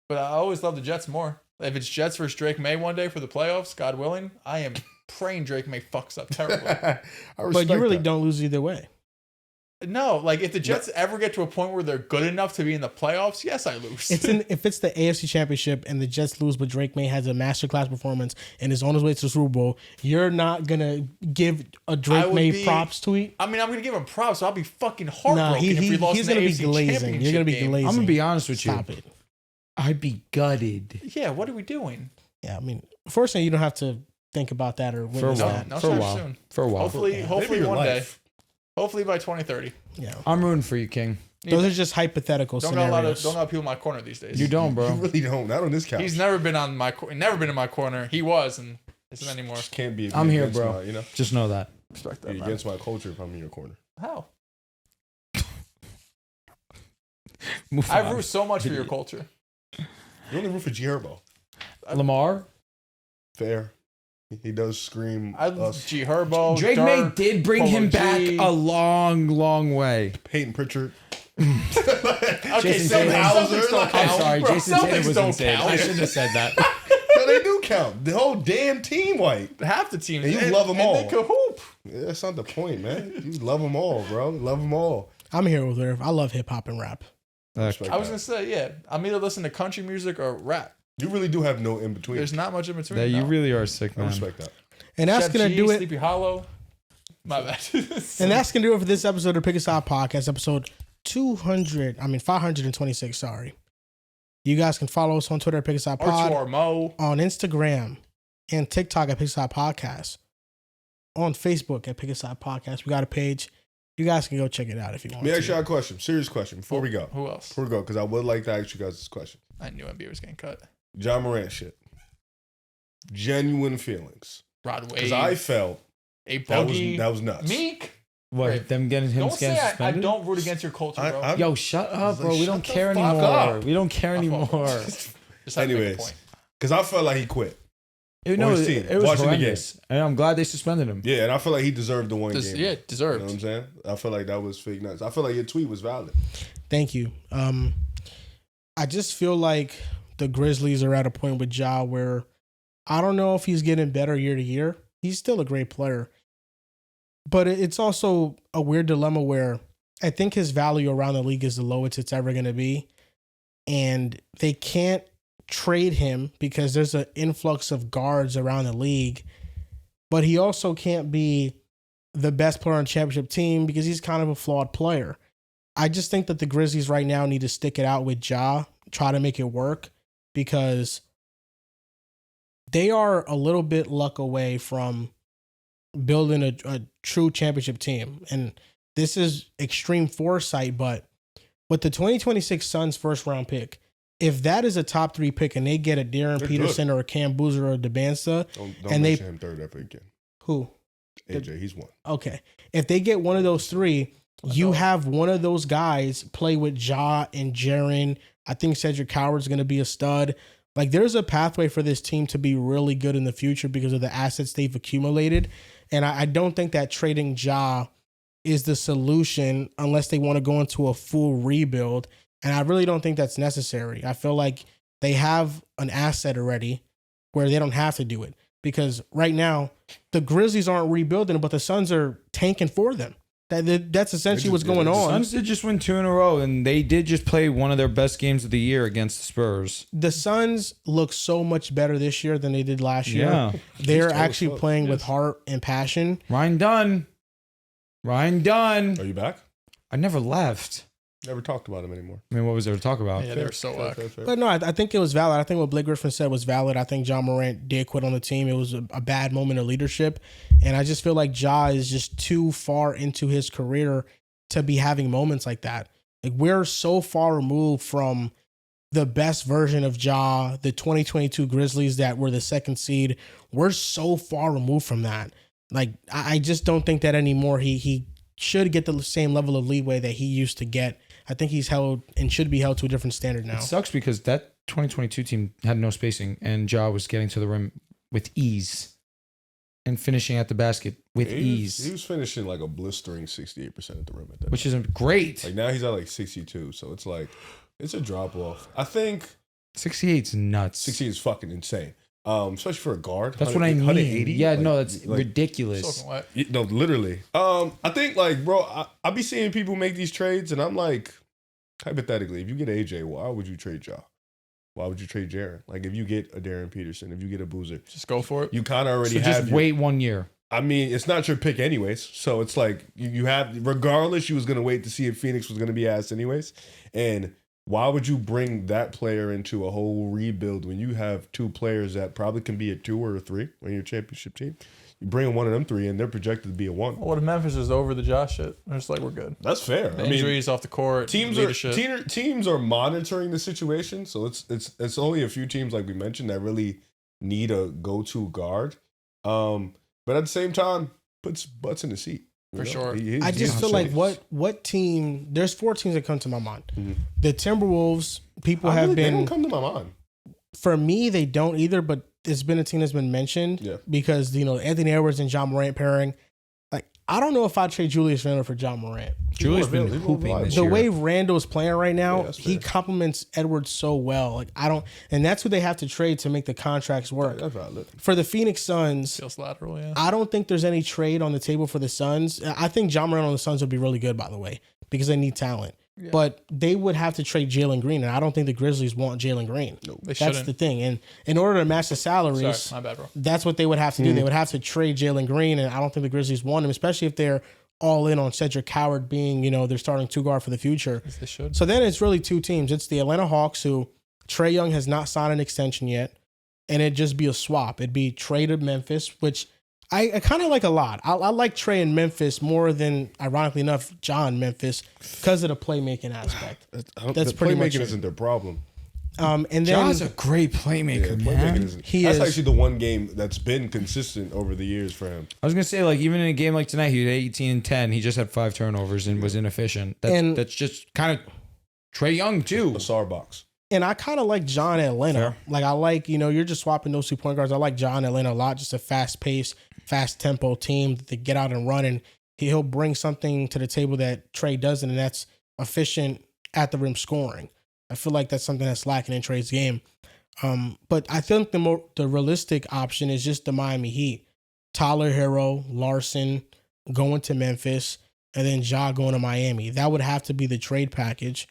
But I always love the Jets more. If it's Jets versus Drake May one day for the playoffs, God willing, I am praying Drake May fucks up terribly. I But respect you really that. don't lose either way. No, like if the Jets ever get to a point where they're good enough to be in the playoffs, yes, I lose. If it's the AFC Championship and the Jets lose, but Drake May has a masterclass performance and is on his way to the Super Bowl, you're not gonna give a Drake would May be- props tweet. I mean, I'm gonna give him props, so I'll be fucking heartbroken Nah, if we lost he's in the gonna be AFC glazing. Championship You're gonna be game. glazing. I'm gonna be honest with Stop you. it. I'd be gutted. Yeah, what are we doing? Yeah, I mean, fortunately, you don't have to think about that or For a witness while. that. No, For a time while. soon. For a while. Hopefully, Yeah. hopefully Maybe your one day. life. Hopefully by 2030. Yeah, I'm rooting for you, King. those are just hypothetical Don't got a lot of scenarios. people in my corner these days. You don't, You bro. really don't. Not on this couch. He's never been on my never been in my corner. He was and isn't anymore. Just can't be. I'm here, against bro. My, you know, Just know that. Respect be that, man. against my culture if I'm in your corner. How? Move I on. root so much for your culture. You only root for G Herbo. Lamar. Fair. He does scream. us. G Herbo. Drake Dirk, May did bring Polo him back G. a long, long way. Peyton Pritchard. Okay, Jason some Tatum. things don't I'm count. I'm sorry, bro. Jason Some Tatum things was don't insane. count. I shouldn't have said that. No, they do count. The whole damn team white. Half the team. And you love 'em all. And they could hoop. Yeah, that's not the point, man. You love them all, bro. Love them all. I'm here with her. I love hip hop and rap. Respect I was that. gonna say, yeah. I'm either listening to country music or rap. You really do have no in between. There's not much in between. Yeah, you no. really are sick, I man. respect that. And that's Chef gonna G, do it. Sleepy Hollow. My bad. And that's gonna do it for this episode of Pick a Side Podcast, episode 526. Sorry. You guys can follow us on Twitter at Pick a Side Pod, Archie Mo. on Instagram and TikTok at Pick a Side Podcast, on Facebook at Pick a Side Podcast. We got a page. You guys can go check it out if you want. Let me ask to. you a question. Serious question before we go. Who else? Before we go, because I would like to ask you guys this question. I knew NBA was getting cut. Ja Morant shit. Genuine feelings. Rod Wave. Because I felt A that was Boogie. nuts. Meek. What? Right. Them getting him Don't getting say I suspended? don't root against your culture, bro. I'm- Yo, shut up, Like, bro. We shut don't the care fuck anymore. up. We don't care My fault. anymore. Just had to make a Anyways, point. because I felt like he quit. No, his team, it was watching the horrendous. And I'm glad they suspended him. Yeah, and I feel like he deserved the one game. Yeah, You deserved. know what I'm saying? I feel like that was fake nuts. I feel like your tweet was valid. Thank you. I just feel like the Grizzlies are at a point with Ja where I don't know if he's getting better year to year. He's still a great player. But it's also a weird dilemma where I think his value around the league is the lowest it's ever going to be. And they can't trade him because there's an influx of guards around the league. But he also can't be the best player on the championship team because he's kind of a flawed player. I just think that the Grizzlies right now need to stick it out with Ja, try to make it work, because they are a little bit luck away from building a true championship team. And this is extreme foresight, but with the 2026 Suns first round pick, if that is a top 3 pick and they get a Darren They're Peterson good. or a Cam Boozer or a DeBansta, Don't and they mention him third ever again. who? AJ, he's one. Okay. If they get one of those 3, you have one of those guys play with Ja and Jaren. I think Cedric Howard's going to be a stud. Like, there's a pathway for this team to be really good in the future because of the assets they've accumulated. And I don't think that trading Ja is the solution unless they want to go into a full rebuild. And I really don't think that's necessary. I feel like they have an asset already where they don't have to do it. Because right now, the Grizzlies aren't rebuilding, but the Suns are tanking for them. That's essentially what's going on. Suns did just win 2 in a row, and they did just play one of their best games of the year against the Spurs. The Suns look so much better this year than they did last year. Yeah. They're He's actually total playing fuck. with heart and passion. Ryan Dunn. Are you back? I never left. Never talked about him anymore. I mean, what was there to talk about? Yeah, they were so whack. Fair. But no, I think it was valid. I think what Blake Griffin said was valid. I think Ja Morant did quit on the team. It was a bad moment of leadership. And I just feel like Ja is just too far into his career to be having moments like that. Like, we're so far removed from the best version of Ja, the 2022 Grizzlies that were the 2nd seed. We're so far removed from that. Like, I just don't think that anymore. He should get the same level of leeway that he used to get. I think he's held and should be held to a different standard now. It sucks because that 2022 team had no spacing, and Ja was getting to the rim with ease and finishing at the basket with ease, He was finishing like a blistering 68% at the rim at that. which isn't great. Like, now he's at like 62, so it's like it's a drop off. I think 68's nuts. 60 is fucking insane. Especially for a guard. That's what I mean. 180. Yeah, Like- no, that's like- ridiculous. Soaking wet. No, literally. I think, like, bro, I be seeing people make these trades, and I'm like, hypothetically, if you get AJ, why would you trade Ja? Why would you trade Jaren? Like, if you get a Darren Peterson, if you get a Boozer, Just go for it. you kind of already So have. just wait 1 year. I mean, it's not your pick anyways, so it's like you have. Regardless, you was gonna wait to see if Phoenix was gonna be asked anyways, and why would you bring that player into a whole rebuild when you have 2 players that probably can be a 2 or a 3 on your championship team? You bring one of them 3, and they're projected to be a 1. What if Memphis is over the Josh shit? They're just like, we're good. That's fair. The injuries off the court, teams leadership. teams are monitoring the situation, so it's only a few teams like we mentioned that really need a go-to guard. But at the same time, puts butts in the seat. you For know? sure. I just he's feel like serious. what team? There's 4 teams that come to my mind. Mhm. The Timberwolves. People I have really- they don't been. come to my mind. For me, they don't either. But it's been a team that's been mentioned. Yeah. Because Anthony Edwards and Ja Morant pairing. Like, I don't know if I'd trade Julius Randle for Ja Morant. Julius been available. hooping this The year. way Randall's playing right now, Yeah, that's he fair. complements Edwards so well. Like, and that's who they have to trade to make the contracts work. That's valid. For the Phoenix Suns, Feels lateral, yeah. I don't think there's any trade on the table for the Suns. I think Ja Morant on the Suns would be really good, by the way, because they need talent. Yeah. But they would have to trade Jalen Green, and I don't think the Grizzlies want Jalen Green. They That's shouldn't. the thing. And in order to match the salaries, Sorry, my bad, bro. that's what they would have to do. They would have to trade Jalen Green, and I don't think the Grizzlies want him, especially if they're all in on Cedric Howard being, their starting 2 guard for the future. They should. So then it's really 2 teams. It's the Atlanta Hawks, who Trae Young has not signed an extension yet, and it'd just be a swap. It'd be Trae to Memphis, which I kind of like a lot. I like Trae in Memphis more than, ironically enough, John Memphis because of the playmaking aspect. That's the pretty much playmaking it. isn't their problem. And then Ja's a great playmaker, Playmaking man. isn't. He That's is. actually the one game that's been consistent over the years for him. I was gonna say, like, even in a game like tonight, he was 18 and 10. He just had 5 turnovers and was inefficient. And- That's just kind of Trae Young too. A SAR box. And I kind of like John Atlanta. Fair. Like I like, you're just swapping those 2 point guards. I like John Atlanta a lot. Just a fast paced, fast tempo team that they get out and run, and he'll bring something to the table that Trey doesn't, and that's efficient at the rim scoring. I feel like that's something that's lacking in Trey's game. But I think the realistic option is just the Miami Heat. Tyler Hero, Larson going to Memphis, and then Ja going to Miami. That would have to be the trade package.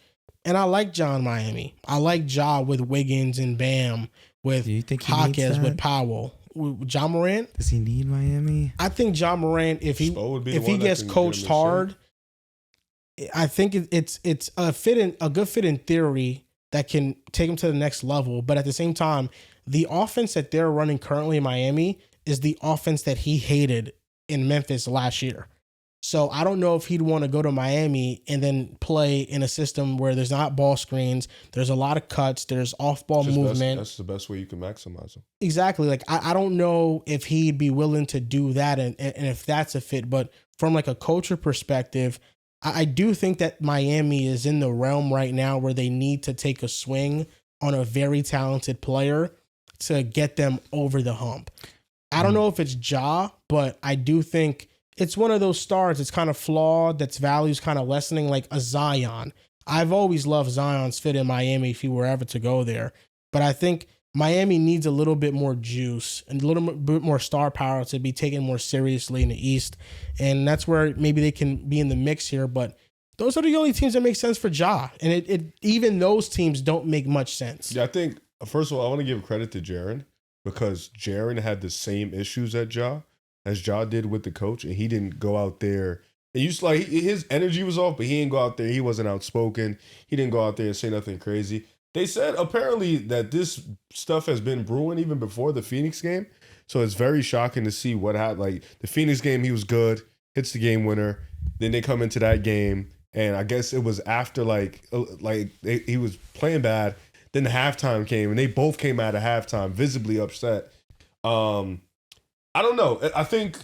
And I like John Miami. I like Ja with Wiggins and Bam, with Hawkins, with Powell. With Ja Morant. Does he need Miami? I think Ja Morant, if he gets coached hard, I think it's a good fit in theory that can take him to the next level. But at the same time, the offense that they're running currently in Miami is the offense that he hated in Memphis last year. So I don't know if he'd want to go to Miami and then play in a system where there's not ball screens, there's a lot of cuts, there's off-ball movement. That's the best way you can maximize him. Exactly. Like I don't know if he'd be willing to do that and if that's a fit. But from like a culture perspective, I do think that Miami is in the realm right now where they need to take a swing on a very talented player to get them over the hump. I don't know if it's Ja, but I do think it's one of those stars that's kind of flawed, that's values kind of lessening, like a Zion. I've always loved Zion's fit in Miami if he were ever to go there. But I think Miami needs a little bit more juice and a little bit more star power to be taken more seriously in the East. And that's where maybe they can be in the mix here. But those are the only teams that make sense for Ja. And it even those teams don't make much sense. Yeah, I think, first of all, I want to give credit to Jaren because Jaren had the same issues as Ja did with the coach, and he didn't go out there. And you just like his energy was off, but he didn't go out there. He wasn't outspoken. He didn't go out there and say nothing crazy. They said apparently that this stuff has been brewing even before the Phoenix game. So it's very shocking to see what happened. Like the Phoenix game, he was good, hits the game winner. Then they come into that game, and I guess it was after he was playing bad. Then the halftime came, and they both came out of halftime visibly upset. I don't know. I think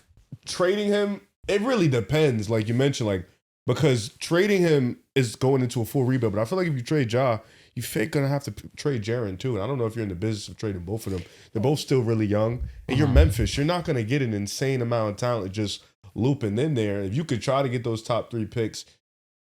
trading him, it really depends, like you mentioned, like because trading him is going into a full rebuild. But I feel like if you trade Ja, you're fake gonna have to trade Jaren too. And I don't know if you're in the business of trading both of them. They're both still really young. And you're Memphis. You're not gonna get an insane amount of talent just looping in there. If you could try to get those top 3 picks,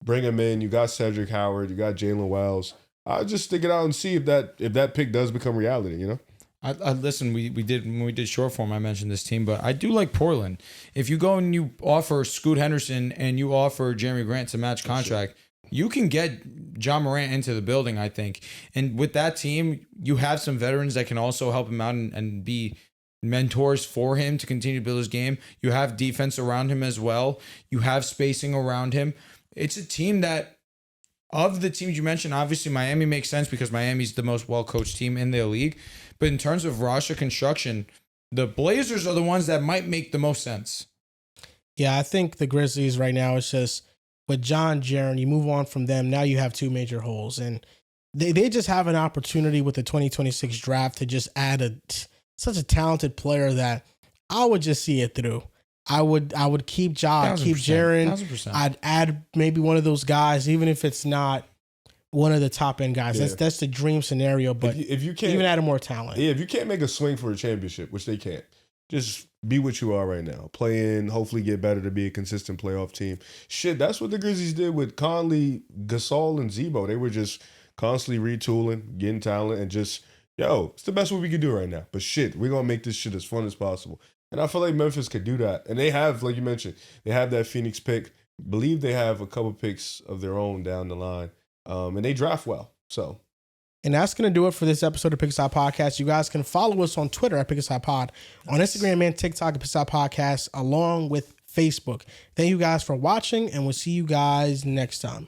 bring them in. You got Cedric Howard. You got Jalen Wells. I'll just stick it out and see if that pick does become reality. You know. I listen. We did when we did short form. I mentioned this team, but I do like Portland. If you go and you offer Scoot Henderson and you offer Jeremy Grant to match contract, you can get Ja Morant into the building. I think, and with that team, you have some veterans that can also help him out and be mentors for him to continue to build his game. You have defense around him as well. You have spacing around him. It's a team that, of the teams you mentioned, obviously Miami makes sense because Miami's the most well-coached team in the league. But in terms of roster construction, the Blazers are the ones that might make the most sense. Yeah, I think the Grizzlies right now is just with John Jaren, you move on from them. Now you have 2 major holes. And they just have an opportunity with the 2026 draft to just add such a talented player that I would just see it through. I would keep Ja, I'd keep Jaren. 1,000%. I'd add maybe one of those guys, even if it's not one of the top end guys. Yeah. That's the dream scenario. But if you can't even add more talent. Yeah, if you can't make a swing for a championship, which they can't, just be what you are right now. Play in, hopefully get better to be a consistent playoff team. Shit, that's what the Grizzlies did with Conley, Gasol, and Zebo. They were just constantly retooling, getting talent, and just, it's the best what we can do right now. But shit, we're going to make this shit as fun as possible. And I feel like Memphis could do that. And they have, like you mentioned, they have that Phoenix pick. Believe they have a couple picks of their own down the line. And they draft well. So. And that's going to do it for this episode of Pick Aside Podcast. You guys can follow us on Twitter at Pick Aside Pod, on Instagram and TikTok at Pick Aside Podcast, along with Facebook. Thank you guys for watching, and we'll see you guys next time.